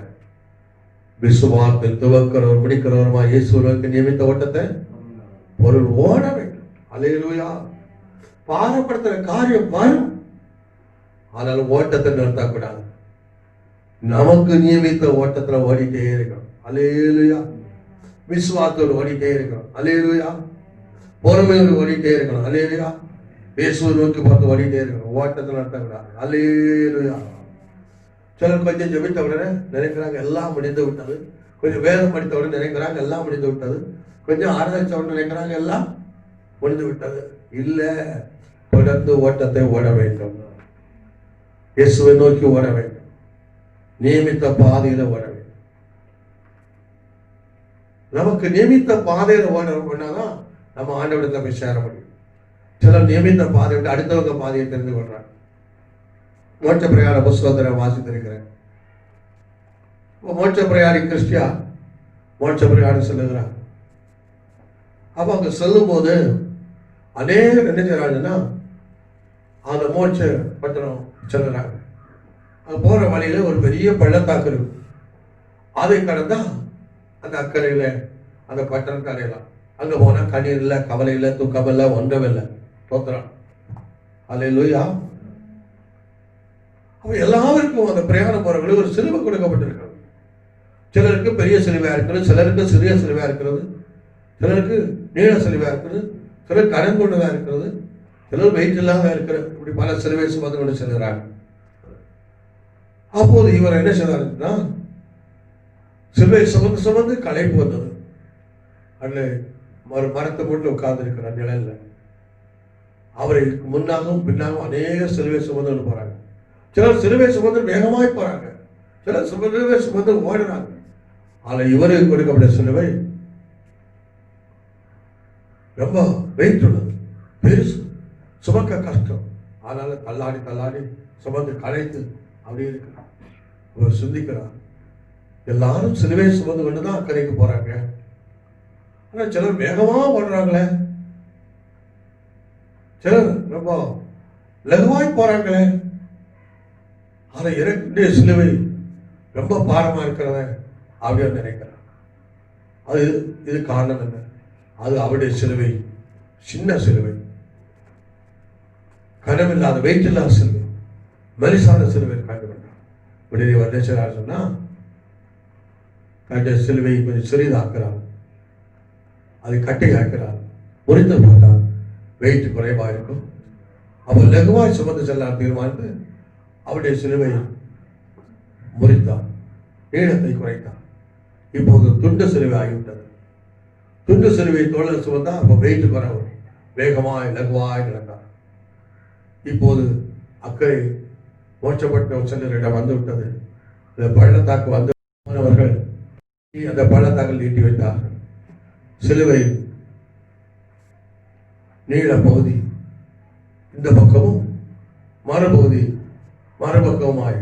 விசுவாசத்தை துவக்கிறவர் முடிக்கிறவருமா இயேசுவுக்கு நியமித்த ஓட்டத்தை ஒரு ஓட வேண்டும். அல்லேலூயா. பாரப்படுத்துற காரியம் வரும், ஆனால் ஓட்டத்தை நிறுத்தக்கூடாது. நமக்கு நியமித்த ஓட்டத்துல ஓடிட்டே இருக்கணும். அல்லேலூயா. விசுவாசத்தோடு ஓடிட்டே இருக்கணும். அல்லேலூயா. பொறுமையோடு ஓடிட்டே இருக்கணும். அல்லேலூயா. இயேசுவை நோக்கி பார்த்து ஓடிட்டே இருக்கணும். ஓட்டத்தை நடத்தக்கூடாது. அல்லேலூயா. சிலர் கொஞ்சம் ஜெபித்த உடனே நினைக்கிறாங்க எல்லாம் முடிந்து விட்டது. கொஞ்சம் வேதம் படித்த உடனே நினைக்கிறாங்க எல்லாம் முடிந்து விட்டது. கொஞ்சம் ஆராய்ச்ச உடனே நினைக்கிறாங்க எல்லாம் முடிந்து விட்டது. இல்ல, தொடர்ந்து ஓட்டத்தை ஓட வேண்டும். இயேசுவை நோக்கி ஓட வேண்டும். நியமித்த பாதையில ஓட வேண்டும். நமக்கு நியமித்த பாதையில ஓட பண்ணாதான் நம்ம ஆண்டவரிடத்துல போய் சேர முடியும். சிலர் நியமித்த பாதை விட்டு அடுத்தவங்க பாதையை தெரிந்து கொள்றாங்க. மோட்ச பிரயாண புஸ்தகத்தை வாசித்திருக்கிறேன். மோட்ச பிரயாணி கிறிஸ்டியா மோட்ச பிரயாணம் செல்லுகிறார். அப்ப அங்க செல்லும் போது அநேகர் என்ன செய்யறாங்கன்னா அந்த மோட்ச பட்டணம் செல்லுறாங்க. அது போற வழியில ஒரு பெரிய பள்ளத்தாக்கு இருக்கும். அதை கடந்தா அந்த அக்கறையில அந்த பட்டணத்தை அடையலாம். அங்க போனா கண்ணீர் இல்லை, கவலை இல்லை, தூக்கம் இல்லை, ஒன்றும் இல்லை. தோத்துறான். அல்லேலூயா. அப்ப எல்லாருக்கும் அந்த பிரயாணம் போறவங்களுக்கு ஒரு சிலுவை கொடுக்கப்பட்டிருக்கிறது. சிலருக்கு பெரிய சிலுவையா இருக்கிறது, சிலருக்கு சிறிய சிலுவையா இருக்கிறது, சிலருக்கு நீள சிலுவையா இருக்கிறது, சிலர் கடன் கொண்டதா இருக்கிறது, சிலர் வெயிட் இல்லாத இருக்கிறது. இப்படி பல சிலுவை சுமந்து கொண்டு செல்கிறாங்க. அப்போது இவர் என்ன செய்தாருன்னா சிலுவை சுமந்து சுமந்து களைப்பு வந்தது. அதுல மரத்தை போட்டு உட்கார்ந்து இருக்கிற நிழல்ல அவரை முன்னாகவும் பின்னாகவும் அநேக சிலுவை சுமந்து போறாங்க. சிலர் சிலுவை சுமந்து வேகமாய் போறாங்க, சிலர் சிலுவை சுமந்து ஓடுறாங்க. ஆனா இவருக்கு கொடுக்கப்பட்ட சிலுவை ரொம்ப வெயிட் உள்ளது, பெருசு, சுமக்க கஷ்டம். அதனால தள்ளாடி தள்ளாடி சுமந்து களைத்து அப்படி இருக்கிறார். அவர் சிந்திக்கிறார், எல்லாரும் சிலுவை சுமந்து கொண்டுதான் அக்கறைக்கு போறாங்க. ஆனா சிலர் வேகமா ஓடுறாங்களே, சிலர் ரொம்ப லகுவாய் போறாங்களே. அதை இரண்டு சிலுவை ரொம்ப பாரமா இருக்கிறத அப்படின்னு நினைக்கிறார். அது இது காரணம் என்ன? அது அவருடைய சிலுவை சின்ன சிலுவை, கனமில்லாத வெயிட் இல்லாத சிலுவை, மெலிசான சிலுவை கண்டுபிடித்தார். விடுதலை வந்தேச்சார் சொன்னா தன்னுடைய சிலுவை கொஞ்சம் சிறிதாக்குறார், அதை கட்டையாக்கிறார், முறித்து போட்டார். வெயிட் குறைவா இருக்கும். அப்போ லகுவாய் சுமந்து செல்ல தீர்மானித்து அவருடைய சிலுவை முறித்தார், நீளத்தை குறைத்தார். இப்போது துண்டு சிலுவை ஆகிவிட்டது. துண்டு சிலுவை தோழர் சுமந்தா அப்போ வெயிட் குறைவு, வேகமாய் லகுவாய் நடந்தார். இப்போது அக்கறை மோட்சப்பட்ட செல்லரிடம் வந்து விட்டது. இந்த பள்ளத்தாக்கு வந்தவர்கள் அந்த பள்ளத்தாக்கில் நீட்டி வைத்தார்கள். சிலுவை நீள பகுதி இந்த பக்கமும் மறுபகுதி மறுபக்கமாய்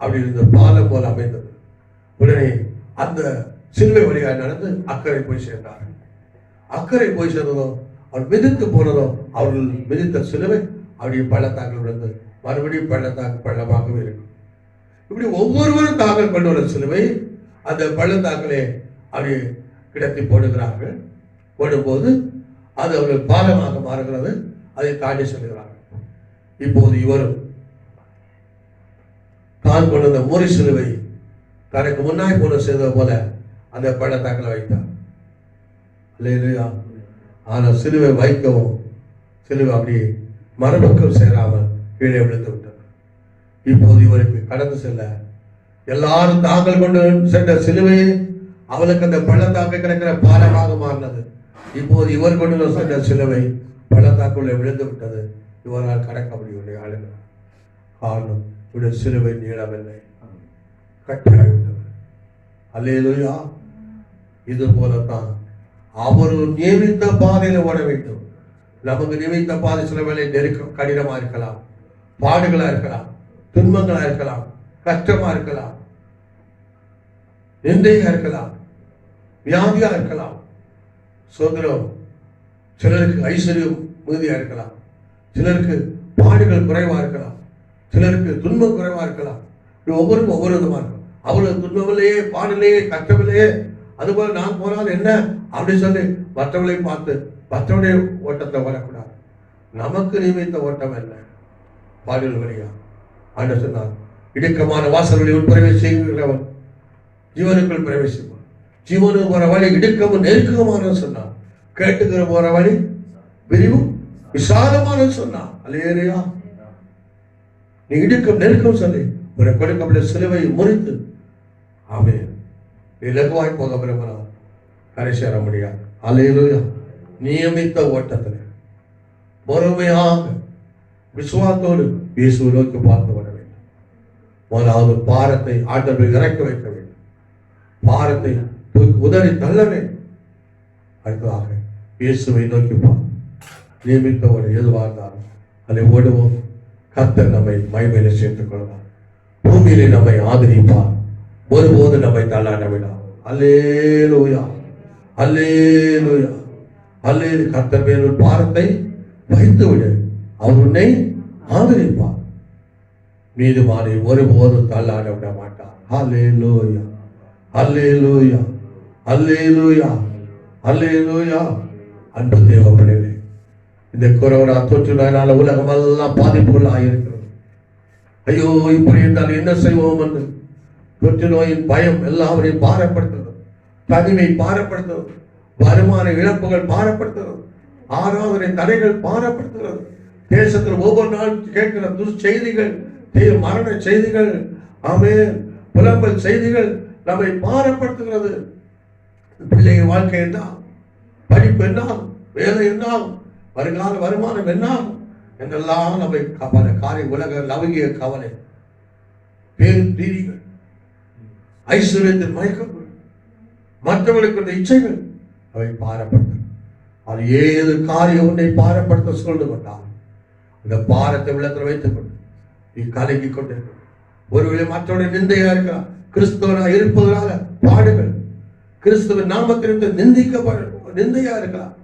அப்படி இருந்த பாலம் போல அமைந்தது. உடனே அந்த சிலுவை வழியாக நடந்து அக்கறை போய் சேர்ந்தார். அக்கறை போய் சேர்ந்ததும் அவர் மிதித்து போனதும் அவர்கள் மிதித்த சிலுவை அவருடைய பள்ளத்தாக்கில் விழுந்து மறுபடியும் பள்ளத்தாக்கு பள்ளமாகவே இருக்கும். இப்படி ஒவ்வொருவரும் தாங்கள் கொண்டு வர சிலுவை அந்த பள்ளத்தாக்கிலே அப்படி கிடத்தி போடுகிறார்கள். போடும்போது அது அவர்கள் பாலமாக மாறுகிறது. அதை தாண்டி செல்கிறார்கள். இப்போது இவரும் தான் கொண்டு வந்த முறி சிலுவை தனக்கு முன்னாய் போன செய்தது போல அந்த பள்ளத்தாக்கில் வைத்தார். இல்லையா? ஆனால் சிலுவை வைக்கவும் சிலுவை அப்படி மரபுக்கும் சேராமல் கீழே விழுந்து விட்டது. இப்போது இவருக்கு கடந்து செல்ல எல்லாரும் தாங்கள் கொண்டு சென்ற சிலுவையை அவளுக்கு அந்த பள்ளத்தாக்கு கிடக்கிற பாலமாக மாறினது. இப்போது இவர் கொண்டு சென்ற சிலுவை பள்ளத்தாக்குள்ளே விழுந்து விட்டது. இவரால் கடக்க முடியவில்லை. ஆளுநர் காரணம் இவருடைய சிலுவை நீளமில்லை, கட்டாகிவிட்டது. அல்லேலூயா. இது போலத்தான் அவர் நியமித்த பாதையில ஓட வேண்டும். நமக்கு நியமித்த பாதை சில வேலை நெருக்கம் கடினமா இருக்கலாம், பாடுகளா இருக்கலாம், துன்பங்களா இருக்கலாம், கஷ்டமா இருக்கலாம், நிந்தையா இருக்கலாம், வியாதியா இருக்கலாம், சுதந்திரம், சிலருக்கு ஐஸ்வர்யம் மிகுதியா இருக்கலாம், சிலருக்கு பாடுகள் குறைவா இருக்கலாம், சிலருக்கு துன்பம் குறைவா இருக்கலாம். ஒவ்வொருக்கும் ஒவ்வொரு விதமா இருக்கும். அவ்வளவு துன்பமில்லையே, பாடிலேயே, கஷ்டமில்லையே, அதுபோல நான் போனால் என்ன அப்படி சொல்லி மற்றவர்களை பார்த்து மற்றவருடைய ஓட்டத்தை வரக்கூடாது. நமக்கு நியமித்த ஓட்டம் என்ன? பாடல் வழியா ஆண்டவர் சொன்னார், இடுக்கமான வாசல்களில் பிரவேசிக்கிறவன் ஜீவனுக்குள் பிரவேசிப்பான். ஜீவனுக்கு போற வழி இடுக்கமும் நெருக்கமான சொன்னான். கேட்டுக்கிற போற வழி விரிவும் விசாலமான சொன்னான். அல்லேலூயா. நீ இடுக்கம் நெருக்கம் சொல்லி ஒரு கொடுக்கப்பட்ட சிலுவை முறித்து ஆமென் இலகுவாய் போக விரும்பினார். கரை சேர முடியாது. அல்லேலூயா. நியமித்த ஓட்டத்தில் பொறுமையாக விசுவாசத்தோடு இயேசுவை நோக்கி பார்த்து விட வேண்டும். முதலாவது பாரத்தை ஆண்டவரை இறக்க வைக்க வேண்டும். பாரத்தை உதறி தள்ள வேண்டும். அடுத்ததாக இயேசுவை நோக்கி பார்த்து நியமித்த ஒரு எதுவாக இருந்தாலும் அதை ஓடுவோம். கர்த்தர் நம்மை மகிமையிலே சேர்த்துக் கொள்வார். பூமியிலே நம்மை ஆதரிப்பார். ஒருபோது நம்மை தள்ளாட விடார். அல்லேலூயா, அல்லேலூயா, அல்லேலூயா. கர்த்தர் மேல் ஒரு பாரத்தை வைத்து விடு, அவர் உன்னை ஆதரிப்பார். மீது மாறி ஒருபோதும் தள்ளாட விட மாட்டார். அல்லேலூயா, அல்லேலூயா, அல்லேலூயா, அல்லேலூயா. அன்பு தேவப்படவே இந்த கொரோனா தொற்று நோயினால உலகம் எல்லாம் பாதிப்புகள் ஆகியிருக்கிறது. ஐயோ, இப்படி என்றால் என்ன செய்வோம் என்று தொற்று நோயின் பயம் எல்லாவரையும் பாரப்படுத்துகிறது. தனிமை பாரப்படுத்துகிறது. வருமான இழப்புகள் பாரப்படுத்துகிறது. ஆராதனை தடைகள் பாரப்படுத்துகிறது. தேசத்தில் ஒவ்வொரு நாள் கேட்கிற துர்ச்செய்திகள், மரண செய்திகள், ஆமென், புலம்பல் செய்திகள் நம்மை பாரப்படுத்துகிறது. பிள்ளைகள் வாழ்க்கை என்ன, படிப்பு என்ன, வேலை என்ன, வருங்கால வருமானம் என்ன என்றெல்லாம் நம்மை கவலை, காரிய உலக லவகிய கவலை, பேரும் தீரிகள், ஐஸ்வர்யத்தின் மயக்கங்கள், மற்றவர்களுக்கு இச்சைகள் அவை பாரப்படுத்த. அது ஏது காரியம் உன்னை பாரப்படுத்த சொல்ந்து கொண்டால் அந்த பாரத்தை விளத்தில் வைத்துக் கொண்டு நீ கலங்கி கொண்டிருக்க. ஒருவேளை மற்றவருடைய நிந்தையா இருக்கலாம், கிறிஸ்தவனா இருப்பதனால பாடுகள், கிறிஸ்துவின் நாமத்திற்கு நிந்தையா இருக்கலாம்.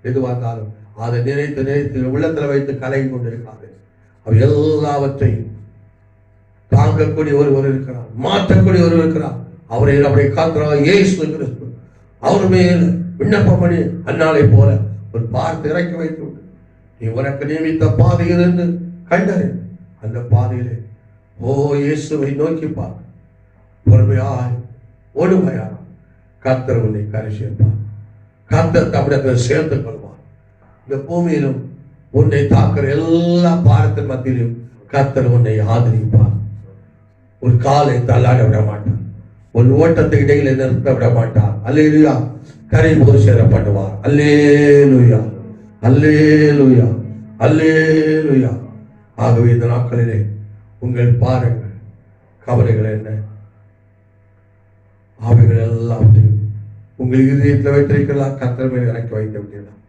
எதுவாக இருந்தாலும் அதை நினைத்து நினைத்து உள்ளத்தில் வைத்து கலங்கி கொண்டிருக்காது. அவர் எல்லாவற்றையும் தாங்கக்கூடிய ஒருவர் இருக்கிறார், மாற்றக்கூடிய ஒருவர் இருக்கிறார். அவரை நம்முடைய காக்கிறா இயேசு கிறிஸ்து. அவர் மேல் விண்ணப்பம் பண்ணி அந்நாளை போல ஒரு பார்த்து இறக்கி வைத்து நீ உனக்கு நியமித்த பாதையில் இருந்து கண்டறி அந்த பாதையிலே ஓ இயேசுவை நோக்கி பார்க்க பொறுமையாய் ஒடுமையா கர்த்தர் உன்னை கரை சேர்ப்பார். கர்த்தர் தமிழகத்தில் சேர்த்துக் கொள்வார். இந்த பூமியிலும் உன்னை தாக்குற எல்லா பாரத்தின் மத்தியிலும் கர்த்தர் உன்னை ஆதரிப்பார். ஒரு காலை தள்ளாட விட மாட்டார். ஒரு ஓட்டத்தை இடையில நிறுத்த விட மாட்டார். அல்லேலூயா. கரை போய் சேர பண்ணுவார். அல்லேலூயா, அல்லேலூயா, அல்லேலூயா. ஆகவே இந்த நாட்களிலே உங்கள் பாருங்கள் கவலைகள் என்ன, அவைகள் எல்லாம் உங்கள் இதயத்தில் வைத்திருக்கலாம். கர்த்தர் மேல் இறக்கி வைக்க முடியலாம்.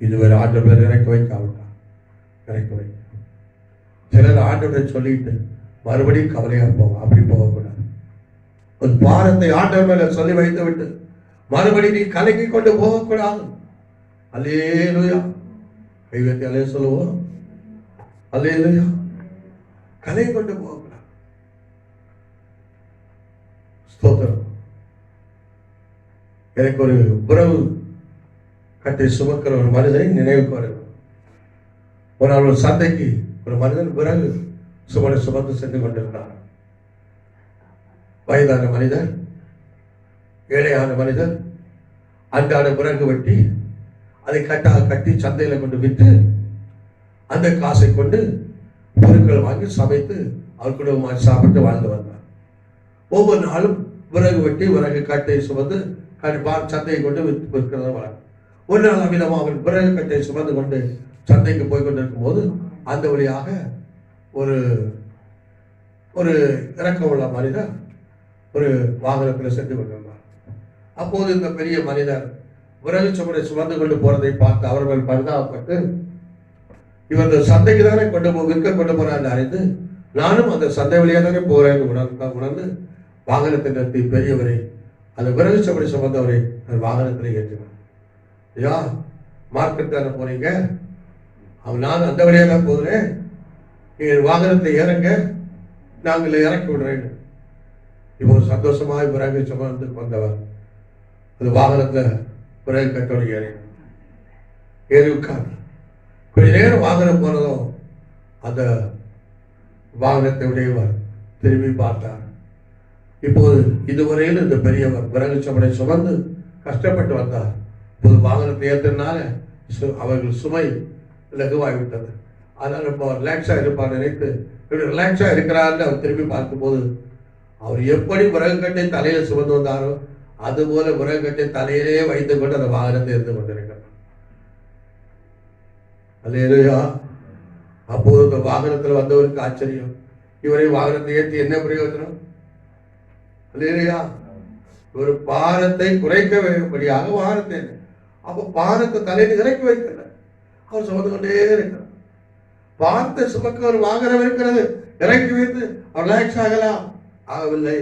இதுவரை ஆண்டவர் மேல் இறக்கி வைக்காவிட்டார், இறக்கி வைக்க. சிலர் ஆண்டவரை சொல்லிட்டு மறுபடியும் கவலையாக போவாங்க. அப்படி போகக்கூடாது. உன் பாரத்தை ஆண்டவர் மேல சொல்லி வைத்து விட்டு மறுபடி நீ கலங்கி கொண்டு போகக்கூடாது. அல்லேலூயா. கைவத்தி அலைய சொல்லுவோம். அல்லேலூயா. கலங்கி கொண்டு போகக்கூடாது. ஸ்தோத்திரம். எனக்கு ஒரு உறவு கட்டை சுமக்கிற ஒரு மனிதனை நினைவுக்கு வருகிறது. ஒரு நாள் ஒரு சந்தைக்கு ஒரு மனிதன் விறகு சுமந்து சென்று கொண்டிருந்தார். வயதான மனிதர், ஏழையான மனிதர் அன்றாட விறகு வெட்டி அதை கட்டி சந்தையில கொண்டு விட்டு அந்த காசை கொண்டு பொருட்கள் வாங்கி சமைத்து அவர் குடும்பமாக சாப்பிட்டு வாழ்ந்து வந்தார். ஒவ்வொரு நாளும் விறகு வெட்டி விறகு கட்டை சுமந்து சந்தையை கொண்டு விற்கிறதா வர. ஒரு நாள் அமிதமாக அவர் விறகு கட்டை சுமந்து கொண்டு சந்தைக்கு போய் கொண்டிருக்கும் போது அந்த வழியாக ஒரு ஒரு இறக்கமுள்ள மனிதர் ஒரு வாகனத்தில் சென்று கொண்டிருந்தார். அப்போது இந்த பெரிய மனிதர் விறகு சுமடை சுமந்து கொண்டு போறதை பார்த்து அவர்கள் பரிதாபப்பட்டு இவர் இந்த சந்தைக்கு தானே விற்க கொண்டு போறான்னு அறிந்து நானும் அந்த சந்தை வழியாக தானே போறேன்னு உணர்ந்து வாகனத்தை நிறுத்தி பெரியவரை அந்த விறகு சுமடை சுமந்தவரை அந்த வாகனத்தில் ஏற்றினார். ஐயா, மார்க்கெட் தானே போறீங்க, நான் அந்த வழியாக தான் போகிறேன், நீங்கள் வாகனத்தை இறங்க, நாங்கள் இறக்கி விடுறேன். இப்போ சந்தோஷமாக விறகு சுமந்து வந்தவர் அந்த வாகனத்தில் விறகு கட்டோடு ஏறி உட்கார்ந்து கொஞ்ச நேரம் வாகனம் போனதும் அந்த வாகனத்தை உடையவர் திரும்பி பார்த்தார். இப்போது இதுவரையில் இந்த பெரியவர் விறகு சுமடை சுமந்து கஷ்டப்பட்டு வந்தார். இப்போது வாகனத்தை ஏற்றினால அவர்கள் சுமை லகுவாகிவிட்டது. அதனால் இப்போ ரிலாக்ஸா இருப்பார் நினைத்து இப்படி ரிலாக்ஸா இருக்கிறார்னு அவர் திரும்பி பார்க்கும்போது அவர் எப்படி விறகு கட்டை தலையில சுமந்து வந்தாரோ அதுபோல விறகு கட்டை தலையிலே வைத்துக் கொண்டு அந்த வாகனத்தை இருந்து கொண்டிருக்கிறார். அல்லேலூயா. அப்போது இந்த வாகனத்தில் வந்தவருக்கு ஆச்சரியம், இவரை வாகனத்தை ஏற்றி என்ன பிரயோஜனம்? அல்லேலூயா. ஒரு பாரத்தை குறைக்கபடியாக வாகனத்தை, அப்ப பாரத்தை தலையில் இறக்கி வைக்கல, அவர் சுமந்து கொண்டே இருக்கிறார். பாரத்தை சுமக்க ஒரு வாகனம் இருக்கிறது, இறக்கி வைத்து அவர் ரிலாக்ஸ் ஆகலாம், ஆகவில்லை.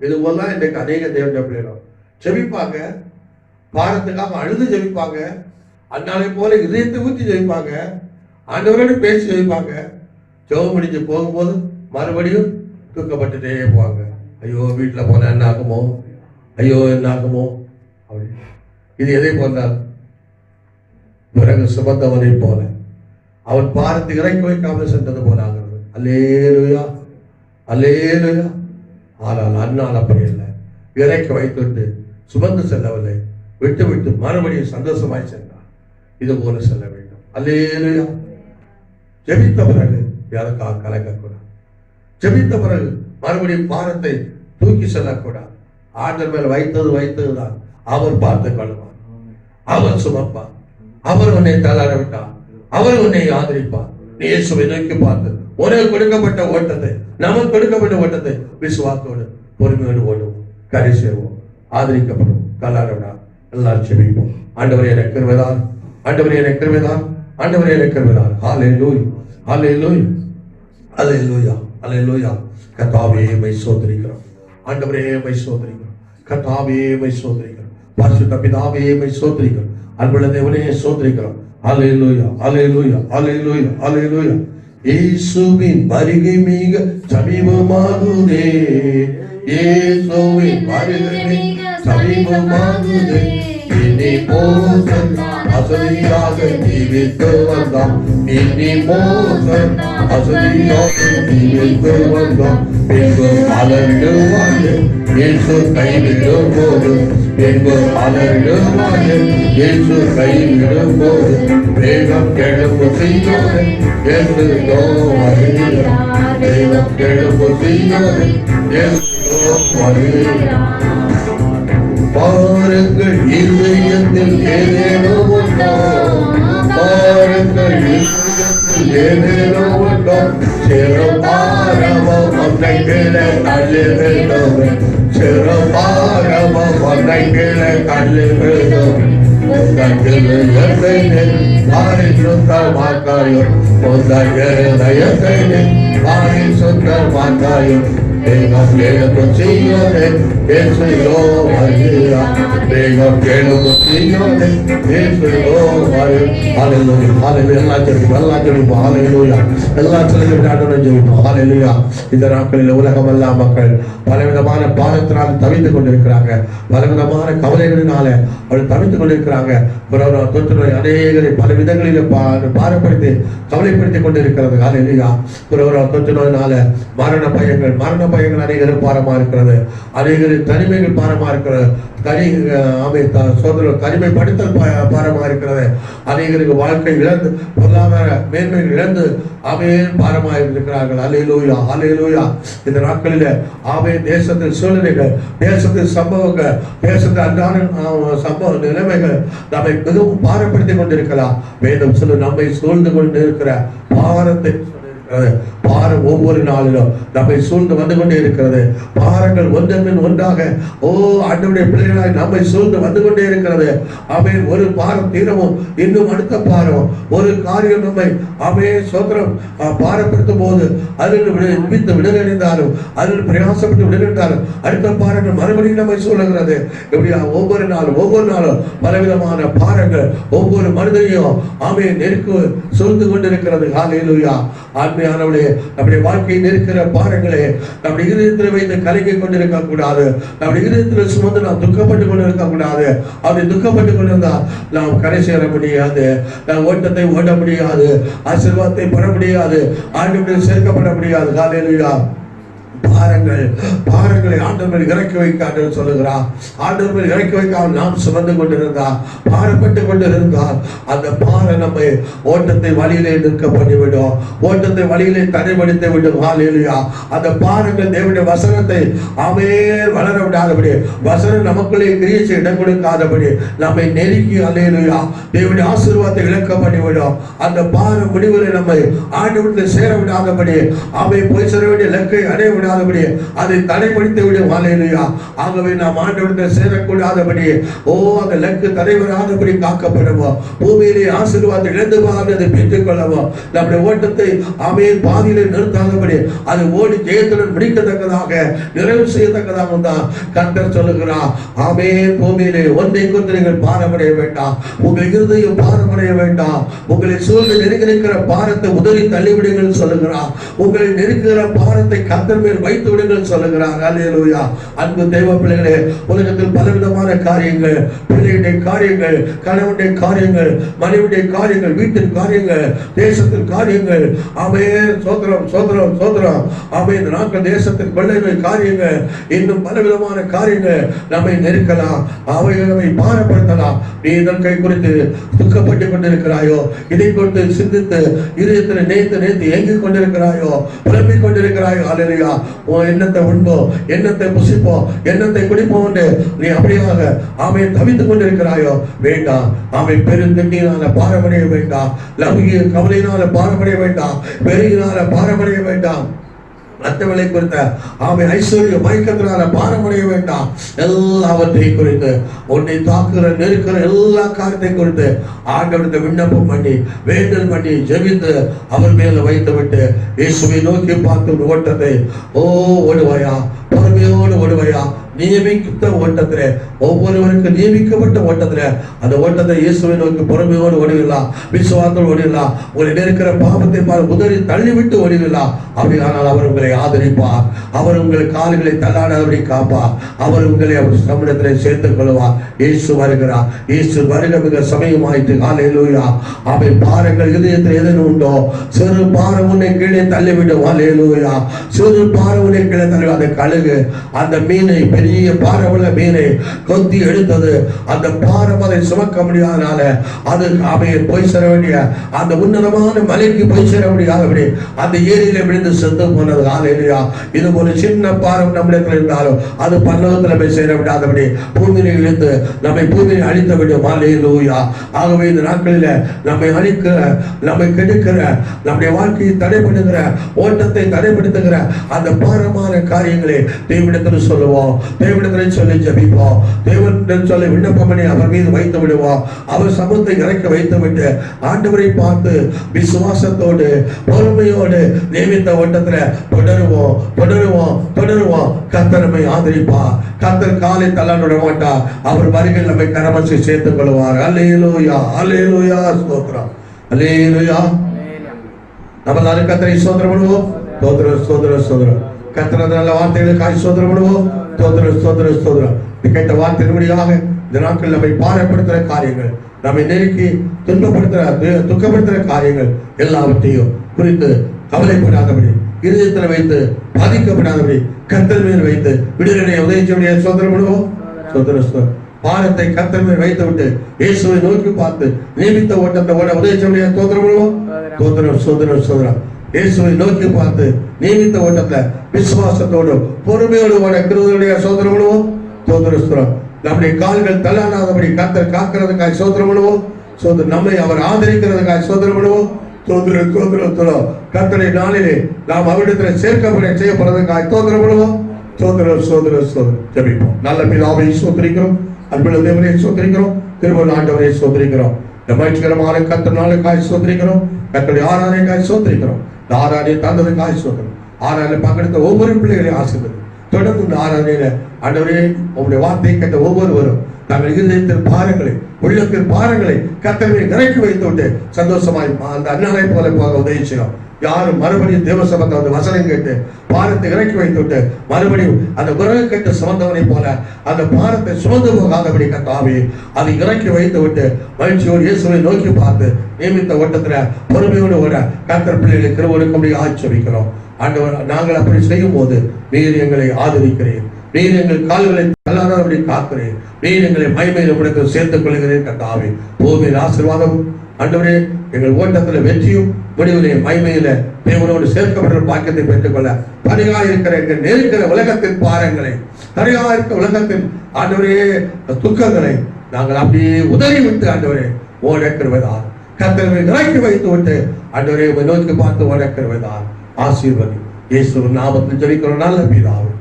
இது போல இன்றைக்கு அநேக தேவனுடைய பிள்ளைகள் ஜெபிப்பாங்க, பாரத்துக்காக அழுது ஜெபிப்பாங்க, அந்நாளை போல இதயத்தை ஊற்றி ஜெபிப்பாங்க, ஆண்டவரோடு பேசி ஜெபிப்பாங்க. ஜெபம் முடிஞ்சு போகும்போது மறுபடியும் தூக்கப்பட்டுட்டே போவாங்க. ஐயோ வீட்டில் போனா என்ன ஆகுமோ, ஐயோ என்ன ஆகுமோ அப்படி. இது எதை போன்றால் விறகு சுமந்தவனை போல அவன் பாரத்தை இறக்கி வைக்காமல் சென்றது போல ஆகிறது. அல்லேலூயா, அல்லேலூயா. ஆனால் அந்நாள் அப்படி இல்லை, இறக்கி வைத்துவிட்டு சுமந்து செல்லவில்லை, விட்டு விட்டு மறுபடியும் சந்தோஷமாய் சென்றார். இது போல செல்ல வேண்டும். அல்லேலூயா. ஜெபித்த பிறகு யாருக்காக கலக்கக்கூடாது. ஜெபித்த பிறகு மறுபடியும் பாரத்தை தூக்கி செல்லக்கூடாது. ஆண்டவர் மேல் வைத்ததுதான் அவர் பார்த்துக் கொள்வார், அவர் சுமப்பார், அவர் உன்னை தள்ளாட விட்டார், அவர் உன்னை ஆதரிப்பார். நீ இயேசுவை நோக்கி பார்த்து உனக்கு கொடுக்கப்பட்ட ஓட்டத்தை, நமக்கு கொடுக்கப்பட்ட ஓட்டத்தை விசுவாசத்தோடு பொறுமையோடு ஓடுவோம், கரை சேருவோம், ஆதரிக்கப்படும், தள்ளாட விடார். எல்லாரும் ஜெபிப்போம். ஆண்டவரே எனக்கு கிருபைதான், ஆண்டவரே எனக்கு கிருபைதான், ஆண்டவரே எனக்கு கிருபைதான். ஹல்லேலூயா, ஹல்லேலூயா, ஹல்லேலூயா, ஹல்லேலூயா. கர்த்தாவே மை சோதரிக்கிறோம், ஆண்டவரே மை சோதரிக்கிறோம், கர்த்தாவே மை சோதரிக்கிறோம், பரிசுத்த பிதாவே மை சோதரிக்கிறோம், அன்புள்ள தேவனே சோதரிக்கிறோம். ஹல்லேலூயா, ஹல்லேலூயா, ஹல்லேலூயா, ஹல்லேலூயா. இயேசுவின் வருகை மிக சமீபமாகுதே, இயேசுவின் வருகை மிக சமீபமாகுதே. இனி மோசன் அசதியாக ஜீவித்து வந்தான், இனி மோசன் அசதியாக ஜீவித்து வந்தான். பின்பு அலறிடுவாங்க இயேசு கைவிடும் போது, பின்பு அலறிடுவாங்க இயேசு கைவிடும் போது. வேகம் எழுப்பு செய்யோனே என்று வருகிறார், வேகம் எழுப்பு செய்யோனே என்று வருகிறார். பாருங்கள் இதயத்தில் ஏதேனோ உண்டோ, பாருங்கள் இதயத்தில் ஏதேனோ உண்டோ. சிறுபாரமம் ஒன்றை கீழே தள்ளி விடும், சிறுபாரமம் ஒன்றை கீழே தள்ளி விடும். சுத்தமாக்காயும், சுத்தமாக்காயும், வேகம் எழும்பும் சீயோனே இயேசுவோ வருகிறார். வேகம் எழும்பும் சீயோனே இயேசுவோ வருகிறார். ஹalleluya ஹalleluya. எல்லாம் ஜெபிப்போம் ஹalleluya. எல்லாம் சொல்லிட்டு ஜெபிப்போம் ஹalleluya. இந்த நாட்களில் உலகமெல்லாம் மக்கள் பலவிதமான பாரத்தினால் தவித்துக் கொண்டிருக்கிறாங்க. பலவிதமான கவலைகளினால அவர்கள் தவித்துக் கொண்டிருக்கிறாங்க. தொற்று நோய் அநேகரை பல விதங்களில் பாரப்படுத்தி கவலைப்படுத்திக் கொண்டிருக்கிறது. ஹalleluya. தொற்று நோயினால மரண பயங்கள் அநேகரும் பாரமா இருக்கிறது. அநேகரின் தனிமைகள் பாரமா இருக்கிறது. தனிமைப்படுத்தல் பாரமா இருக்கிறது. அநேகருக்கு வாழ்க்கை இழந்து பொருளாதார மேன்மைகள் இழந்து பாரமாக இருக்கிறார்கள். அல்லேலூயா அல்லேலூயா. இந்த நாட்களில் தேசத்தின் சூழ்நிலைகள், தேசத்தின் சம்பவங்கள், தேசத்தின் அன்றாட சம்பவ நிலைமைகள் நம்மை மிகவும் பாரப்படுத்திக் கொண்டிருக்கலாம். வேதம் சொல்லு நம்மை சூழ்ந்து கொண்டு இருக்கிற பாரத்தை பாரம் ஒவ்வொரு நாளிலும் நம்மை சூழ்ந்து வந்து கொண்டே இருக்கிறது. பாரங்கள் ஒன்றன் ஒன்றாக ஆண்டவருடைய பிள்ளைகளாய் நம்மை சூழ்ந்து வந்து கொண்டே இருக்கிறது. ஒரு பாரம் தீரவும் இன்னும் அடுத்த பாரம், ஒரு காரியம் நம்மை சோதரம் பாரப்படுத்தும் போது அதில் நிமித்து விடுதலைந்தாலும், அதில் பிரயாசப்பட்டு விடுதலைந்தாலும் அடுத்த பாரங்கள் மறுபடியும் நம்மை சூழ்கிறது. இப்படியா ஒவ்வொரு நாளும் பலவிதமான பாரங்கள் ஒவ்வொரு மனிதனையும் நெருக்கு சூழ்ந்து கொண்டிருக்கிறது. ஹல்லேலூயா. ஆன்மையானவளே, நம்முடைய வாழ்க்கையில் இருக்கிற பாரங்களே நம்முடைய இதயத்தில் வைத்து கலங்கி கொண்டிருக்க கூடாது. நம்முடைய இதயத்தில் சுமந்து நாம் துக்கப்பட்டு கொண்டிருக்க கூடாது. அப்படி துக்கப்பட்டு கொண்டிருந்தால் நாம் கரை சேர முடியாது, நாம் ஓட்டத்தை ஓட முடியாது, ஆசீர்வாதத்தை பெற முடியாது, ஆண்டவரில் சேர்க்கப்பட முடியாது. ஹல்லேலூயா. பாரங்களை ஆண்டவர் இறக்கி வைக்க சொல்லுகிறார். ஆண்டவர் இறக்கி வைக்காமல் நாம் சுமந்து கொண்டிருந்தால், பாரப்பட்டு கொண்டிருந்தால் அந்த பாரம் நம்மை ஓட்டத்தை வழியிலே நிற்க பண்ணிவிடும், ஓட்டத்தை வழியிலே தடைபடுத்தி விடும். ஹல்லேலூயா. அந்த பாரங்கள் தேவனுடைய வசனத்தை வளர விடாதபடி, வசனம் நமக்குள்ளே கிரியை இடம் கொடுக்காதபடி நம்மை நெருக்கி ஹல்லேலூயா தேவனுடைய ஆசீர்வாதத்தை இழக்க பண்ணிவிடும். அந்த பாரம் முடிவுரை நம்மை ஆண்டவரில் சேர விடாதபடி, போய் சேர வேண்டிய இலக்கை அடைய விடாதபடி அதை தடைப்படுத்தி விடும். ஹல்லேலூயா. ஆகவே நாம் ஆண்டவரிடத்தில் சேரக்கூடாதபடி, அந்த லக்கு தடைவராதபடி காக்கப்படுவோம். பூமியிலே ஆசீர்வாதத்தை இழந்து அதை பெற்றுக் கொள்ளவும், நம்முடைய ஓட்டத்தை பாதியிலே நிறுத்தாதபடி அது ஓடி ஜெயத்துடன் முடிக்கத்தக்கதாக நிறைவு செய்யத்தக்கதாக தான் கர்த்தர் சொல்லுகிறார். பூமியிலே ஒன்றை கொண்டு நீங்கள் பாரமடைய வேண்டாம், உங்கள் இருதயம் பாரமடைய வேண்டாம். உங்களை சூழ்ந்து நெருங்கிற பாரத்தை உதறி தள்ளிவிடுங்கள் சொல்லுகிறார். உங்களை நெருங்குகிற பாரத்தை கர்த்தர் மேல் வைத்து விடுங்கள் சொல்லுகிறார். அல்லேலூயா. அன்பு தெய்வ பிள்ளைகளே, உலகத்தில் பலவிதமான காரியங்கள், பிள்ளையுடைய காரியங்கள், கணவனுடைய காரியங்கள், மனைவியுடைய காரியங்கள், வீட்டின் காரியங்கள், தேசத்தின் காரியங்கள், சோதரம் சோதரம் சோதரம் இந்த நாட்கள் தேசத்தின் கொள்ளை காரியங்கள், இன்னும் பலவிதமான காரியங்கள் நம்மை நெருக்கலாம், அவைகளை பாரப்படுத்தலாம். நீ இதற்கை குறித்து துக்கப்பட்டுக் கொண்டிருக்கிறாயோ, இதை குறித்து சிந்தித்து இதயத்தில் நேத்து ஏங்கிக் கொண்டிருக்கிறாயோ, புலம்பிக் கொண்டிருக்கிறாயோ, அல்லேலூயா. எண்ணத்தை உண்போம், எண்ணத்தை புசிப்போம், எண்ணத்தை குடிப்போம் என்று நீ அப்படியாக தவித்துக் கொண்டிருக்கிறாயோ, வேண்டாம். பெருந்தண்ணியினால பாரமடைய வேண்டாம், லௌகிக கவலையினால பாரமடைய வேண்டாம், பெருகினால பாரமடைய வேண்டாம், மற்றவர்களை குறித்த ஐஸ்வர்ய மயக்கத்தினால பாரமடைய வேண்டாம். எல்லாவற்றையும் குறித்து, உன்னை தாக்குகிற நெருக்கிற எல்லா காரியத்தை குறித்து ஆண்டவருக்கு விண்ணப்பம் பண்ணி வேண்டல் பண்ணி ஜெபித்து அவர் மேல வைத்து விட்டு இயேசுவை நோக்கி பார்க்கும் ஓட்டத்தை ஓடுவாயா, பொறுமையோடு ஓடுவாயா. நியமித்த ஓட்டத்துல, ஒவ்வொருவருக்கு நியமிக்கப்பட்ட ஓட்டத்துல அந்த ஓட்டத்தை இயேசுவை நோக்கி பொறுமையோடு ஓடிவிடலாம், விசுவாசத்தோடு ஓடிவிடலாம். உங்களை இருக்கிற பாவத்தை உதறி தள்ளிவிட்டு ஓடிவிடலாம். அப்படியானால் அவர் உங்களை ஆதரிப்பார், அவர் உங்கள் கால்களை தள்ளாடாதபடி காப்பார், அவர் உங்களை அவர் சமூகத்தில் சேர்த்துக் கொள்வார். இயேசு வருகிறார், இயேசு வருக மிக சமயமாயிற்று. ஹல்லேலூயா. பாரங்கள் இதயத்தில் எதன் உண்டோ, சிறு பாரம் உன்னை கீழே தள்ளிவிடும். ஹல்லேலூயா. சிறு பாரம் உன்னை கீழே தள்ளி, அந்த கழுகு அந்த மீனை, பெரிய பாரமுள்ள மீனை கொத்தி எடுத்தது. அந்த பாரம் அதை சுமக்க முடியாதனால அது போய் சேர வேண்டிய அந்த உன்னதமான மலைக்கு போய் சேர முடியாதபடி அந்த ஏரியில விழுந்து செத்து போனது. ஹல்லேலூயா. இது ஒரு சின்ன பாரம் நம்மிடத்தில் இருந்தாலும் அது பரலோகத்தில் போய் சேர விடாதபடி பூமியை இழுத்து நம்மை பூமியை அழித்து விடும். ஹல்லேலூயா. ஆகவே இந்த நாட்களில் நம்மை அழிக்கிற, நம்மை கெடுக்கிற, நம்முடைய வாழ்க்கையை தடைப்படுகிற, ஓட்டத்தை தடைப்படுத்துகிற அந்த பாரமான காரியங்களை தேவனிடத்தில் சொல்லுவோம். தேவனிடத்தில் சொல்லி ஜெபிப்போம். தேவனிடம் சொல்லி விண்ணப்பம் பண்ணி அவர் மீது வைத்து விடுவோம். அவர் சமூகத்தை இறக்க வைத்து விட்டு ஆண்டவரை பார்த்து விசுவாசத்தோடு பொறுமையோடு நியமித்த ஓட்டத்துல தொடருவோம் தொடருவோம் தொடருவோம். கர்த்தர் நம்மை ஆதரிப்பார். கர்த்தர் காலை தள்ளாட விட மாட்டார். அவர் வருகையில் நம்மை கரமசி சேர்த்துக் கொள்வார். அல்லேலூயா அல்லேலூயா ஸ்தோத்திரம் அல்லேலூயா. நம்ம எல்லாரும் கர்த்தரை ஸ்தோத்திரம் பண்ணுவோம். ஸ்தோத்திரம் ஸ்தோத்திரம் ஸ்தோத்திரம். கர்த்தர் நல்ல வார்த்தைகளுக்காக ஸ்தோத்திரம் பண்ணுவோம். ஸ்தோத்திரம் ஸ்தோத்திரம் ஸ்தோத்திரம். கேட்ட வார்த்தையின்படியாக இந்த நாட்கள் நம்மை பாரப்படுத்துகிற காரியங்கள், நம்மை நெருக்கி துக்கப்படுத்துகிற காரியங்கள் எல்லாவற்றையும் குறித்து கவலைப்படாதபடி, இருதயத்தில் வைத்து பாதிக்கப்படாதபடி, கர்த்தர் மேல் வைத்து விடுதலை உதவி செய்ய சோதனை பண்ணுவோம். சோதனை பாரத்தை கர்த்தர் மேல் வைத்து விட்டு இயேசுவை நோக்கி பார்த்து நியமித்த ஓட்டத்தை ஓட உதவி செய்ய சோதனை பண்ணுவோம். சோதனம் சோதனம் சோதனம். இயேசுவை நோக்கி பார்த்து நியமித்த ஓட்டத்தை விசுவாசத்தோடு பொறுமையோடு ஓட கிருபையுடைய சோதனை பண்ணுவோம். சோதனம். நம்முடைய கால்கள் தள்ளாடாதபடி கர்த்தர் காக்கிறதுக்காக சோதனை பண்ணுவோம். சோதனை நம்மை அவர் ஆதரிக்கிறதுக்காக சோதனை பண்ணுவோம். சோதரம் சோதரம் சோதரம். கர்த்தரை நாளிலே நாம் அவரிடத்தில் சேர்க்கப்பட செய்யப்படுறதுக்காக சோதனை பண்ணுவோம். சோதரம் சோதரம் சோதரம். ஜெபிப்போம். நல்ல பிதாவை சோதரிக்கிறோம். அன்புள்ள தேவனை சோதரிக்கிறோம். திருவள்ளுவர் ஆண்டவரை சோதரிக்கிறோம். மகிழ்ச்சிகரமான கர்த்தர் நாளுக்காக சோதரிக்கிறோம். கர்த்தருடைய ஆராதனைக்காக சோதரிக்கிறோம். இந்த ஆராதனை தந்ததுக்காக சோதரம். ஆராதனை பங்கெடுத்த ஒவ்வொரு பிள்ளைகளையும் ஆசீர்வதிக்கிறோம். தொடர்ந்து இந்த ஆராதனையில ஆண்டவரே உங்களுடைய வார்த்தையை கேட்ட ஒவ்வொருவரும் தங்கள் இருதயத்தின் பாரங்களை, உள்ளத்தின் பாரங்களை கர்த்தரை இறக்கி வைத்து விட்டு சந்தோஷமாய் அந்த அண்ணனை போல போக உதவி செய்யும். யாரும் மறுபடியும் தேவசபத்தை வந்து வசனம் கேட்டு பாரத்தை இறக்கி வைத்து விட்டு மறுபடியும் அந்த விறகு கட்டு சுமந்தவனை போல அந்த பாரத்தை சுமந்து போகாதபடி கர்த்தாவே அதை இறக்கி வைத்து விட்டு மகிழ்ச்சியோடு இயேசுவை நோக்கி பார்த்து நியமித்த ஓட்டத்துல பொறுமையோடு ஓட கர்த்தர் பிள்ளைகளை கிருபைக்கும்படி ஆட்சேபிக்கிறோம். ஆண்டவர், நாங்கள் அப்படி செய்யும் போது நீர் எங்களை ஆதரிக்கிறேன். நீர் எங்கள் கால்களை தள்ளாதபடி காக்கிறேன். நீர் எங்களை மகிமையில் உம்மிடத்தில் சேர்த்துக் கொள்கிறேன் கர்த்தாவே. பூமியில் ஆசீர்வாதமும் ஆண்டவரே எங்கள் ஓட்டத்தில் வெற்றியும் முடிவிலே மகிமையில தேவனோடு சேர்க்கப்பட்ட பாக்கியத்தை பெற்றுக்கொள்ள தனியாக இருக்கிற எங்கள் நெருக்கிற உலகத்தின் பாரங்களை, தனியாக இருக்கிற உலகத்தின் ஆண்டவரே துக்கங்களை நாங்கள் அப்படியே உதறி விட்டு ஆண்டவரே ஓடக்கிறவதால் கர்த்தரை இறக்கி வைத்து விட்டு ஆண்டவரே நோக்கி பார்த்து ஓடக்கிறவதால் ஆசீர்வதி. இயேசுவின் நாமத்தில் ஜெபிக்கிறோம் நல்ல பிதாவே.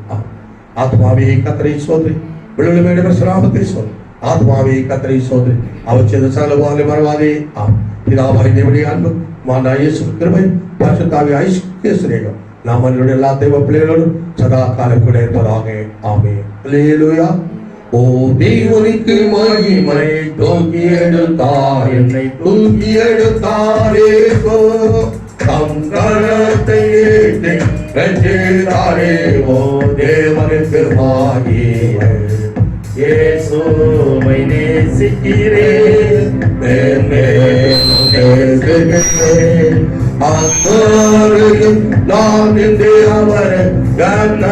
ஆத்மாவே கர்த்தரை சோதரி, விழுவிலுமே நாமத்தை சோதரி. ஆத்மாவே கர்த்தரை சோதரி, அவர் செய்த சகல மறவாதே. பிதாவாகிய தேவனுடைய அன்பு, மானாகிய இயேசு கிருபை, பரிசுத்தாவிய ஐக்கிய சிநேகம் நாம் நம்முடைய எல்லா தெய்வ பிள்ளைகளோடும் சதா காலம் கூட இருப்பதாக. ஆமென். அல்லேலூயா. ஓ தேவனுக்கு மகிமை, தூக்கி எடுத்தார் என்னை தூக்கி எடுத்தாரே. தம் கரத்தை ஏற்றி வெற்றிதாரே. ஓ தேவனுக்கு மகிமை. இயேசுவை நேசிக்கிறேன், நான் அவரை கன